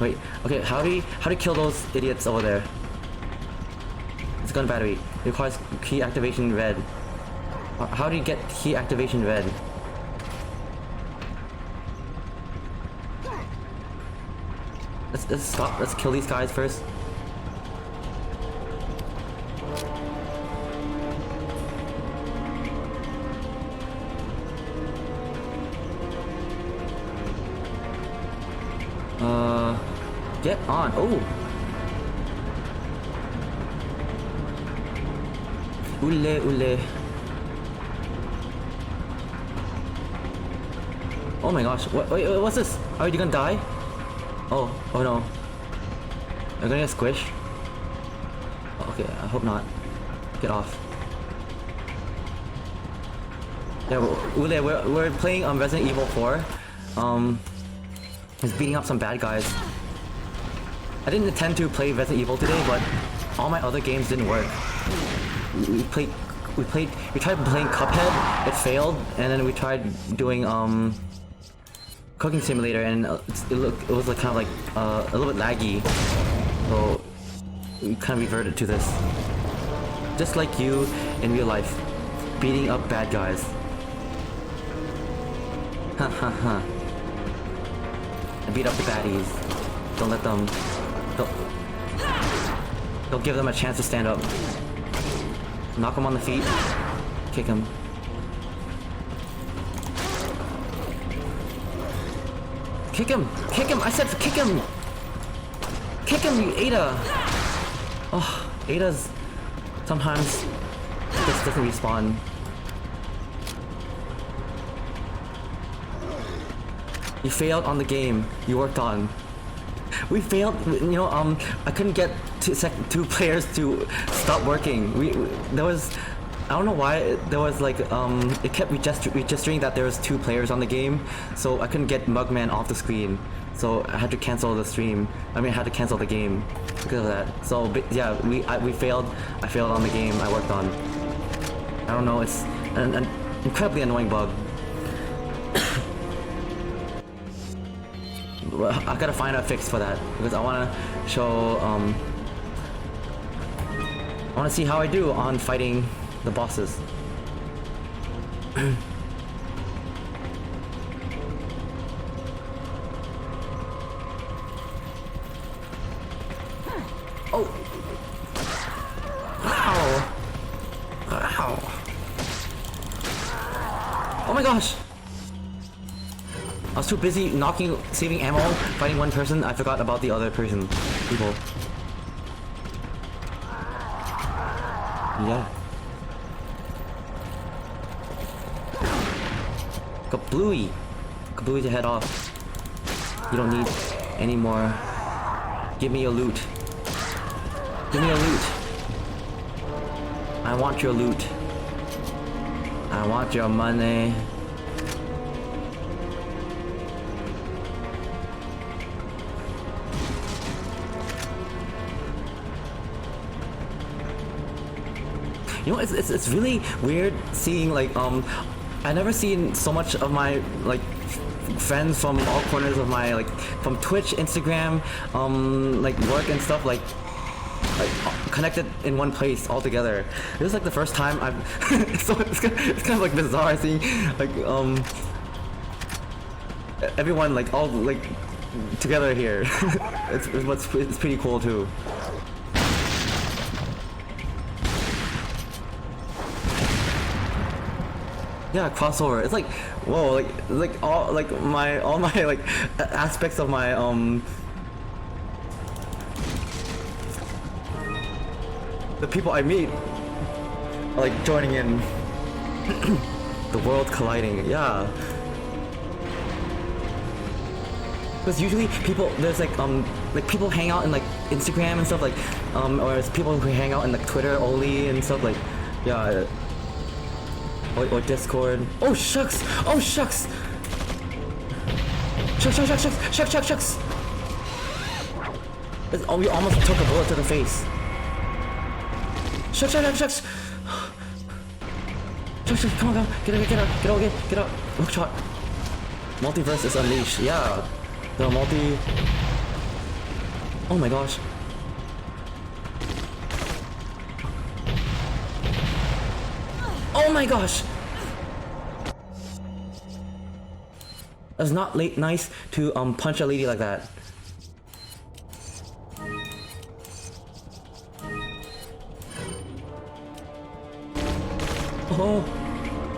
Wait, okay, how do you kill those idiots over there? It's gun battery. It requires key activation red. How do you get key activation red? Let's stop. Let's kill these guys first. Get on. Oh. Ule. Oh my gosh. Wait, what's this? Are you gonna die? Oh no. I'm gonna get squished. Okay, I hope not. Get off. Yeah, Ule, we're playing Resident Evil 4. He's beating up some bad guys. I didn't intend to play Resident Evil today, but all my other games didn't work. We tried playing Cuphead, it failed, and then we tried doing Cooking Simulator, and it was like kind of like a little bit laggy. So we kind of reverted to this. Just like you in real life, beating up bad guys. Ha ha ha. And beat up the baddies. Don't let them. Don't give them a chance to stand up. Knock him on the feet. Kick him. Kick him! Kick him! I said kick him! Kick him, you Ada! Oh, Ada's sometimes just doesn't respawn. You failed on the game you worked on. We failed, you know, I couldn't get two players to stop working. There was, I don't know why, there was like, it kept registering that there was 2 players on the game, so I couldn't get Mugman off the screen. So I had to cancel the stream. I mean, I had to cancel the game because of that. So yeah, we failed. I failed on the game I worked on. I don't know, it's an incredibly annoying bug. I gotta find a fix for that because I wanna show I wanna see how I do on fighting the bosses. Oh! Ow! Ow! Oh my gosh! I was too busy saving ammo, fighting one person, I forgot about the other people. Yeah. Kablooey! Kablooey to head off. You don't need any more. Give me your loot. Give me your loot. I want your loot. I want your money. You know, it's really weird seeing like I never seen so much of my like friends from all corners of my like from Twitch, Instagram, like work and stuff like connected in one place all together. This is like the first time I've so it's kind of like bizarre seeing like everyone like all like together here. it's pretty cool too. Yeah, crossover. It's like, whoa, like all my the people I meet are like joining in. The world colliding, yeah. Because usually people, there's like people hang out in like Instagram and stuff like, or there's people who hang out in like Twitter only and stuff like, yeah. Or Discord. Oh shucks! Oh shucks! Shucks! Oh, we almost took a bullet to the face. Shucks! Shucks, come on, get out. Look shot. Multiverse is unleashed. Yeah. The multi. Oh my gosh. Oh my gosh. It's not nice to punch a lady like that. Oh.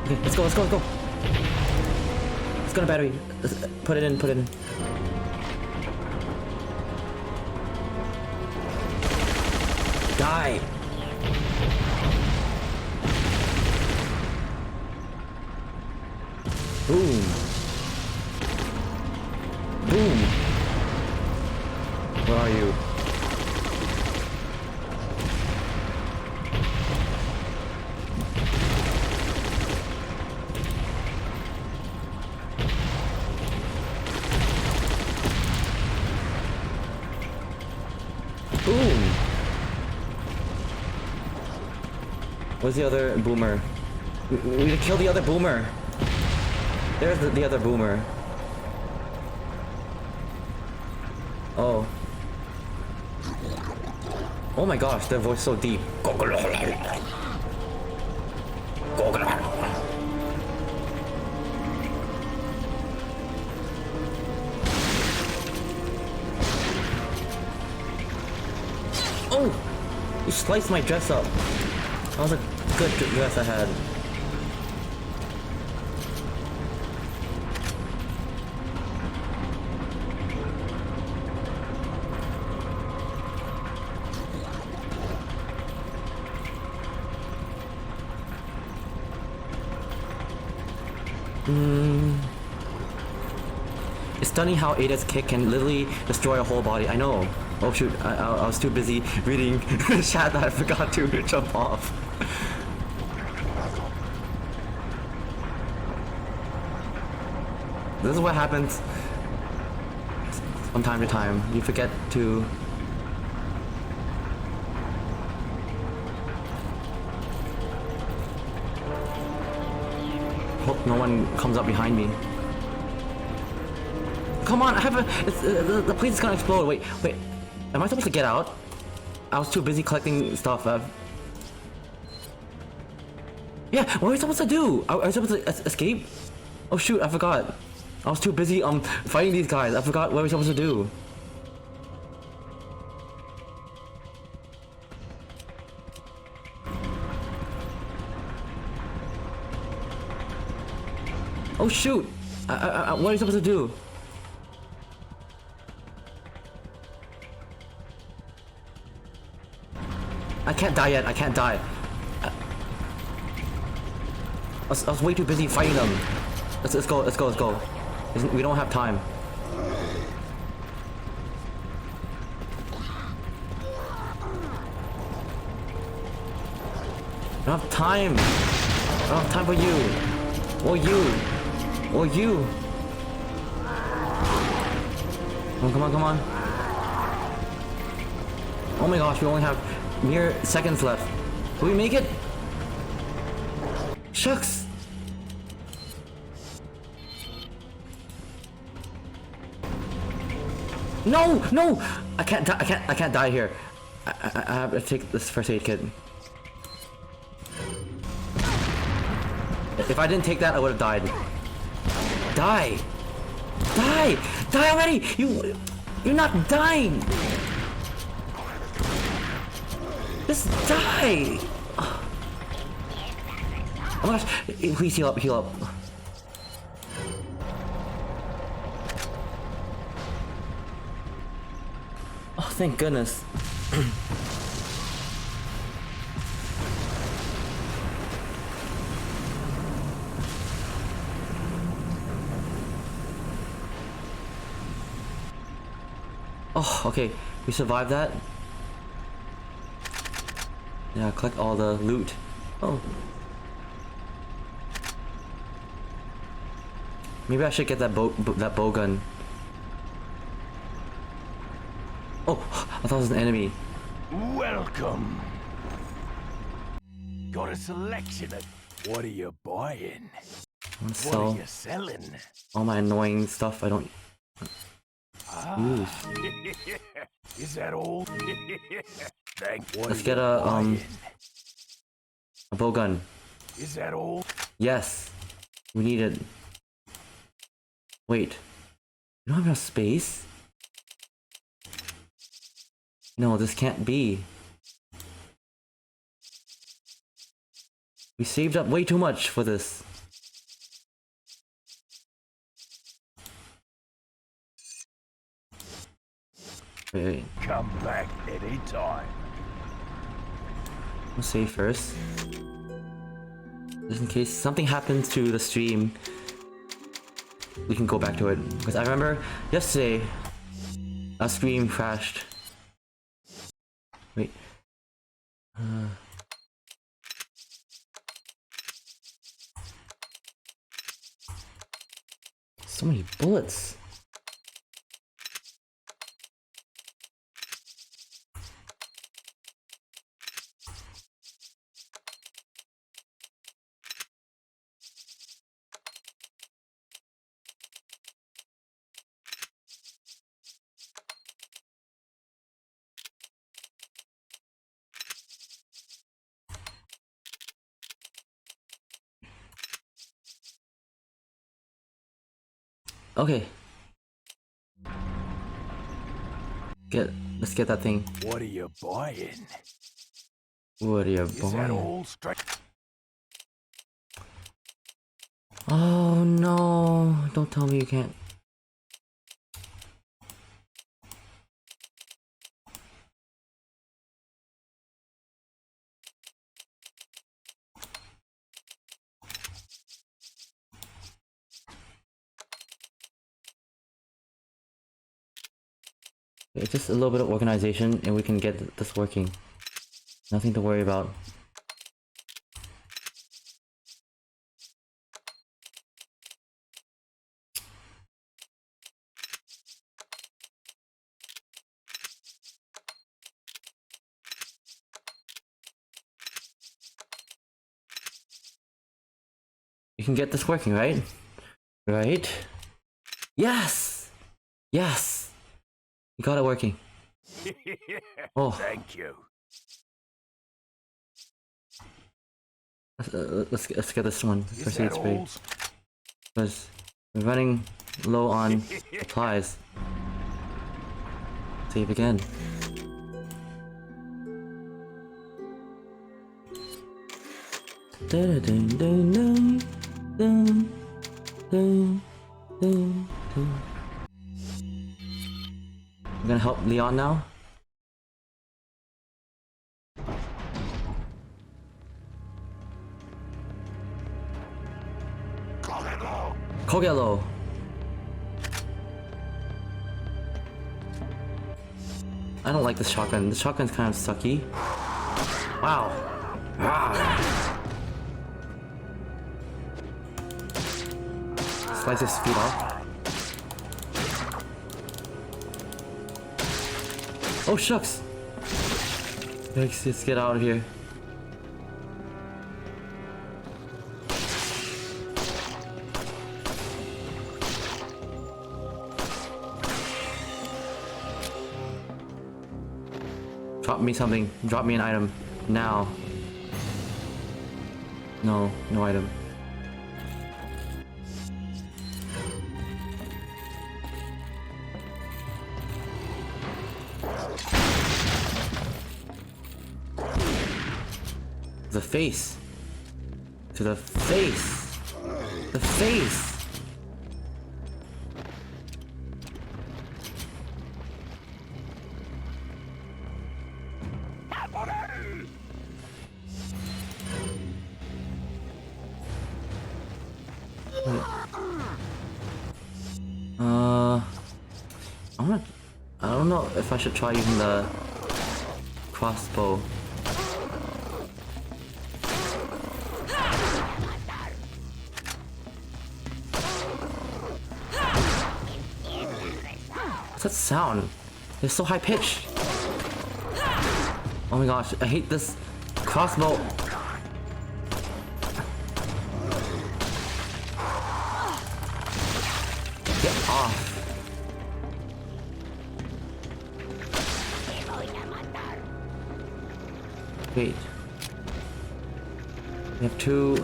Okay, let's go. Let's go to battery. Put it in. Die. Boom. Where are you? Boom! Where's the other boomer? We need to kill the other boomer. There's the other boomer. Oh. Oh my gosh, their voice so deep. Oh! You sliced my dress up. That was a good dress I had. It's stunning how Ada's kick can literally destroy a whole body. I know. Oh shoot, I was too busy reading chat that I forgot to jump off. This is what happens from time to time. You forget to... Hope no one comes up behind me. Come on, I have a... the place is gonna explode. Wait. Am I supposed to get out? I was too busy collecting stuff. Yeah, what are we supposed to do? Are we supposed to escape? Oh shoot, I forgot. I was too busy fighting these guys. I forgot what we're supposed to do. Oh shoot! What are you supposed to do? I can't die yet. I can't die. I was way too busy fighting them. Let's go. We don't have time. I don't have time. I don't have time for you. Or you. Come on. Oh my gosh, we only have mere seconds left. Will we make it? Shucks. No! I can't die here. I have to take this first aid kit. If I didn't take that, I would have died. Die already! You're not dying! Just die! Oh my gosh, please heal up. Oh, thank goodness. Oh, okay. We survived that. Yeah, collect all the loot. Oh. Maybe I should get that bow gun. Oh, I thought it was an enemy. Welcome. Got a selection of. What are you buying? I want to What are sell you selling? all my annoying stuff I don't use. Is that all? Thank. What Let's are get you buying? a bow gun. Is that all? Yes, we need it. Wait, we don't have enough space? No, this can't be. We saved up way too much for this. Wait. Come back anytime. We'll save first. Just in case something happens to the stream, we can go back to it. Because I remember yesterday, our stream crashed. Wait. So many bullets. Okay. Let's get that thing. What are you buying? What are you Is that buying? all straight? Oh no! Don't tell me you can't. It's just a little bit of organization and we can get this working. Nothing to worry about. You can get this working, right? Right? Yes! Yes! You got it working. Oh. Thank you. Let's get this one. Is Proceed that spray. all? Because we're running low on supplies. Save again. Dun, dun, dun, dun, dun, dun, dun, dun. I'm gonna help Leon now. Kogelo. I don't like this shotgun. The shotgun's kind of sucky. Wow. Ah. Slice his feet off. Oh shucks! Let's get out of here. Drop me something. Drop me an item. Now. No, no item. The face. To the face. The face. I don't don't know if I should try using the crossbow. What's that sound? It's so high pitched. Oh my gosh, I hate this crossbow. Get off. Wait. We have two,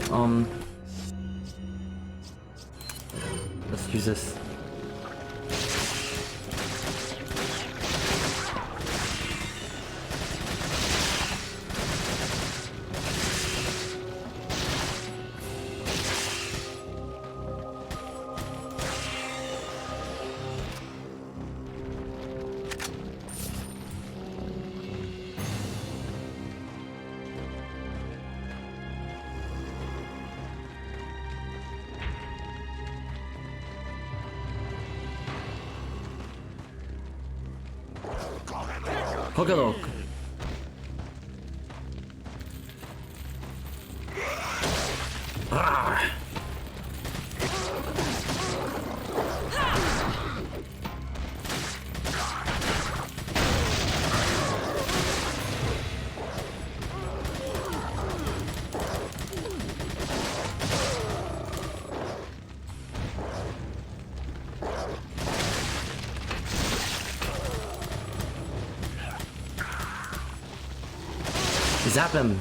let's use this. Pokelok. Zap him.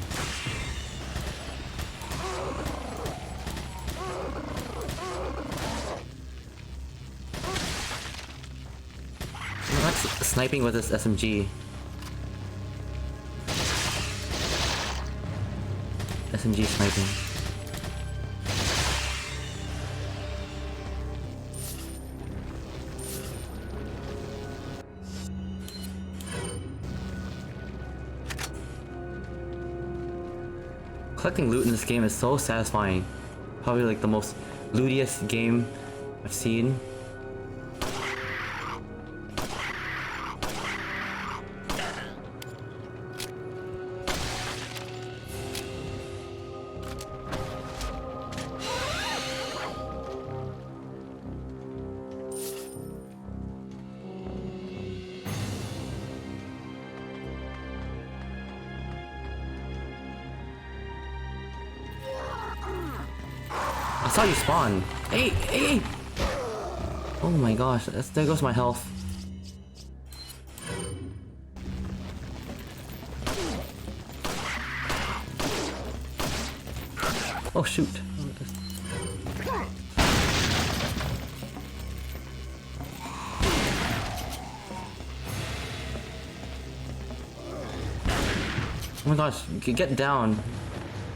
That's sniping with this SMG. SMG sniping. Collecting loot in this game is so satisfying. Probably like the most lootiest game I've seen. I saw you spawn. Hey, hey! Oh my gosh, there goes my health. Oh shoot. Oh my gosh, get down.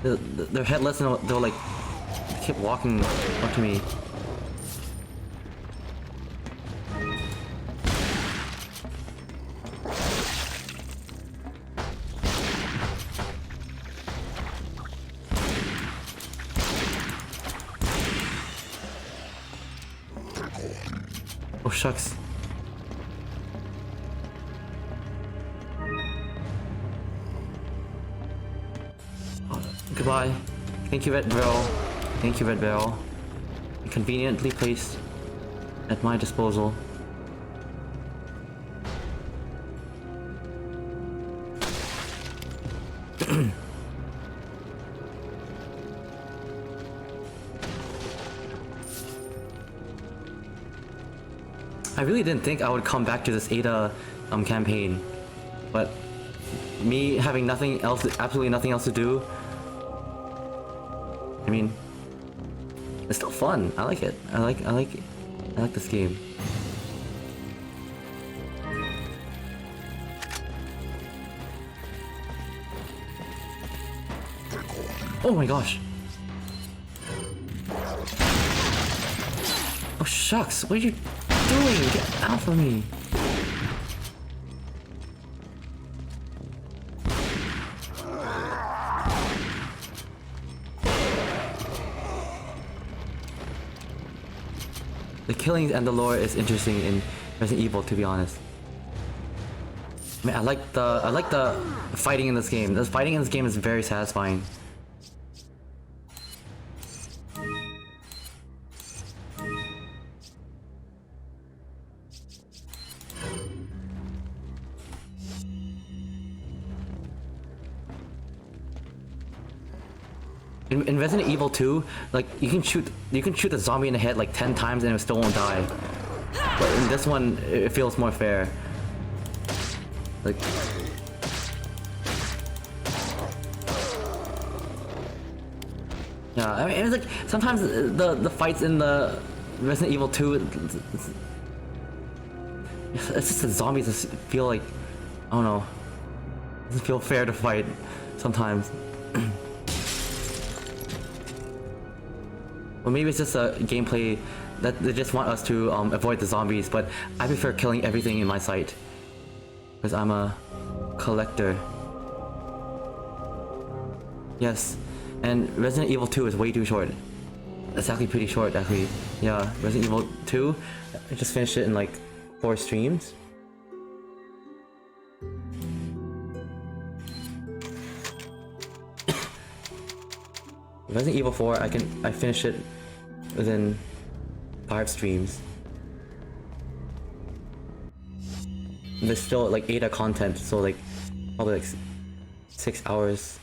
They're headless and they'll like keep walking up to me. Oh shucks. Oh, goodbye. Thank you, Red Barrel. Thank you, Red Barrel. Conveniently placed at my disposal. I really didn't think I would come back to this Ada campaign, but me having nothing else, absolutely nothing else to do, I mean, it's still fun. I like it. I like this game. Oh my gosh. Oh shucks, what are you doing? Get out of me. The killing and the lore is interesting in Resident Evil, to be honest. I mean, I like the fighting in this game. The fighting in this game is very satisfying. In Resident Evil 2, like you can shoot the zombie in the head like 10 times and it still won't die. But in this one, it feels more fair. Like, yeah, I mean, it's like sometimes the fights in the Resident Evil 2, it's just the zombies just feel like, I don't know, it doesn't feel fair to fight sometimes. Or maybe it's just a gameplay that they just want us to avoid the zombies, but I prefer killing everything in my sight. Because I'm a collector. Yes, and Resident Evil 2 is way too short. It's actually pretty short, actually. Yeah, Resident Evil 2, I just finished it in like 4 streams. Resident Evil 4, I finished it within 5 streams. And there's still like 8 of content, so like probably like 6 hours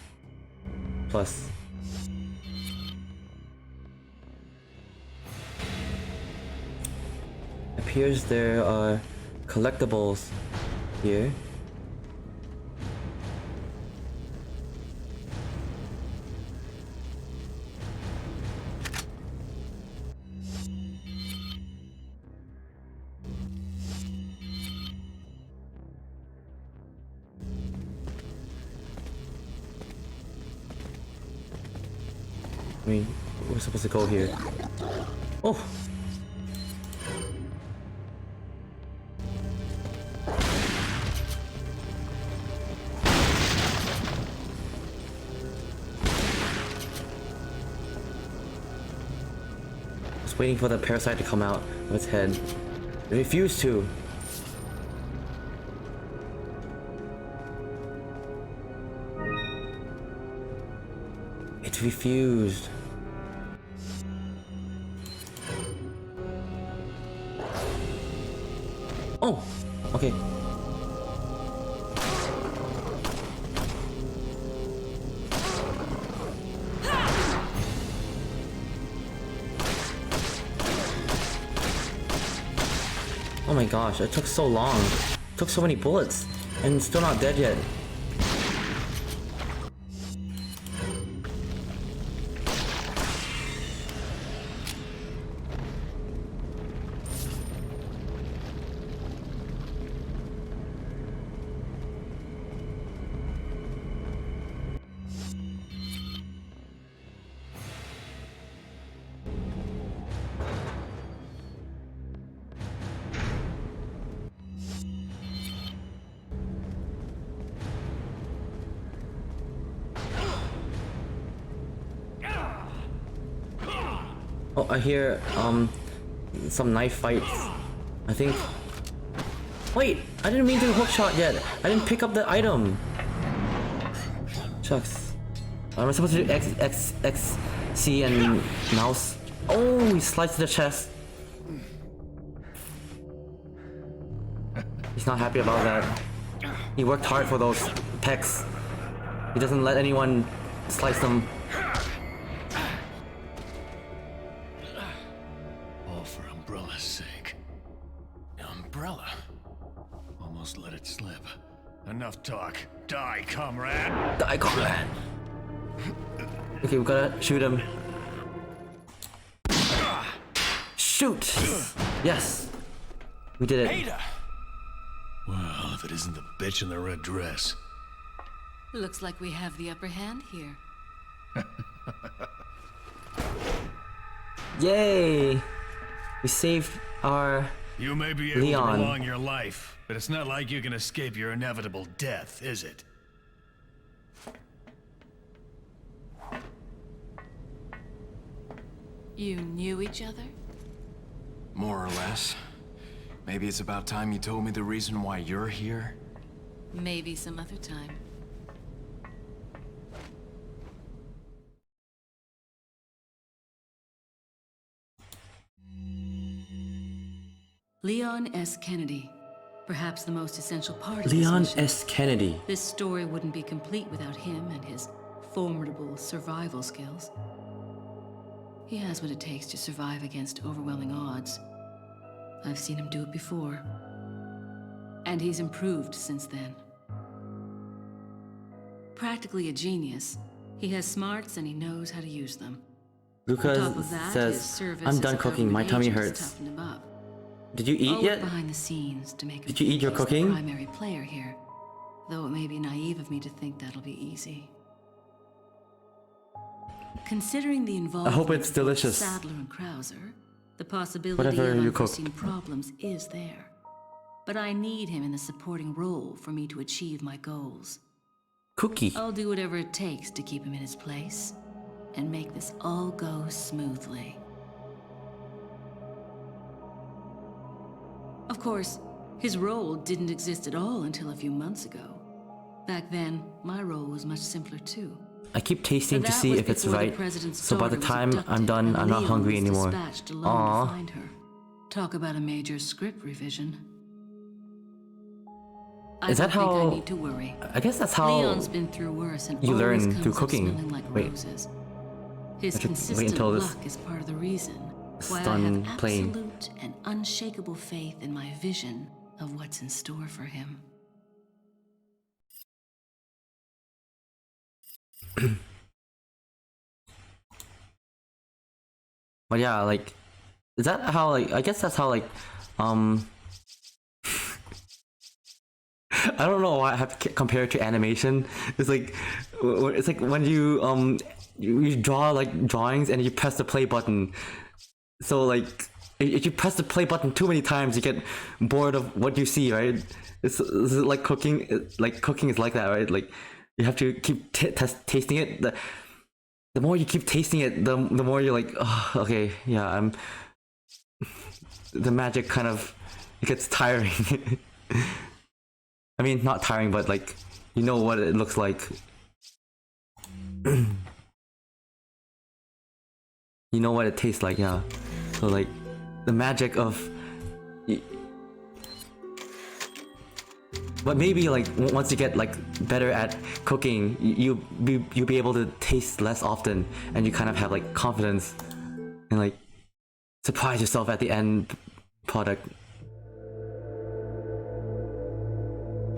plus. Appears there are collectibles here. I mean, we're supposed to go here. Oh! Just waiting for the parasite to come out of its head. It refused to. It refused. Oh, okay. Oh my gosh, it took so long. It took so many bullets, and it's still not dead yet. Oh, I hear, some knife fights. I think... Wait! I didn't mean to hookshot yet! I didn't pick up the item! Shucks. Am I supposed to do X, C, and mouse? Oh, he sliced the chest. He's not happy about that. He worked hard for those pecs. He doesn't let anyone slice them. All for Umbrella's sake. Umbrella? Almost let it slip. Enough talk. Die, comrade! Die, comrade! Okay, we gotta shoot him. Shoot! Yes! We did it. Ada! Well, if it isn't the bitch in the red dress. Looks like we have the upper hand here. Yay! We saved our You may be able Leon. to prolong your life, but it's not like you can escape your inevitable death, is it? You knew each other? More or less. Maybe it's about time you told me the reason why you're here. Maybe some other time. Leon S. Kennedy. Perhaps the most essential part of Leon this mission. S. Kennedy. This story wouldn't be complete without him and his formidable survival skills. He has what it takes to survive against overwhelming odds. I've seen him do it before. And he's improved since then. Practically a genius, he has smarts and he knows how to use them. On top Lucas of that, his says, service I'm as done a cooking, my government tummy agent has hurts. toughened him up. Did you eat I'll work yet? behind the scenes to make him Did you eat your think he's cooking? the primary player here, though it may be naive of me to think that'll be easy. Considering the involvement hope it's of both delicious. Sadler and Krauser, the possibility Whatever of you cook. unforeseen problems is there. But I need him in a supporting role for me to achieve my goals. Cookie. I'll do whatever it takes to keep him in his place and make this all go smoothly. Of course, his role didn't exist at all until a few months ago. Back then, my role was much simpler too. I keep tasting But to that see was if it's before the right. president's So by the daughter was time I'm abducted done, and I'm not Leon hungry was anymore. dispatched alone Aww. to find her. Talk about a major script revision. I Is that don't think how- I need to worry. I guess that's how Leon's been through worse and you always learn comes through up cooking. smelling like Wait. roses. His I should wait consistent until this luck is part of the reason why I done have playing. absolute and unshakable faith in my vision of what's in store for him. But yeah, like, is that how, like, I guess that's how, like, I don't know why I have to compare it to animation. It's like when you draw, like, drawings and you press the play button. So, like, if you press the play button too many times, you get bored of what you see, right? It's like cooking. Like, cooking is like that, right? Like, you have to keep tasting it. The more you keep tasting it, the more you're like, oh, okay, yeah, the magic kind of, it gets tiring. I mean, not tiring, but like, you know what it looks like. You know what it tastes like, yeah. So like, the magic of... But maybe like once you get like better at cooking, you'll be able to taste less often, and you kind of have like confidence and like surprise yourself at the end product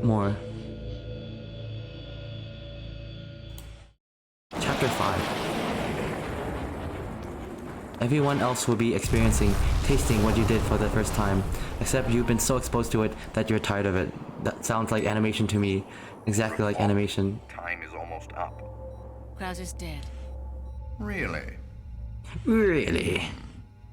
more. Chapter 5. Everyone else will be experiencing, tasting what you did for the first time, except you've been so exposed to it that you're tired of it. That sounds like animation to me. Exactly like animation. Time is almost up. Krauser's dead. Really? Really?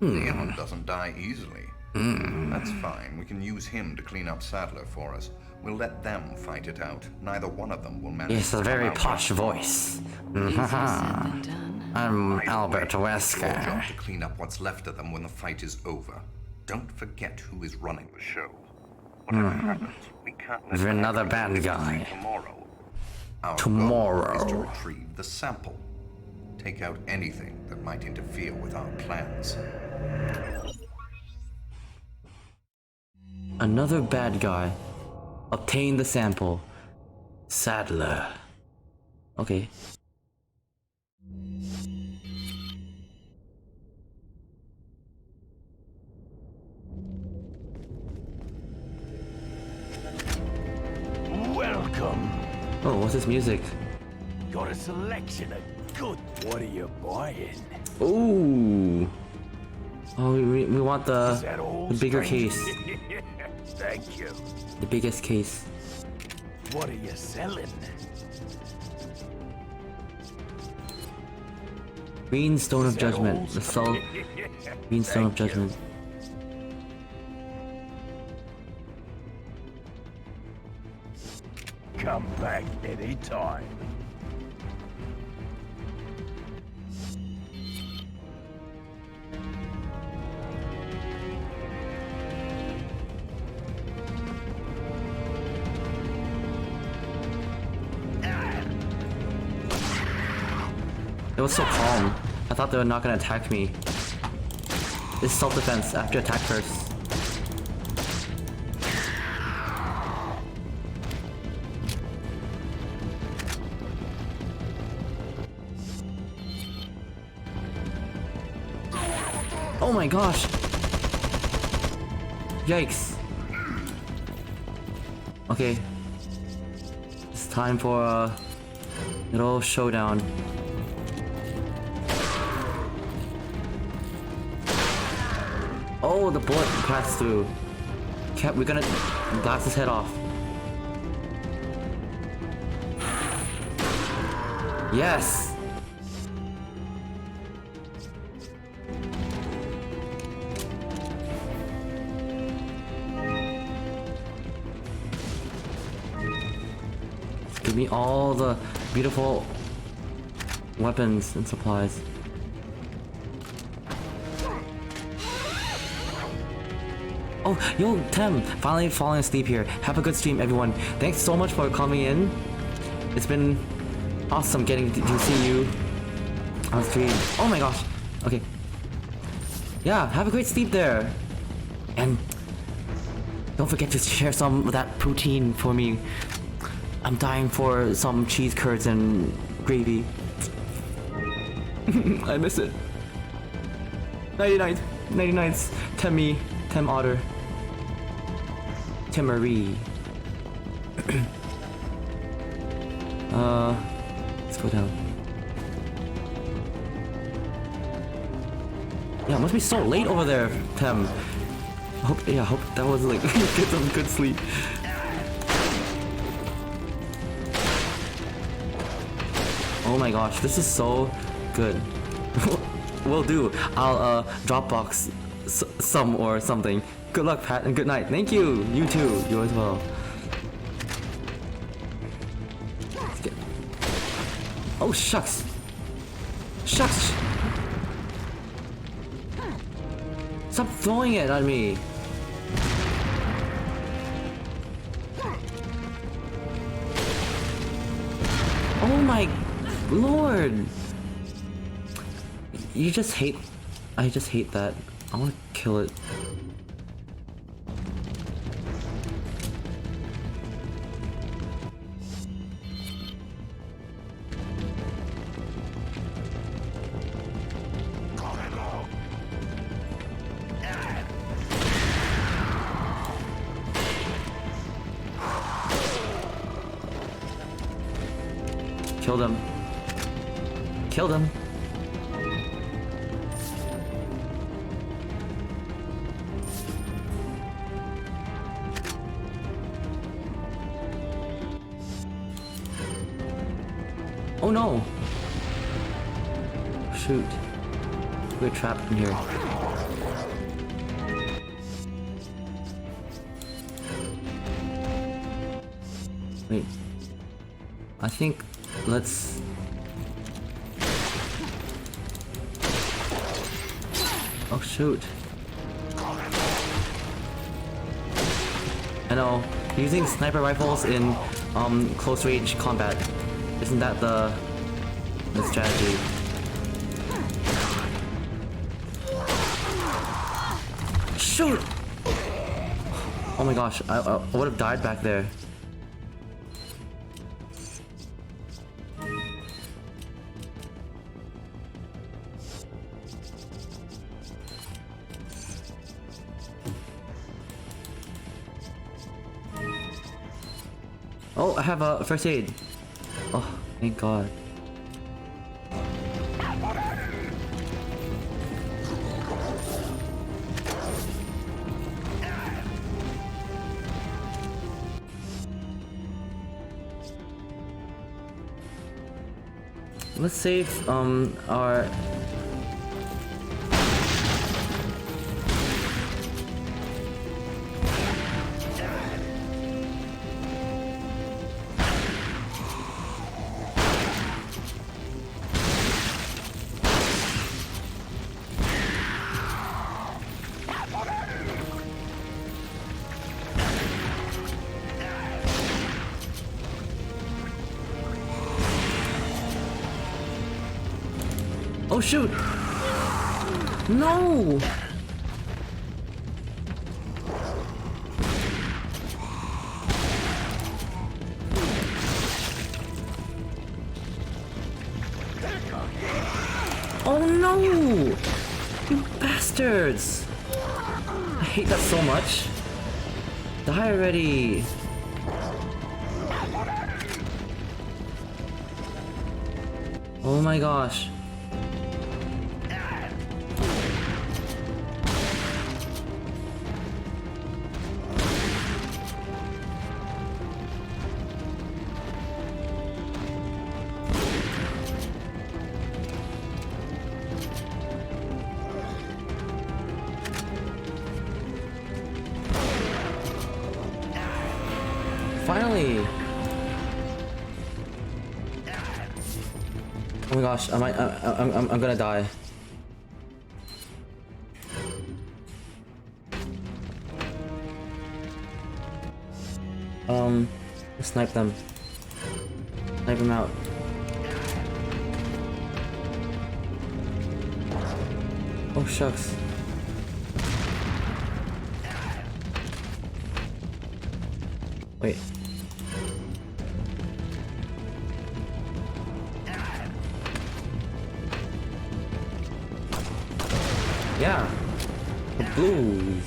Leon doesn't die easily. That's fine. We can use him to clean up Sadler for us. We'll let them fight it out. Neither one of them will manage It's to a come very out posh on top. voice. Easier said than done. I'm Either Albert way, it's your job Wesker. to clean up what's left of them when the fight is over. Don't forget who is running the show. Whatever happens, we can't let You're that another happen bad guy. tomorrow. Our Tomorrow. goal is to retrieve the sample. Take out anything that might interfere with our plans. Another bad guy. Obtain the sample. Sadler. Okay. Welcome. Oh, what's this music? Got a selection of good. What are you buying? Ooh. Oh, we want Is that all? the bigger stranger? case. Thank you. The biggest case. What are you selling? Green Stone of Is that Judgment. all? The soul. Green Stone of Thank you. Judgment. Come back anytime. was so calm. I thought they were not gonna attack me. It's self-defense after attack first. Oh my gosh! Yikes. Okay. It's time for a little showdown. Oh, the bullet passed through. We're gonna blast his head off. Yes! Give me all the beautiful weapons and supplies. Oh, yo, Tem, finally falling asleep here. Have a good stream, everyone. Thanks so much for coming in. It's been awesome getting to see you on stream. Oh my gosh. Okay. Yeah, have a great sleep there. And don't forget to share some of that poutine for me. I'm dying for some cheese curds and gravy. I miss it. 99. 99's Temmie. Tem Otter. Timmerie. Let's go down. Yeah, it must be so late over there, Tem. Hope that was like get some good sleep. Oh my gosh, this is so good. Will do. I'll Dropbox some or something. Good luck, Pat, and good night. Thank you. You too. You as well. Let's get... Oh shucks. Shucks. Stop throwing it at me. Oh my lord. You just hate... I just hate that. I want to kill it. Killed him. Killed him. Oh no! Shoot. We're trapped in here. Wait. I think let's... Oh shoot. I know. Using sniper rifles in close range combat. Isn't that the strategy? Shoot! Oh my gosh, I would have died back there. Oh, I have a first aid. Oh, thank God. Let's save our... Oh shoot! No! Oh no! You bastards! I hate that so much. Die already! Oh my gosh. Finally! Oh my gosh, I'm gonna die. Snipe them. Snipe them out. Oh shucks. Wait. Yeah. The blues.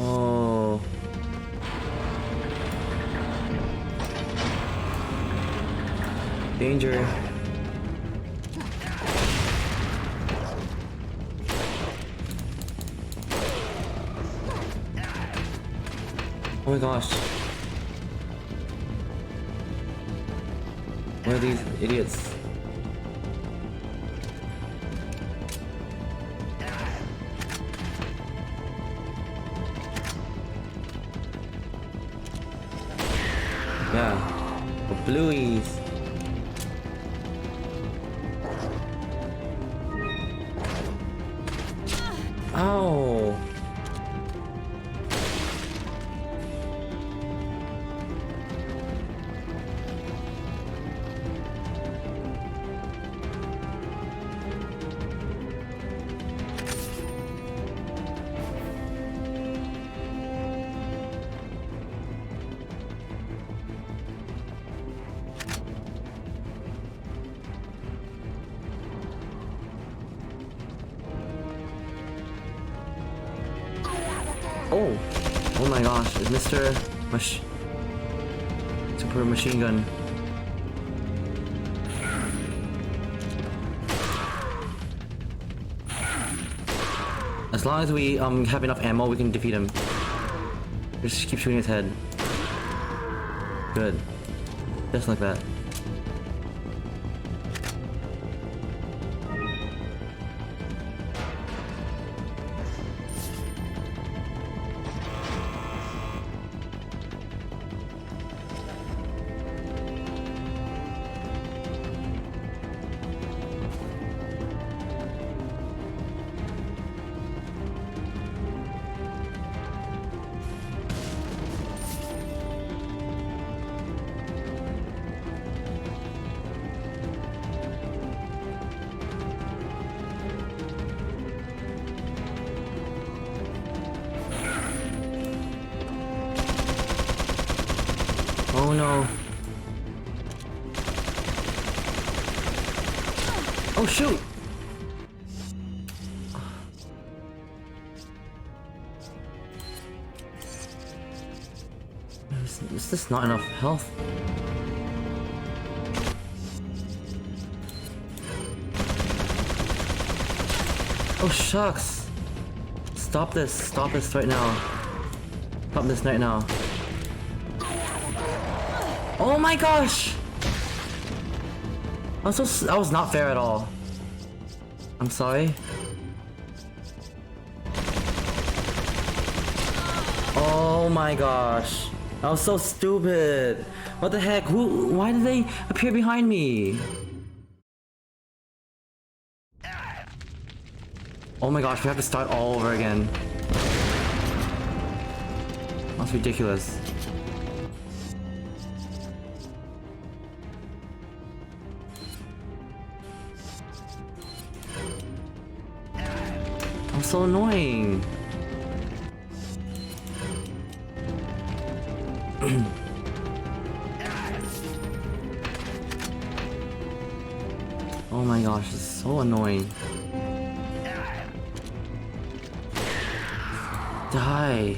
Oh. Danger. Oh my gosh. What are these idiots? Yeah. The blueies. Ow. Oh! Oh my gosh, it's Mr. Super Machine Gun. As long as we have enough ammo, we can defeat him. Just keep shooting his head. Good. Just like that. Oh no. Oh shoot! Is this not enough health? Oh shucks! Stop this right now. Stop this right now. Oh my gosh! That was not fair at all. I'm sorry. Oh my gosh. That was so stupid. What the heck? Why did they appear behind me? Oh my gosh, we have to start all over again. That's ridiculous. I'm so annoying. Oh my gosh, it's so annoying. Die.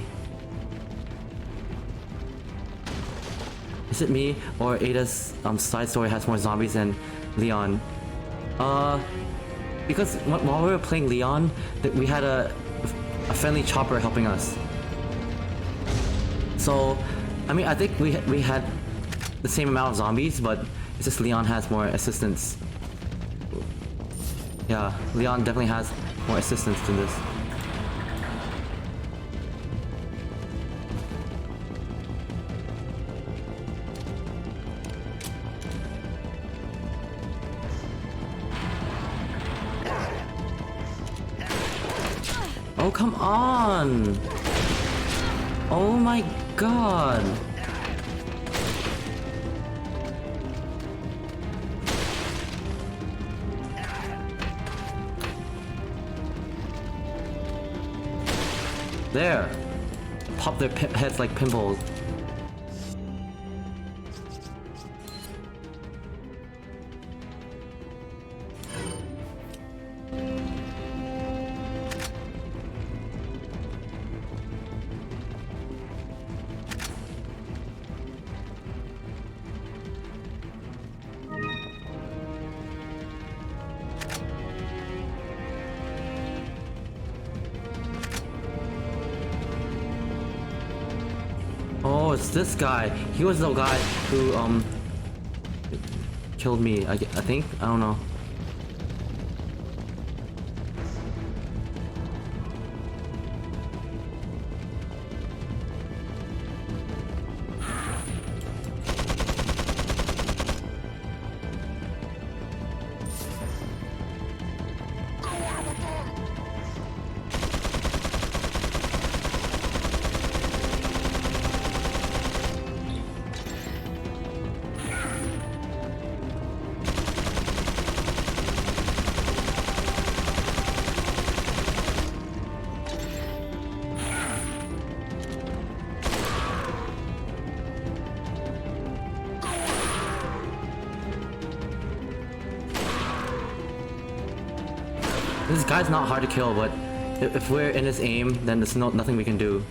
Is it me or Ada's side story has more zombies than Leon? Because while we were playing Leon, we had a friendly chopper helping us. So, I mean, I think we had the same amount of zombies, but it's just Leon has more assistance. Yeah, Leon definitely has more assistance than this. Oh, come on! Oh my god! There! Pop their heads like pimples. Oh, it's this guy. He was the guy who killed me. I think. I don't know. This guy's not hard to kill, but if we're in his aim, then there's nothing we can do.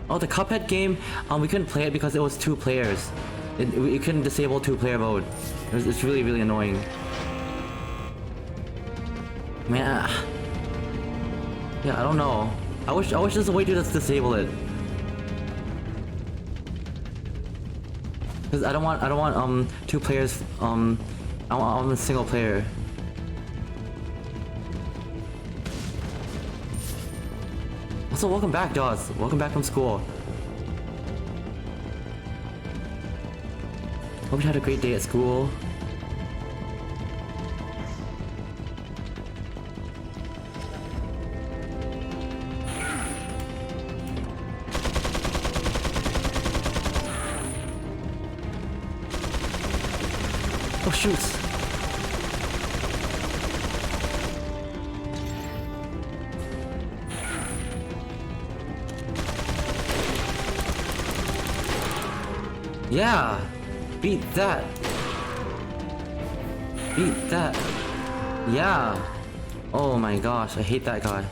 Oh, the Cuphead game, we couldn't play it because it was 2 players. We couldn't disable 2-player mode. It's really, really annoying. Man, yeah, I don't know. I wish there's a way to just disable it. Cause I don't want 2 players. I want a single player. Also, welcome back, Jaws. Welcome back from school. Hope you had a great day at school. Oh shoot! Yeah! Beat that! Beat that! Yeah! Oh my gosh, I hate that guy.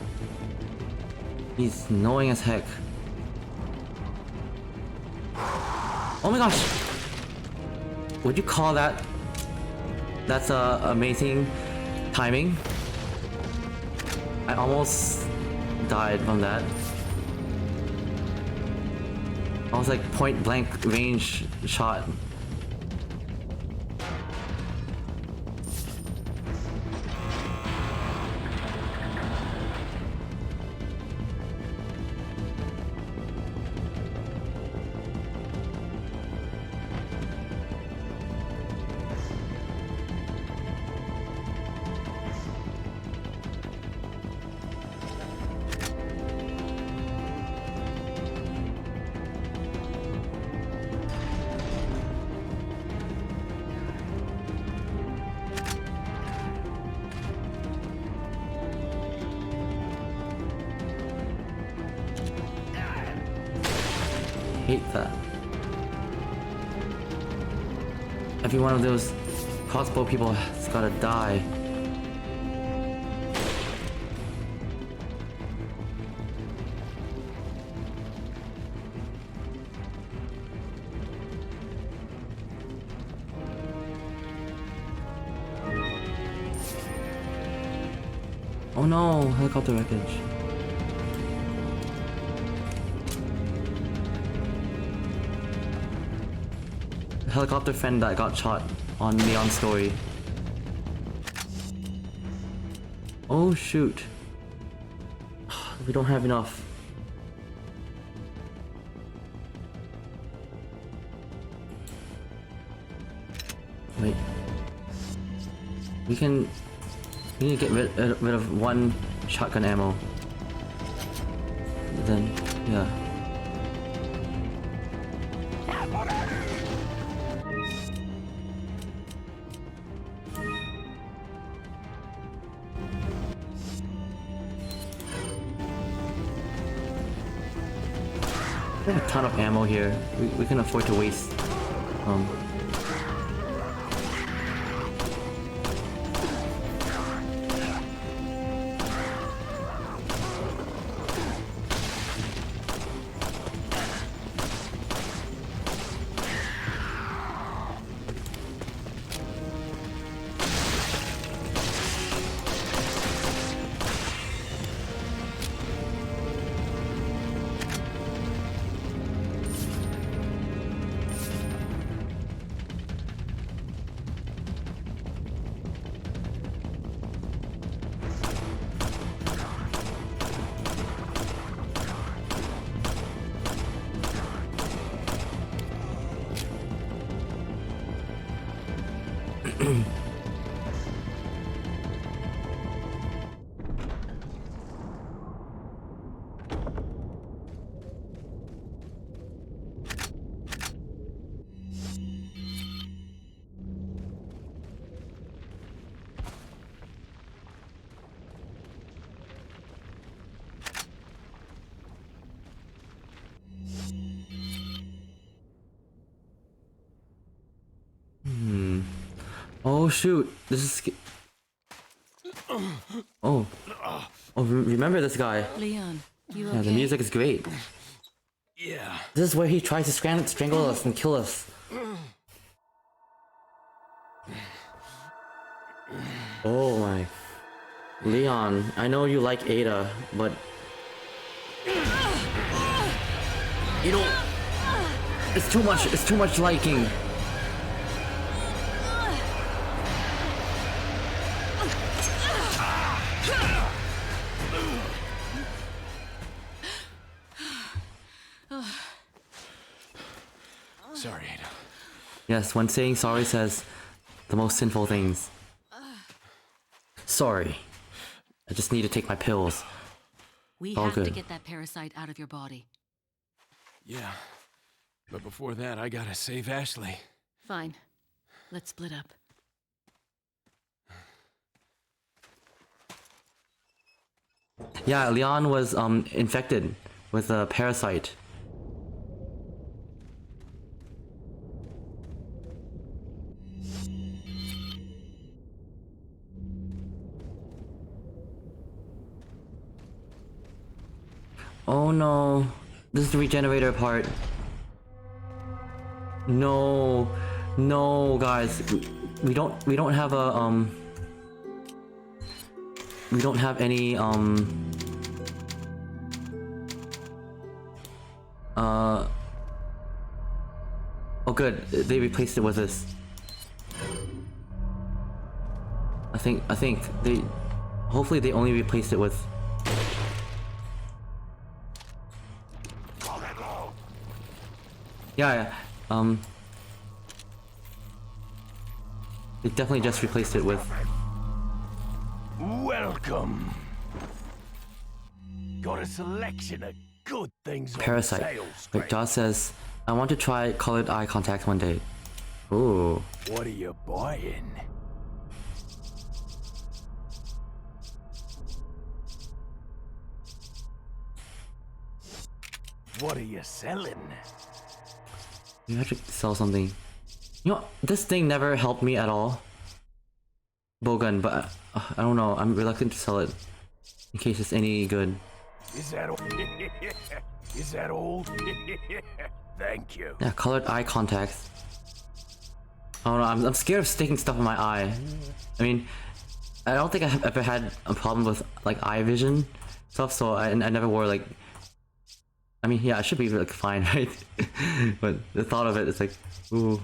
He's annoying as heck. Oh my gosh! Would you call that? That's amazing timing. I almost died from that. I was like point blank range shot. Hate that. Every one of those crossbow people has gotta die. Oh no, helicopter wreckage. Helicopter friend that got shot on Leon's story. Oh shoot. We don't have enough. Wait. We need to get rid of one shotgun ammo. Then, yeah. We have a ton of ammo here. We can afford to waste. Oh shoot, this is... Oh. Oh, remember this guy. Leon, you Yeah, okay? the music is great. Yeah. This is where he tries to strangle us and kill us. Oh my. Leon, I know you like Ada, but... You don't... It's too much liking. Sorry, Ada. Yes, when saying sorry says the most sinful things. Sorry. I just need to take my pills. We All have to good. get that parasite out of your body. Yeah. But before that, I gotta save Ashley. Fine. Let's split up. Yeah, Leon was infected with a parasite. Oh no. This is the regenerator part. No. No, guys. We don't have a we don't have any oh good, they replaced it with this. I think they hopefully they only replaced it with yeah. They definitely just replaced it with Welcome. Got a selection of good things on Parasite. sale, Like Josh says, I want to try colored eye contact one day. Ooh. What are you buying? What are you selling? You have to sell something. You know, this thing never helped me at all. Bowgun, but I don't know. I'm reluctant to sell it in case it's any good. Is that all? Is that all? Thank you. Yeah, colored eye contacts. I don't know. I'm scared of sticking stuff in my eye. I mean, I don't think I have ever had a problem with like eye vision stuff, so I never wore like. I mean, yeah, I should be like fine, right? But the thought of it, it's like, ooh.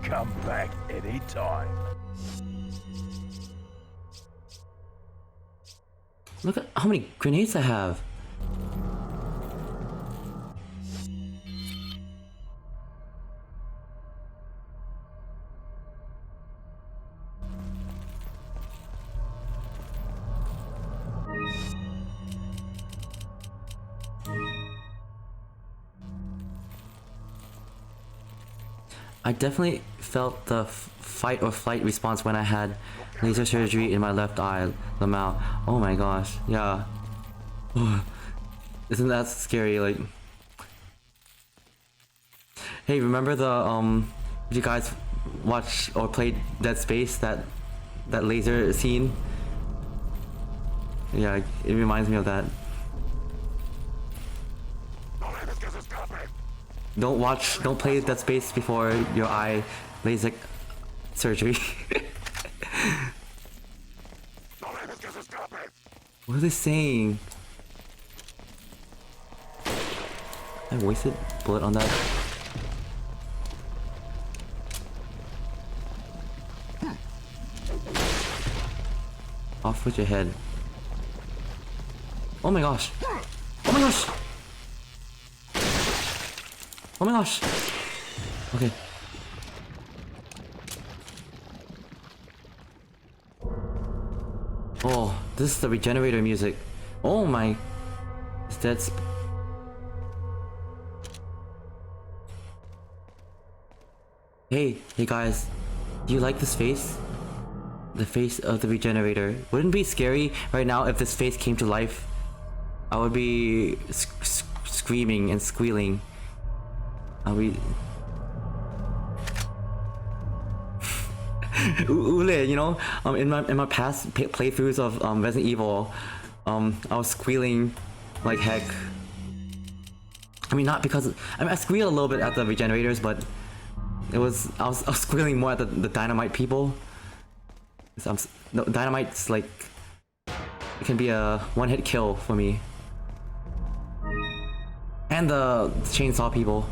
Come back anytime. Look at how many grenades I have. I definitely felt the fight or flight response when I had laser surgery in my left eye, Lamau. Oh my gosh, yeah. Isn't that scary? Like, hey, remember the did you guys watch or play Dead Space, that laser scene? Yeah, it reminds me of that. Don't play Dead Space before your eye LASIK surgery. What are they saying? I wasted bullet on that. Off with your head. Oh my gosh. Oh my gosh. Oh my gosh. Okay. Oh, this is the regenerator music. Oh my. Is that Hey guys. Do you like this face? The face of the regenerator. Wouldn't it be scary right now if this face came to life? I would be screaming and squealing. Ule, you know, in my past playthroughs of Resident Evil, I was squealing like heck. I mean, not because I squeal a little bit at the regenerators, but I was squealing more at the dynamite people. No, dynamite's like it can be a one-hit kill for me. And the chainsaw people.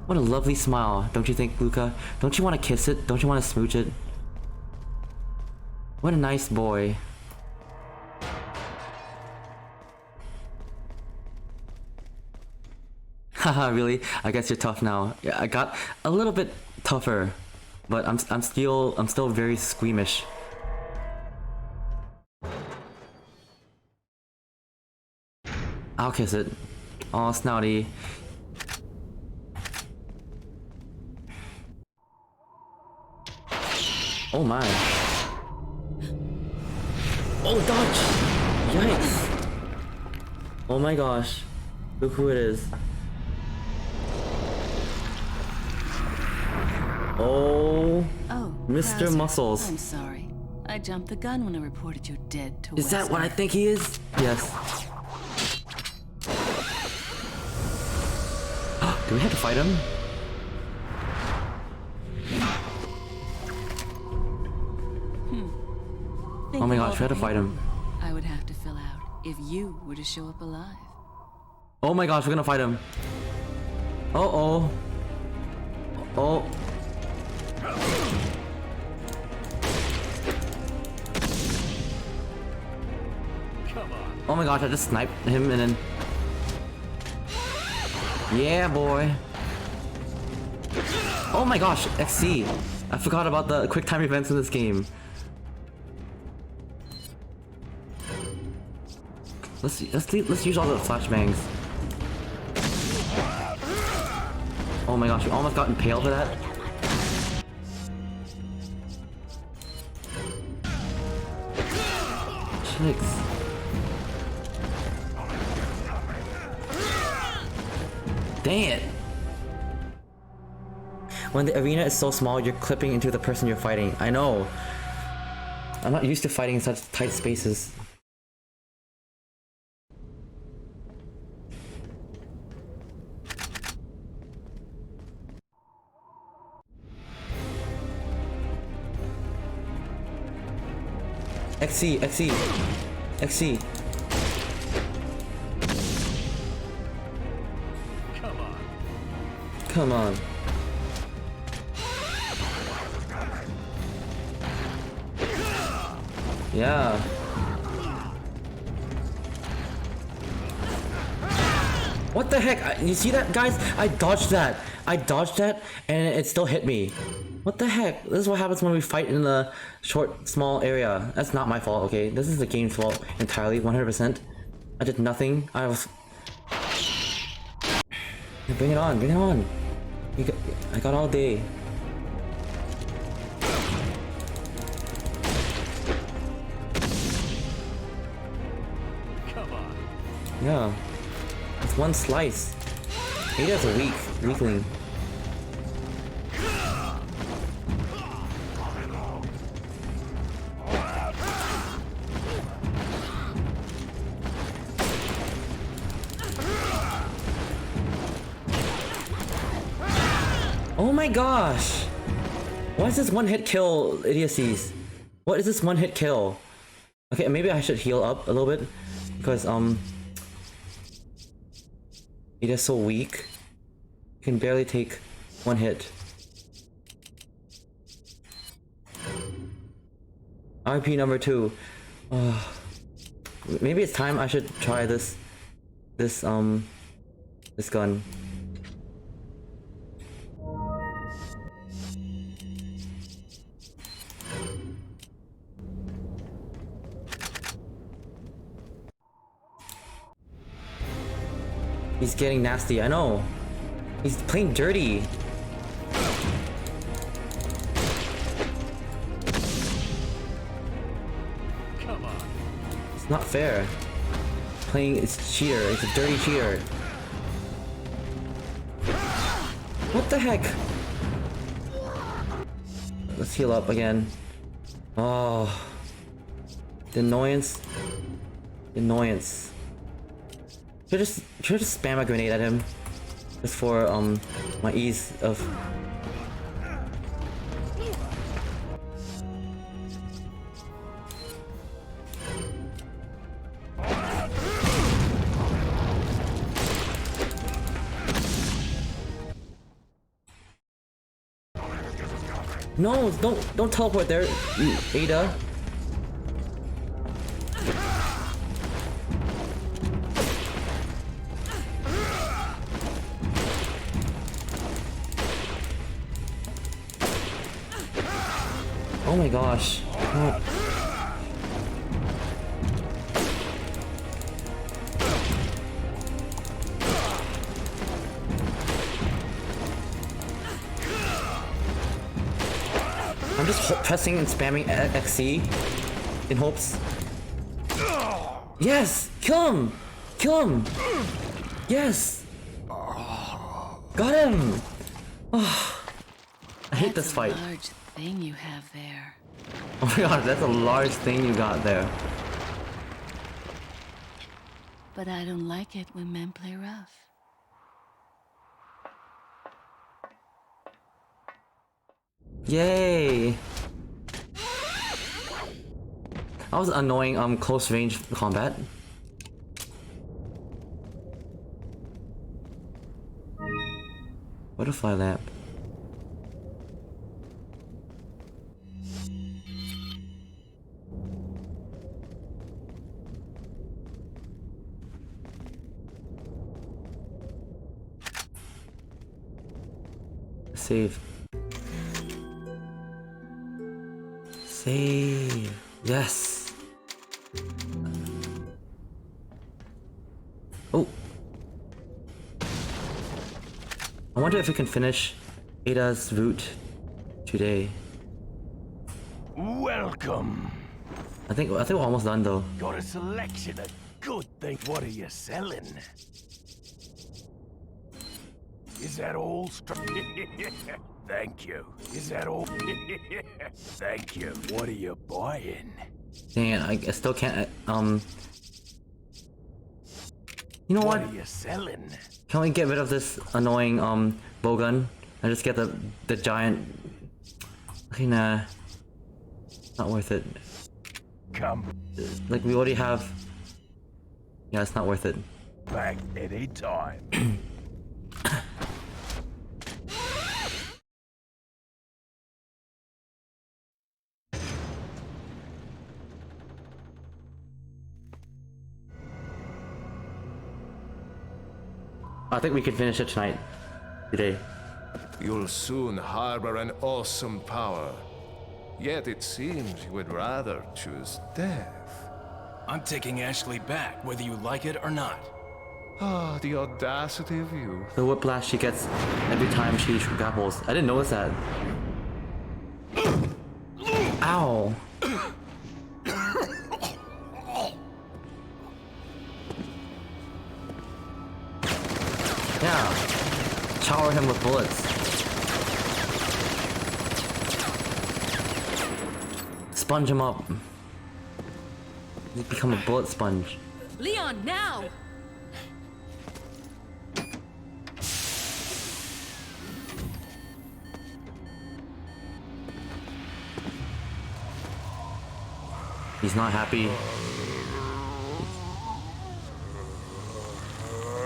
What a lovely smile, don't you think, Luca? Don't you want to kiss it? Don't you want to smooch it? What a nice boy. Haha, really? I guess you're tough now. Yeah, I got a little bit tougher, but I'm still very squeamish. I'll kiss it. Aw, snouty. Oh my. Oh, dodge! Yikes! Oh my gosh. Look who it is. Oh, Mr. Krauser, Muscles. I'm sorry. I jumped the gun when I reported you dead to Is that what I Wesker. think he is? Yes. Do we have to fight him? Think Oh my of gosh, all we had the to fight him. paperwork I would have to fill out if you were to show up alive. Oh my gosh, we're gonna fight him. Uh-oh. Oh. Come on. Oh my gosh, I just sniped him and then... Yeah, boy. Oh my gosh, XC. I forgot about the quick time events in this game. Let's use all the flashbangs. Oh my gosh, we almost got impaled for that. Chicks. Dang it! When the arena is so small, you're clipping into the person you're fighting. I know. I'm not used to fighting in such tight spaces. XC, XC, XC. Come on. Come on. Yeah. What the heck? You see that, guys? I dodged that. I dodged that, and it still hit me. What the heck? This is what happens when we fight in the short, small area. That's not my fault, okay? This is the game's fault entirely, 100%. I did nothing. I was... Bring it on, bring it on. I got all day. Come on. Yeah. It's one slice. Ada's a weakling. Oh my gosh! What is this one-hit kill idiocies? What is this one-hit kill? Okay, maybe I should heal up a little bit because it is so weak. You can barely take one hit. RP number 2. Maybe it's time I should try this gun. He's getting nasty, I know. He's playing dirty. Come on. It's not fair. It's cheater. It's a dirty cheater. What the heck? Let's heal up again. Oh. The annoyance. The annoyance. Should I just spam a grenade at him? Just for my ease of... No, don't teleport there, Ada. Oh my gosh. Oh. I'm just pressing and spamming XC in hopes. Yes! Kill him! Kill him! Yes! Got him! Oh. I hate this fight. That's a large thing you have there. Oh my god, that's a large thing you got there. But I don't like it when men play rough. Yay! That was annoying, close range combat. Butterfly lamp. Save. Save. Yes. Oh. I wonder if we can finish Ada's route today. Welcome. I think we're almost done though. Got a selection of good things. What are you selling? Is that all? Thank you. Is that all? Thank you. What are you buying? Dang it, I still can't, You know what? What are you selling? Can we get rid of this annoying, bowgun? And just get the giant... Okay, nah. Not worth it. Come Like, we already have... Yeah, it's not worth it. back any time. I think we can finish it tonight. Today. You'll soon harbor an awesome power. Yet it seems you would rather choose death. I'm taking Ashley back, whether you like it or not. Ah, the audacity of you. The whiplash she gets every time she grapples. I didn't notice that. Ow. Yeah. Shower him with bullets. Sponge him up. You become a bullet sponge. Leon, now! He's not happy.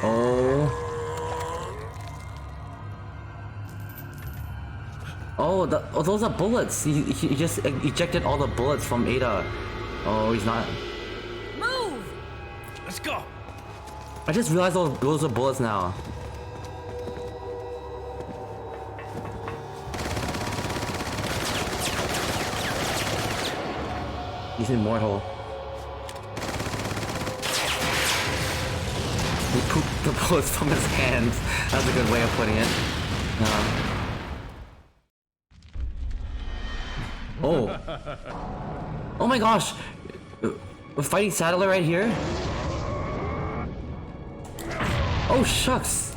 Oh. Oh, those are bullets. He just ejected all the bullets from Ada. Oh, he's not. Move! Let's go! I just realized those are bullets now. He's immortal. He pooped the bullets from his hands. That's a good way of putting it. Oh. Oh my gosh! We're fighting Saddler right here? Oh shucks!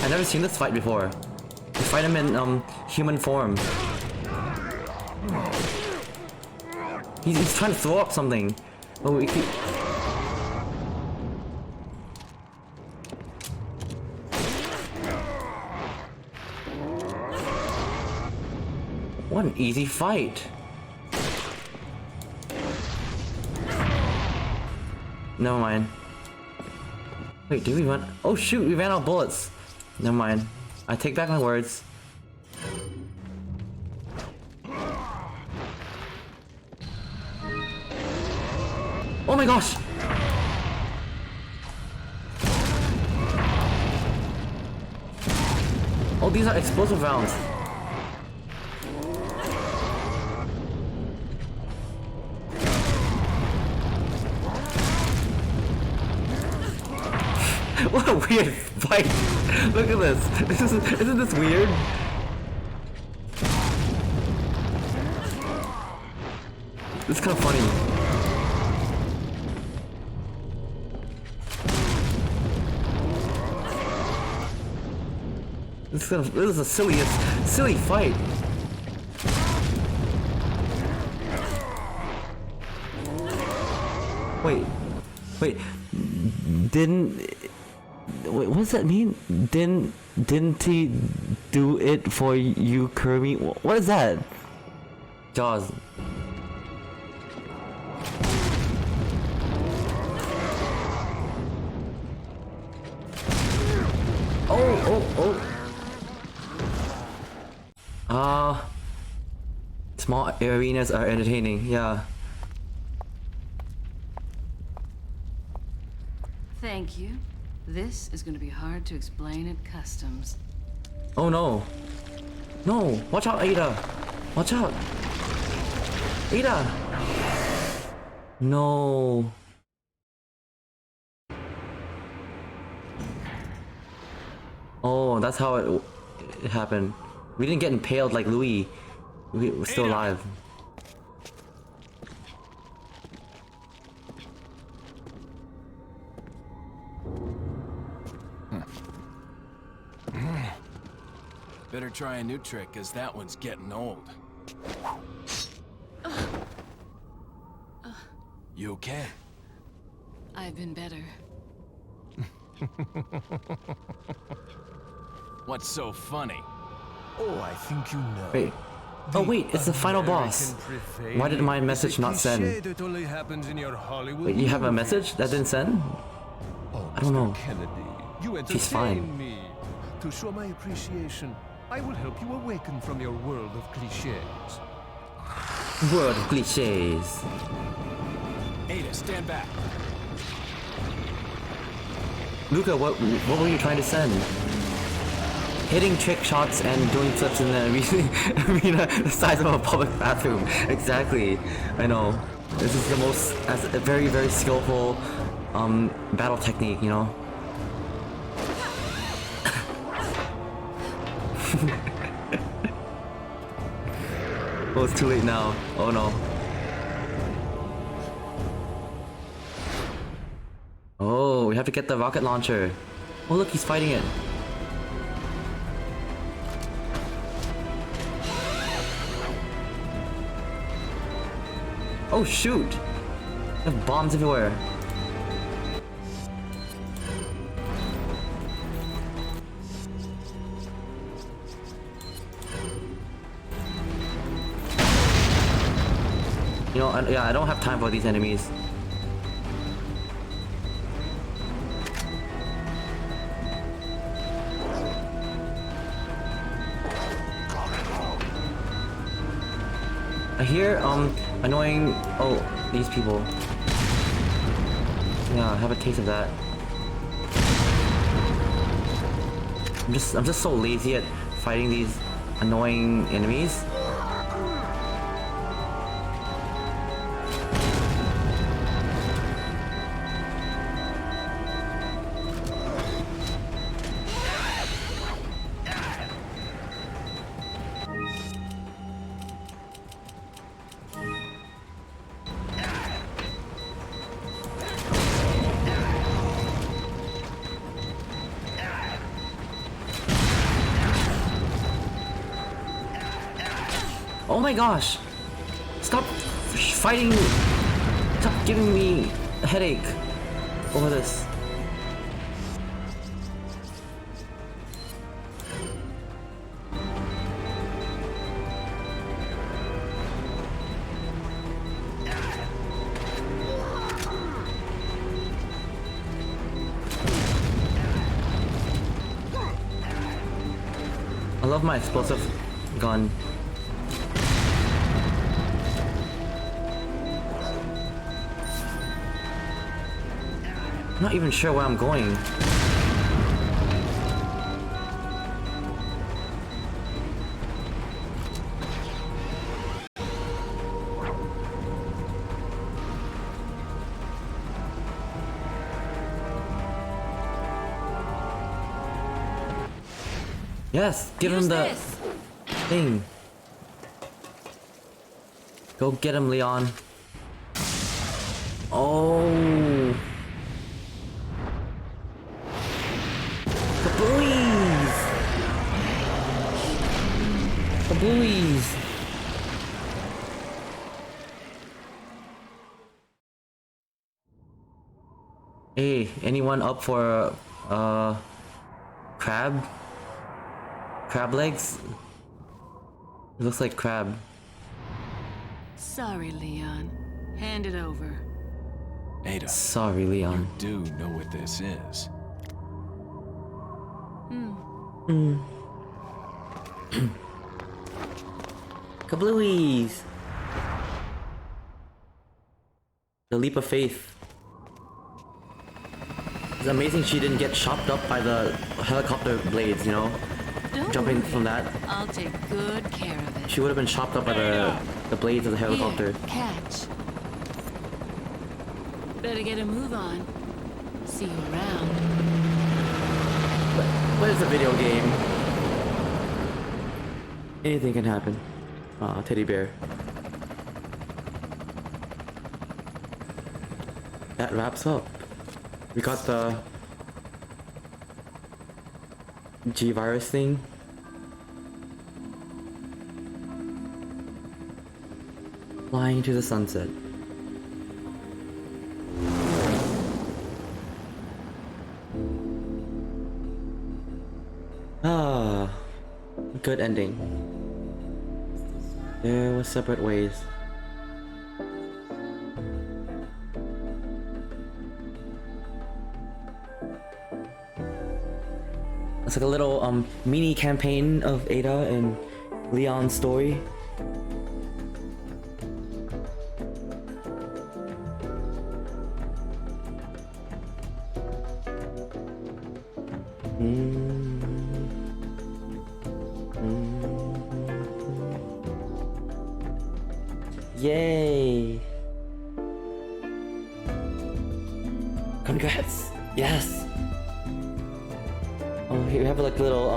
I've never seen this fight before. You fight him in human form. He's trying to throw up something. Oh, we keep... What an easy fight. Never mind. Wait, did we run? Oh shoot, we ran out of bullets. Never mind. I take back my words. Oh my gosh! Oh, these are explosive rounds. What a weird fight! Look at this. Isn't this weird? It's kind of funny. This is a silly fight. Wait, what does that mean? Didn't he do it for you, Kirby? What is that? Jaws. Oh. Small arenas are entertaining, yeah. Thank you. This is going to be hard to explain at customs. Oh no. No, watch out, Ada. Watch out. Ada. No. Oh, that's how it happened. We didn't get impaled like Louis. We were still alive. Better try a new trick, cause that one's getting old. You okay? I've been better. What's so funny? Oh, I think you know. Wait. Oh wait, it's the final boss. Why did my message not send? Wait, you have a message that didn't send? I don't know. She's fine. Me. To show my appreciation, I will help you awaken from your world of cliches. World of cliches. Ada, stand back. Luca, what were you trying to send? Hitting trick shots and doing flips in the arena the size of a public bathroom. Exactly. I know. This is the most a very, very skillful battle technique, you know? Oh, it's too late now. Oh no. Oh, we have to get the rocket launcher. Oh look, he's fighting it. Oh shoot! There's bombs everywhere. You know, yeah, I don't have time for these enemies. I hear, annoying... Oh, these people. Yeah, have a taste of that. I'm just so lazy at fighting these annoying enemies. Oh my gosh! Stop fighting! Stop giving me a headache over this. I love my explosive gun. I'm not even sure where I'm going. Yes, give him the thing. Go get him, Leon. Oh. Kabooies! Kabooies! Hey, anyone up for crab? Crab legs? It looks like crab. Sorry, Leon. Hand it over. Ada, Sorry, Leon. you do know what this is. Kablooies! The leap of faith. It's amazing she didn't get chopped up by the helicopter blades, you know? Don't Jumping worry. from that. I'll take good care of it. She would have been chopped up by the blades of the helicopter. Here, catch. Better get a move on. See you around. What is a video game? Anything can happen. Aw, teddy bear. That wraps up. We got the G-Virus thing. Flying into the sunset. Ah, good ending. There were separate ways. It's like a little mini campaign of Ada and Leon's story. Yay! Congrats! Yes! Oh, here we have like a little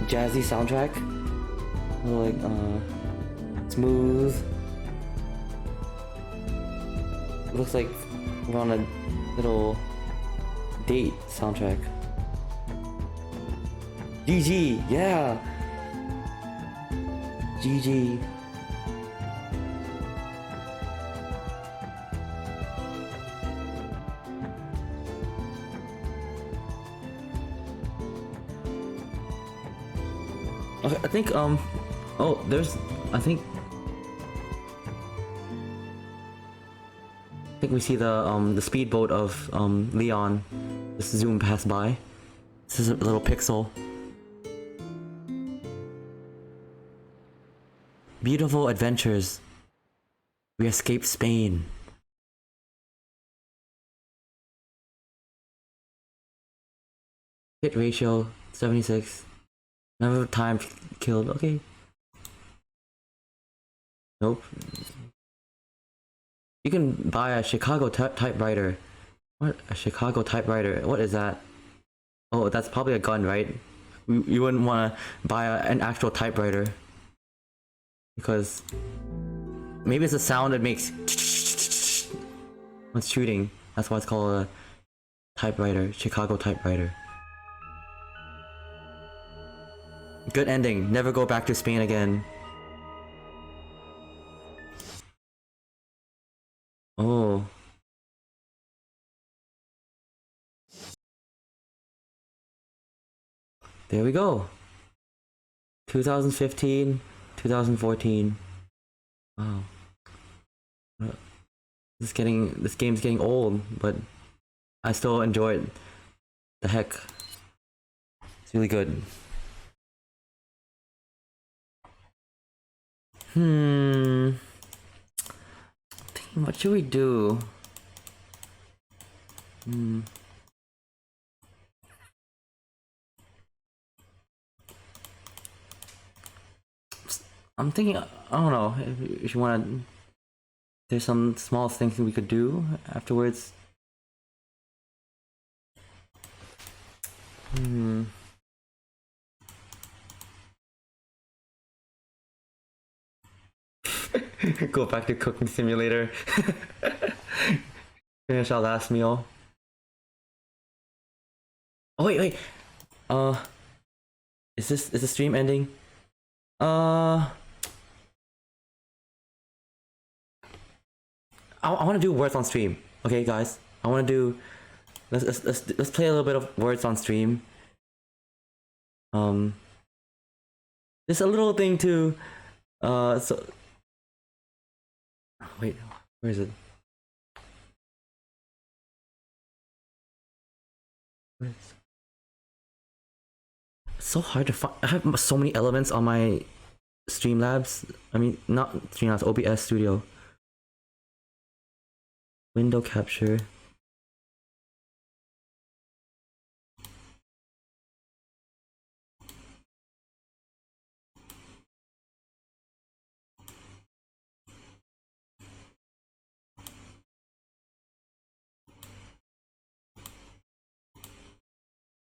jazzy soundtrack. Like smooth. It looks like we're on a little date soundtrack. GG, yeah. GG. Okay, I think oh, there's I think we see the speedboat of Leon just zoom past by. This is a little pixel. Beautiful adventures. We escaped Spain. Hit ratio 76. Number of time killed. Okay. Nope. You can buy a Chicago typewriter. What? A Chicago typewriter? What is that? Oh, that's probably a gun, right? You wouldn't want to buy an actual typewriter. Because maybe it's a sound that makes when it's shooting. That's why it's called a typewriter. Chicago typewriter. Good ending. Never go back to Spain again. Oh. There we go. 2015, 2014. Wow. This game's getting old, but I still enjoy it. The heck. It's really good. What should we do? I'm thinking, I don't know, if you want to, there's some small things we could do afterwards. Go back to Cooking Simulator. Finish our last meal. Oh wait. Is the stream ending? I want to do words on stream. Okay, guys. I want to do. Let's play a little bit of words on stream. Just a little thing to. So. Wait, where is it? It's so hard to find. I have so many elements on my Streamlabs. I mean, not Streamlabs, OBS Studio. Window capture.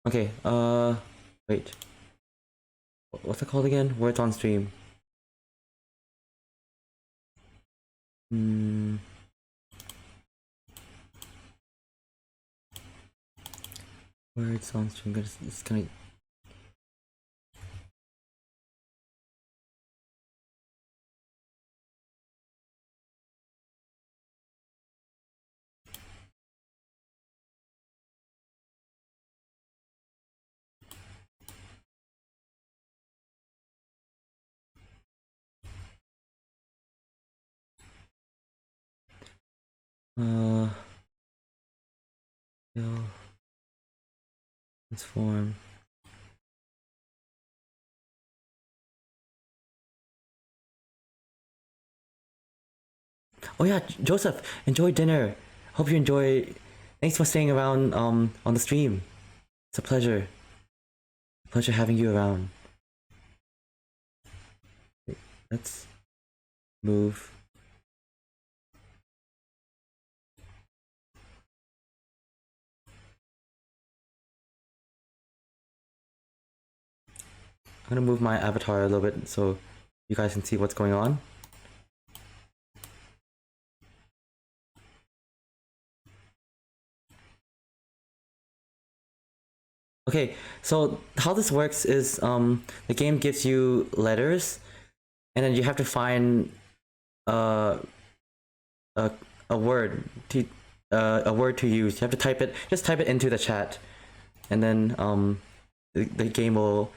Okay, wait. What's it called again? Words on stream. Words on stream. It's gonna. Transform. Oh yeah, Joseph, enjoy dinner. Hope you enjoy. Thanks for staying around on the stream. It's a pleasure. Pleasure having you around. Wait, let's move. I'm gonna move my avatar a little bit so you guys can see what's going on. Okay, so how this works is the game gives you letters, and then you have to find a word to use. You have to type it. Just type it into the chat, and then the game will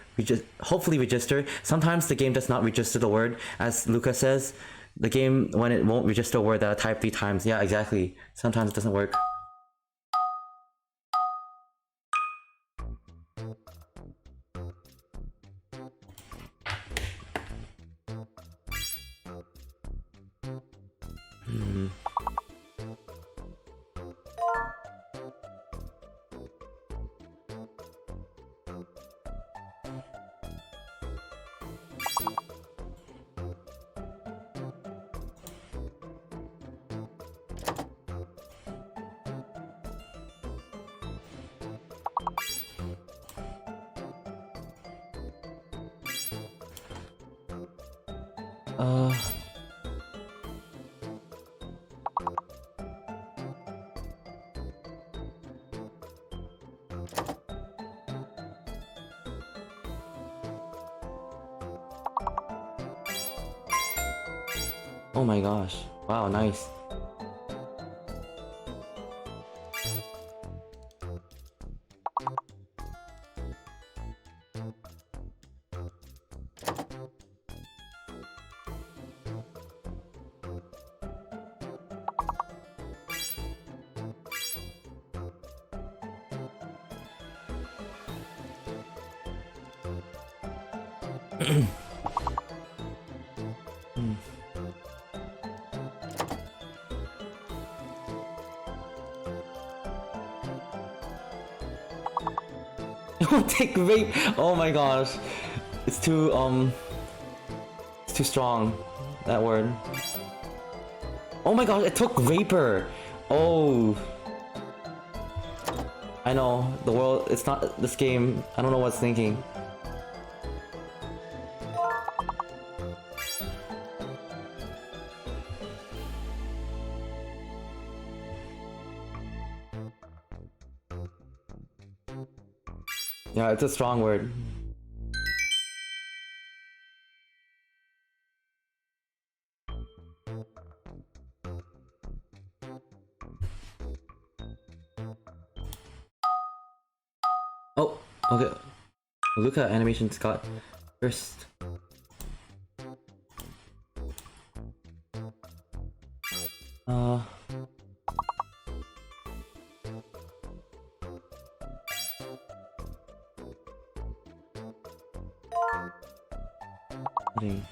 hopefully register. Sometimes the game does not register the word, as Luca says. The game, when it won't register a word that I type 3 times. Yeah, exactly. Sometimes it doesn't work. Oh my gosh. Wow, nice. Take rape. Oh my gosh, it's too strong, that word. Oh my gosh, it took raper. Oh, I know the world. It's not this game. I don't know what's thinking. Yeah, it's a strong word. Oh, okay. Luca animations got first. Dang.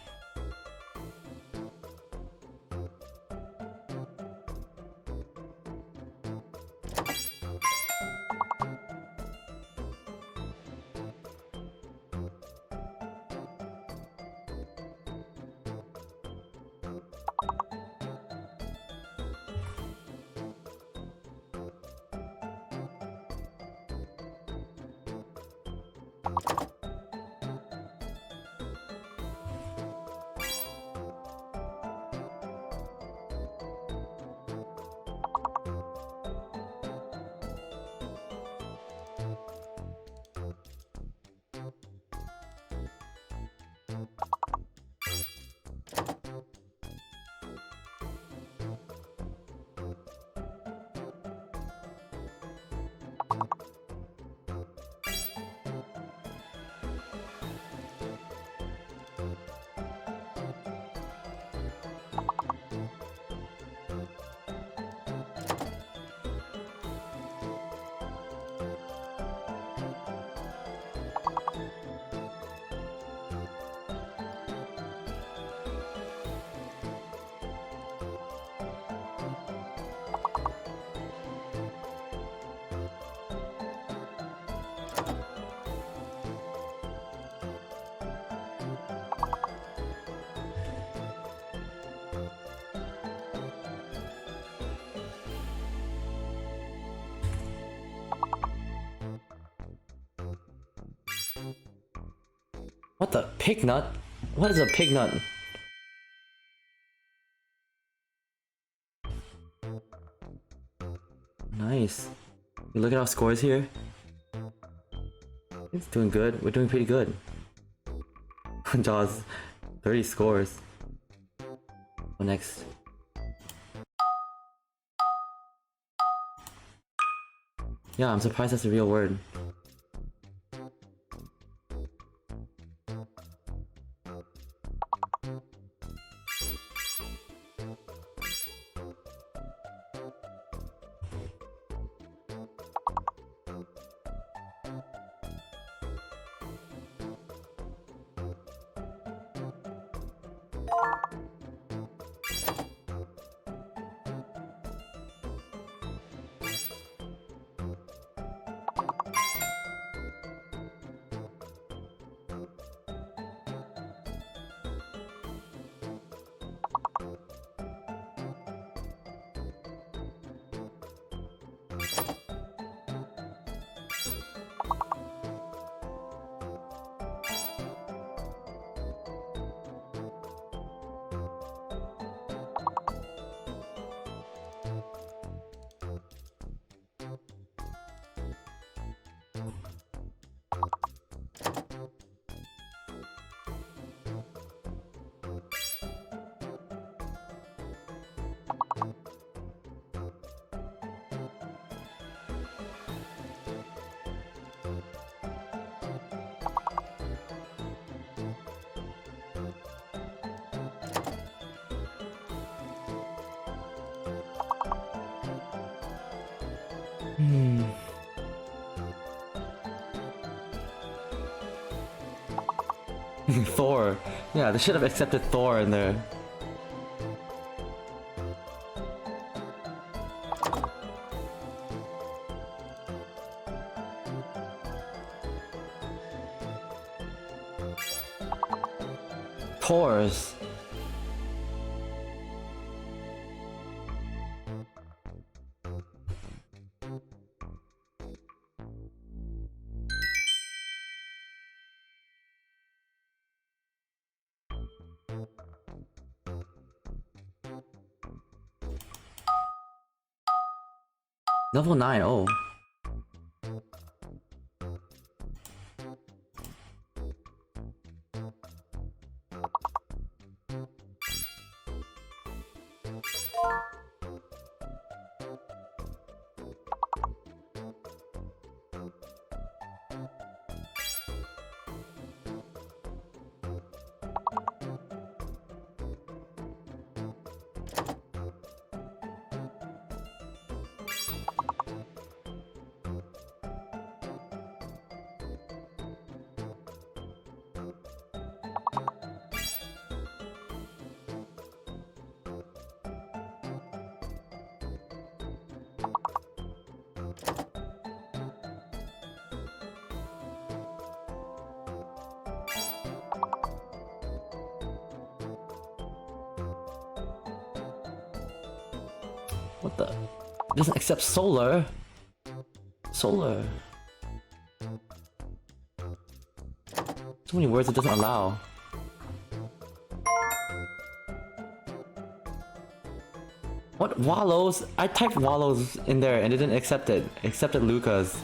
What the pig nut? What is a pig nut? Nice. You look at our scores here. It's doing good. We're doing pretty good. Jaws, 30 scores. What next? Yeah, I'm surprised that's a real word. Thor. Yeah, they should have accepted Thor in there. Taurus. Level 9, oh. What the? It doesn't accept solar. Solar. So many words it doesn't allow. What wallows? I typed wallows in there and it didn't accept it. It accepted Lucas.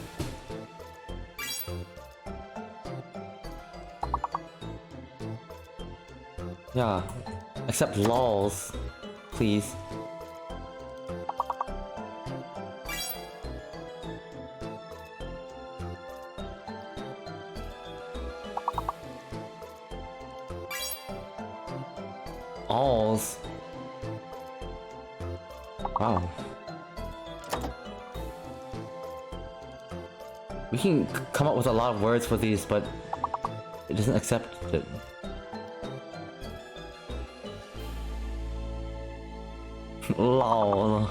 Yeah. Accept lols, please. Alls. Wow. We can come up with a lot of words for these, but it doesn't accept it. Lol.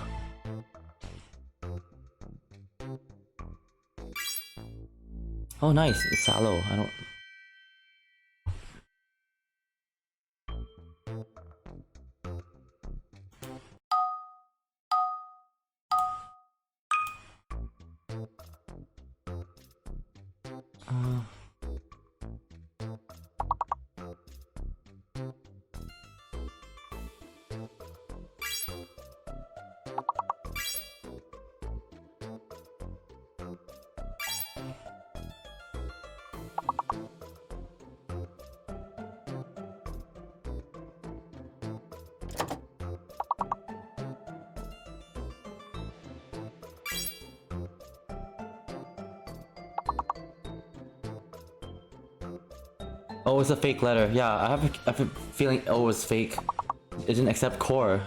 Oh nice, it's sallow. I don't... Oh, it's a fake letter. Yeah, I have a feeling O was fake. It didn't accept core.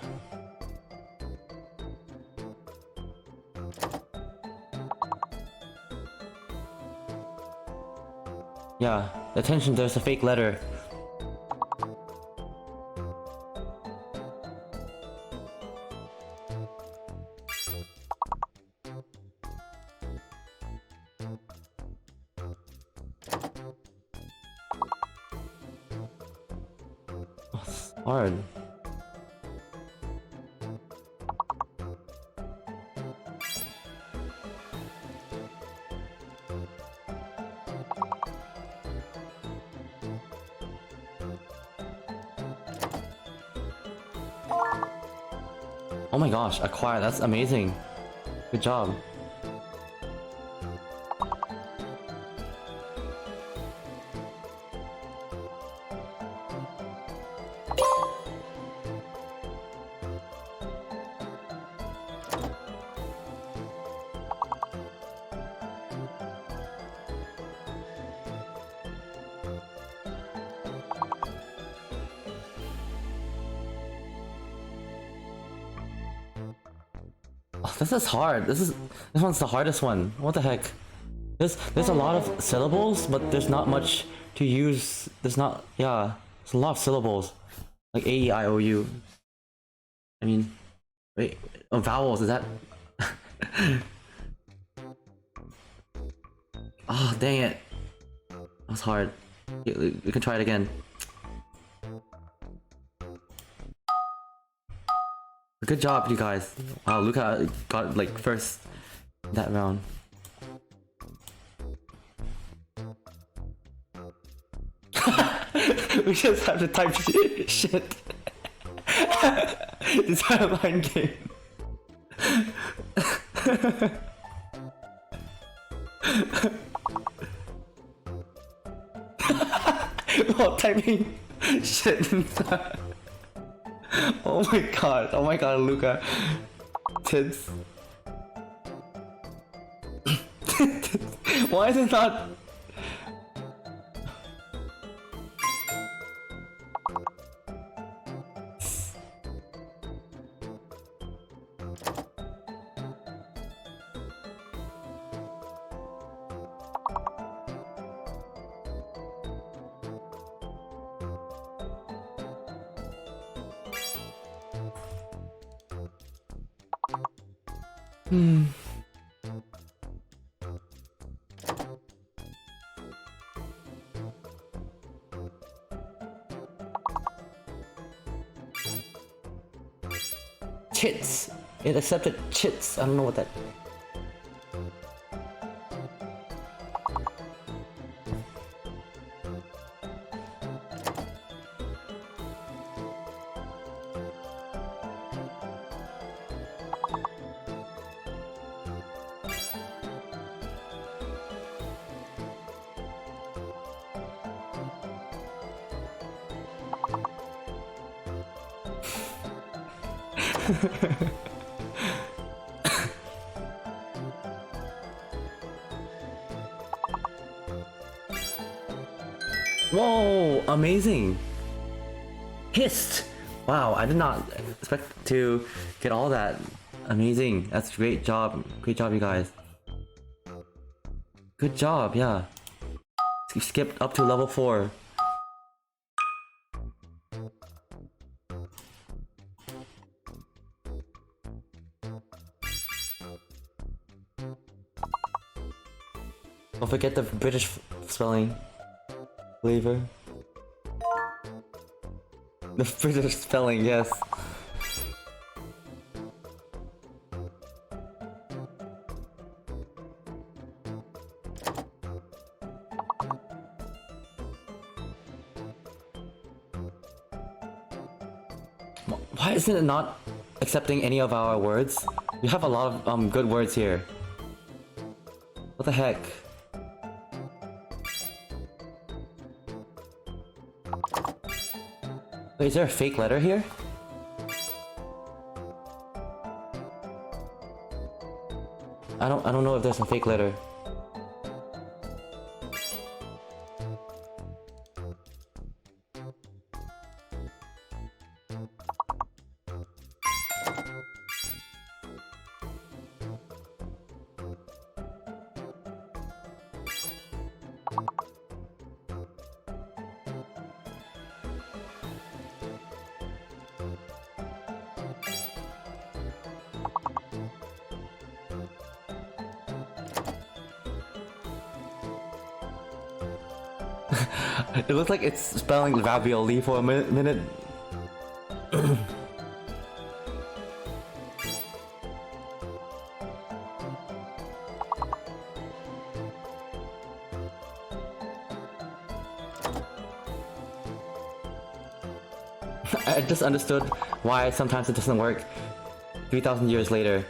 Yeah, attention, there's a fake letter. Oh, it's hard. Oh my gosh, acquire, that's amazing. Good job. Oh, this is hard. This one's the hardest one. What the heck? There's a lot of syllables, but there's not much to use. There's not, yeah. There's a lot of syllables. Like A, E, I, O, U. I mean, wait, oh, vowels, is that? Oh, dang it. That was hard. We can try it again. Good job, you guys. Wow, Luca got like first that round. We just have to type shit. It's a line game. While typing shit. Oh my god, Luca. Tits. Why is it not? Tits. It accepted chits. I don't know what that. Whoa, amazing. Hist. Wow, I did not expect to get all that. Amazing. That's great job. Great job, you guys. Good job, yeah. Skipped up to level 4. Don't forget the British spelling. Flavor. The British spelling, yes. Why isn't it not accepting any of our words? We have a lot of good words here. What the heck? Wait, is there a fake letter here? I don't know if there's a fake letter. It looks like it's spelling ravioli for a minute. I just understood why sometimes it doesn't work 3,000 years later.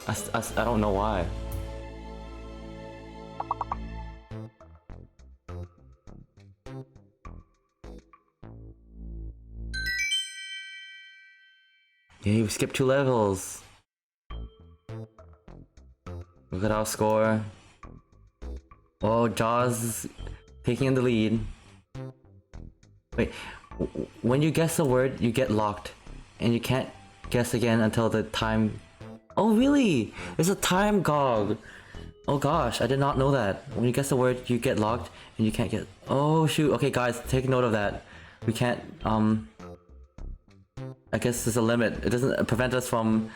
I don't know why. Yeah, we skipped 2 levels. Look at our score. Oh, Jaws is taking in the lead. Wait, when you guess a word, you get locked. And you can't guess again until the time... Oh, really? There's a time gog. Oh gosh, I did not know that. When you guess a word, you get locked and you can't get... Oh shoot, okay guys, take note of that. We can't, I guess there's a limit. It doesn't prevent us from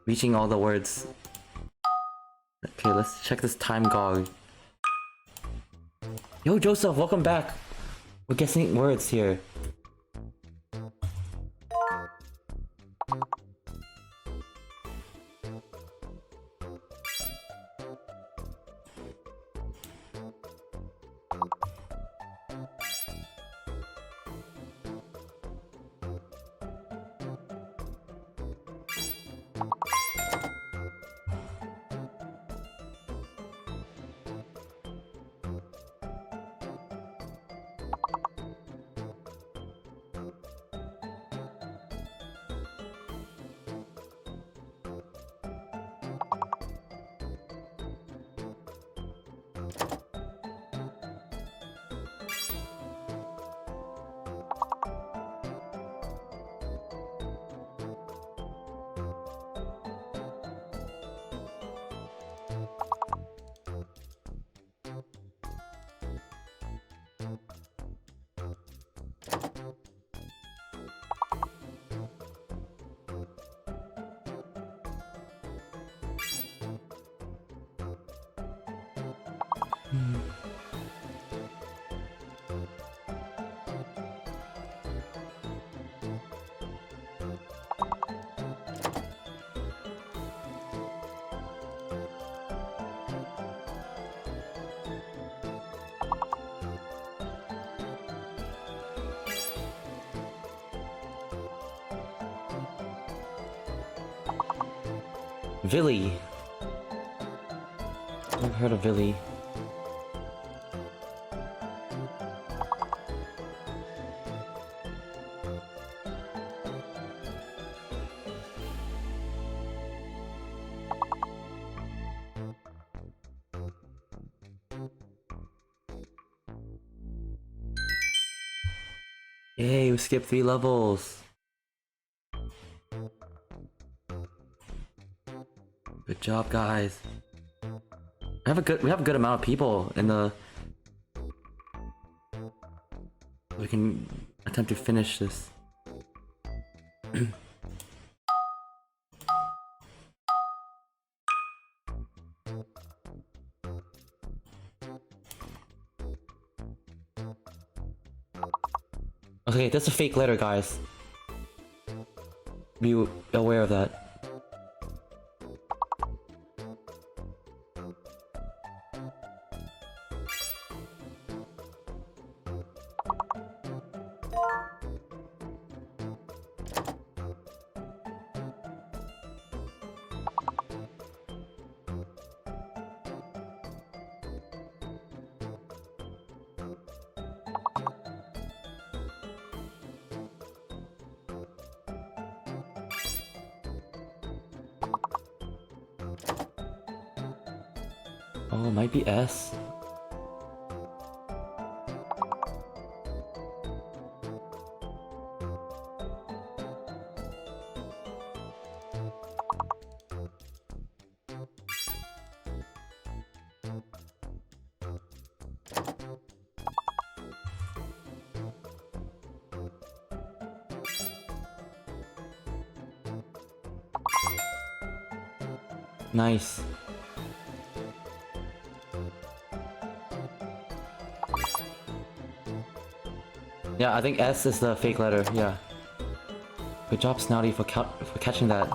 reaching all the words. Okay, let's check this time gog. Yo, Joseph, welcome back. We're guessing words here. Villy. I've heard of Villy. Yay, we skipped 3 levels. Good job, guys. We have a good amount of people in the. We can attempt to finish this. Okay, that's a fake letter, guys. Be aware of that. Oh, it might be S. Nice. Yeah, I think S is the fake letter, yeah. Good job, Snouty, for catching that.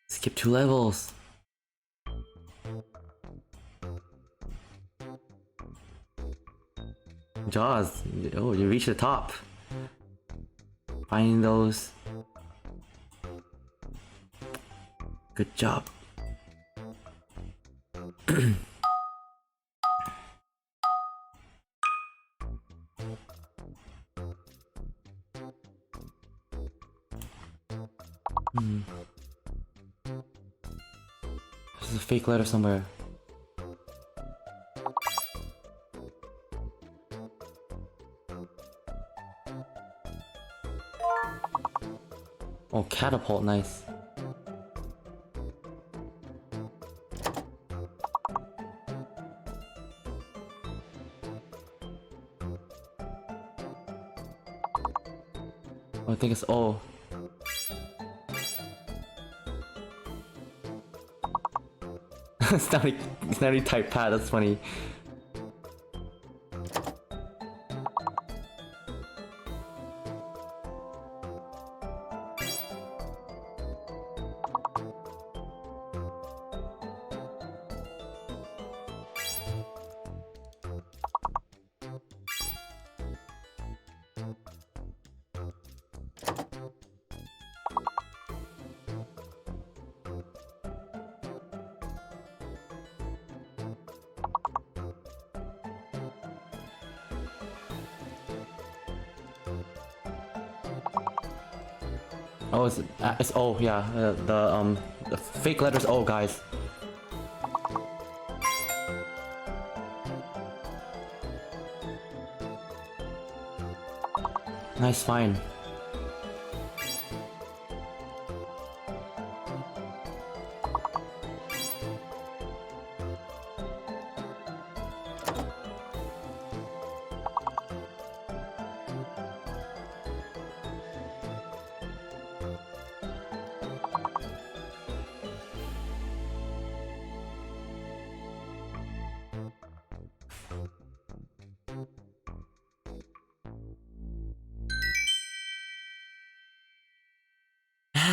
Skip 2 levels. Jaws, oh, you reached the top. Finding those. Good job. There's a fake letter somewhere. Oh, catapult, nice. Oh, I think it's O. It's not really type pad, that's funny. Oh, it's O, yeah. The fake letter's O, guys. Nice find.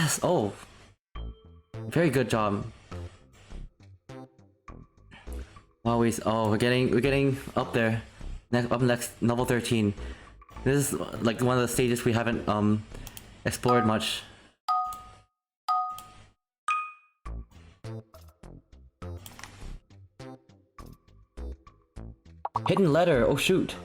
Yes. Oh, very good job. Wow, we're getting up there. Up next, level 13. This is like one of the stages we haven't explored much. Hidden letter. Oh shoot.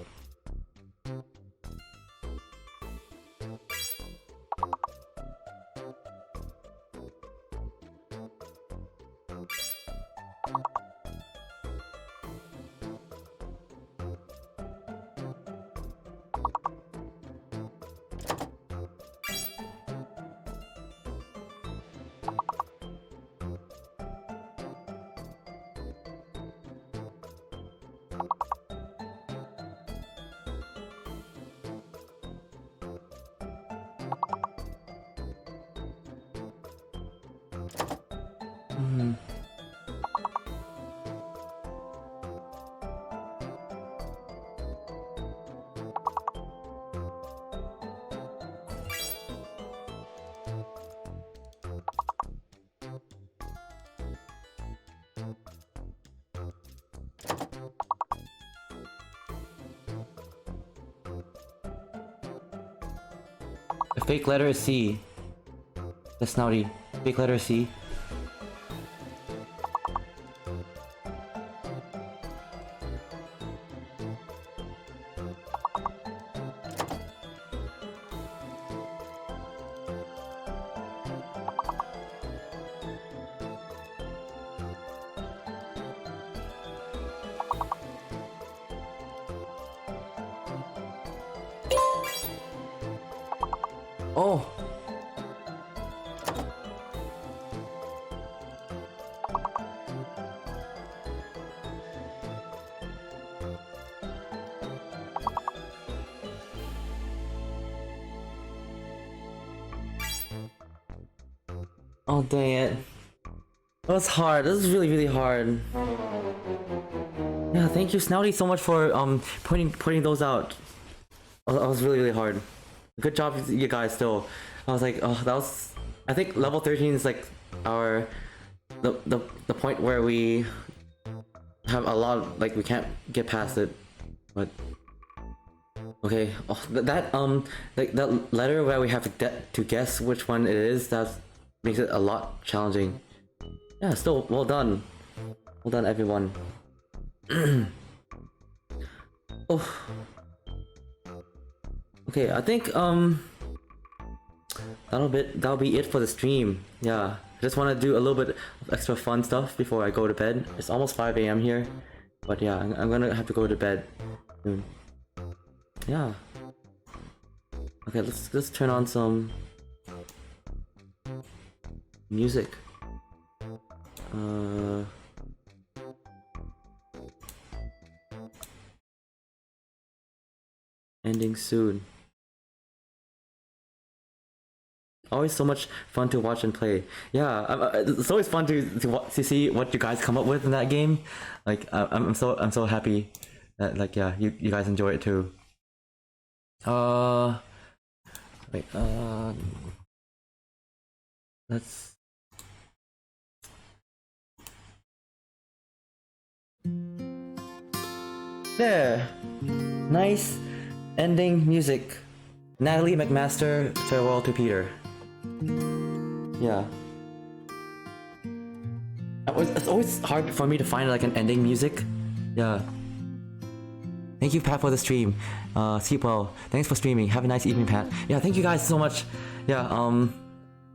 The fake letter is C. The snouty. Fake letter is C. Oh! Oh dang it. That was hard. This is really hard. Yeah, thank you Snouty so much for pointing those out. That was really hard. Good job you guys still. I was like, oh, that was, I think level 13 is like our the point where we have a lot of, like we can't get past it. But okay, oh, that like that letter where we have to guess which one it is, that makes it a lot challenging. Yeah, still well done. Well done everyone. Oh. Okay, I think that'll be it for the stream. Yeah, I just want to do a little bit of extra fun stuff before I go to bed. It's almost 5 AM here, but yeah, I'm gonna have to go to bed soon. Yeah. Okay, let's turn on some music. Ending soon. Always so much fun to watch and play. Yeah, it's always fun to see what you guys come up with in that game. Like I'm so happy that like yeah you guys enjoy it too. Wait, let's. There, nice ending music. Natalie McMaster, Farewell to Peter. Yeah. It's always hard for me to find like an ending music. Yeah. Thank you, Pat, for the stream. Sleep well. Thanks for streaming. Have a nice evening, Pat. Yeah, thank you guys so much. Yeah,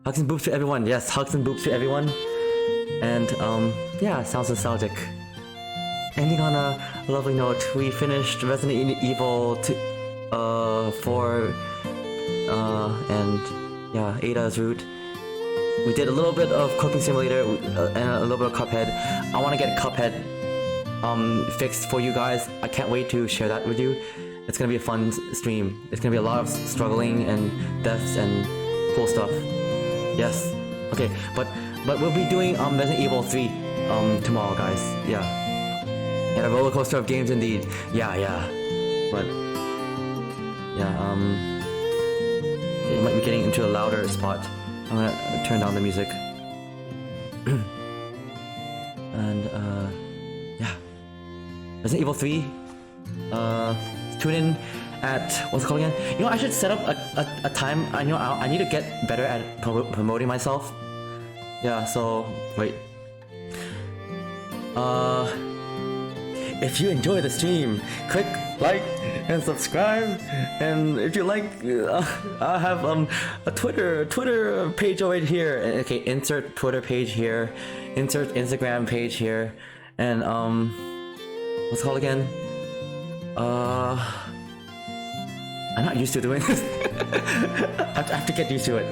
hugs and boobs to everyone. Yes, hugs and boobs to everyone. And yeah, sounds nostalgic. Ending on a lovely note, we finished Resident Evil 4 and yeah, Ada's route. We did a little bit of Cooking Simulator and a little bit of Cuphead. I want to get Cuphead fixed for you guys. I can't wait to share that with you. It's gonna be a fun stream. It's gonna be a lot of struggling and deaths and cool stuff. Yes. Okay, but we'll be doing Resident Evil 3 tomorrow, guys. Yeah. And a roller coaster of games indeed. Yeah. But yeah, it might be getting into a louder spot. I'm gonna turn down the music. And yeah. Resident Evil 3. Tune in at what's it called again? You know, I should set up a time. I need to get better at promoting myself. Yeah. So wait. If you enjoy the stream, click like and subscribe. And if you like, I have a Twitter page over here. Okay, insert Twitter page here, insert Instagram page here, and what's it called again? I'm not used to doing this. I have to get used to it.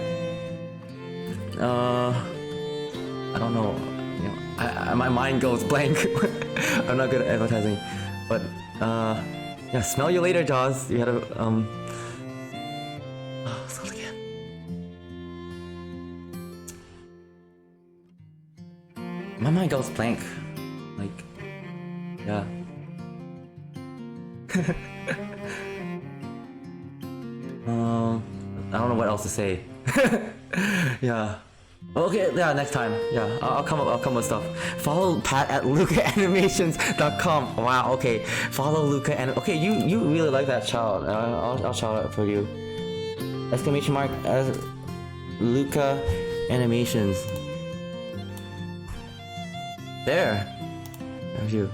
I don't know. You know, my mind goes blank. I'm not good at advertising, but yeah. Smell you later, Jaws. You had a what's it called again? My mind goes blank. Like, yeah. I don't know what else to say. Yeah. Okay, yeah, next time. Yeah, I'll come with stuff. Follow Pat at lucaanimations.com. Wow, okay. Follow Luca and okay, you really like that shout. I'll shout out for you. Exclamation mark as Luca Animations. There's you.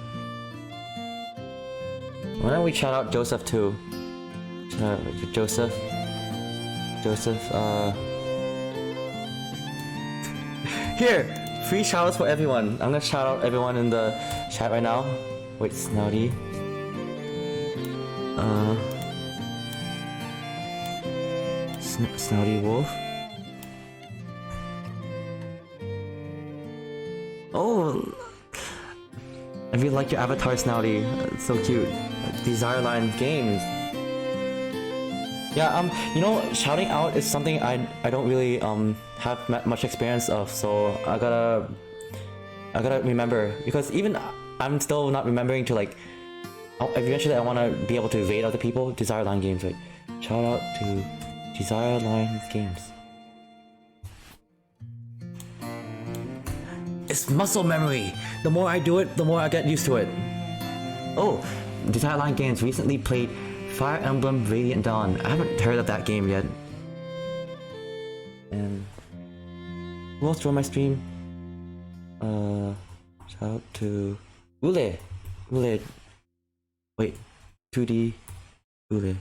Why don't we shout out Joseph too? Shout out Joseph. Here! Free shoutouts for everyone. I'm gonna shout out everyone in the chat right now. Wait, Snouty. Snouty Wolf. Oh! I really like your avatar, Snouty. It's so cute. Desireline Games. Yeah, you know, shouting out is something I don't really have much experience of, so I gotta remember, because even I'm still not remembering to like. Eventually, I want to be able to evade other people. Desireline Games, right? Shout out to Desireline Games. It's muscle memory. The more I do it, the more I get used to it. Oh, Desireline Games recently played Fire Emblem Radiant Dawn. I haven't heard of that game yet. And who else joined my stream? Shout out to Ule. Wait, 2D Ule.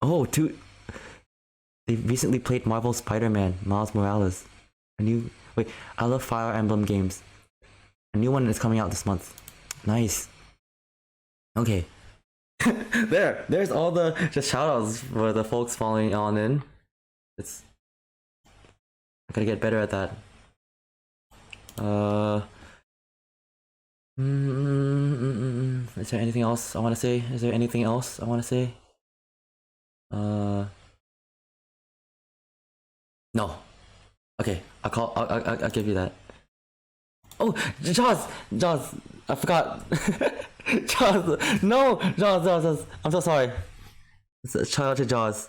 Oh, they recently played Marvel Spider-Man, Miles Morales. Wait, I love Fire Emblem games. A new one is coming out this month. Nice. Okay. There's all the shoutouts for the folks following on in. I gotta get better at that. Is there anything else I want to say? No. Okay, I'll give you that. Oh, Jaws, I forgot. Jaws, no, Jaws. I'm so sorry. Shout out to Jaws.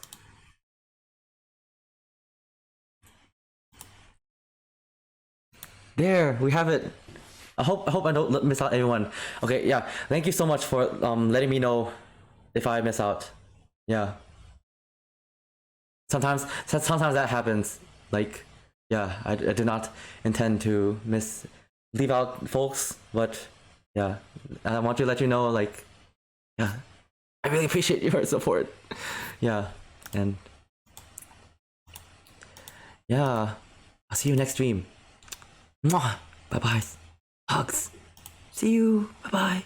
There, we have it. I hope I don't miss out anyone. Okay, yeah. Thank you so much for letting me know if I miss out. Yeah. Sometimes that happens. Like, yeah, I do not intend to leave out folks, but yeah, I want to let you know, like, yeah, I really appreciate your support. Yeah, and yeah, I'll see you next stream. Mwah! Bye bye. Hugs. See you. Bye bye.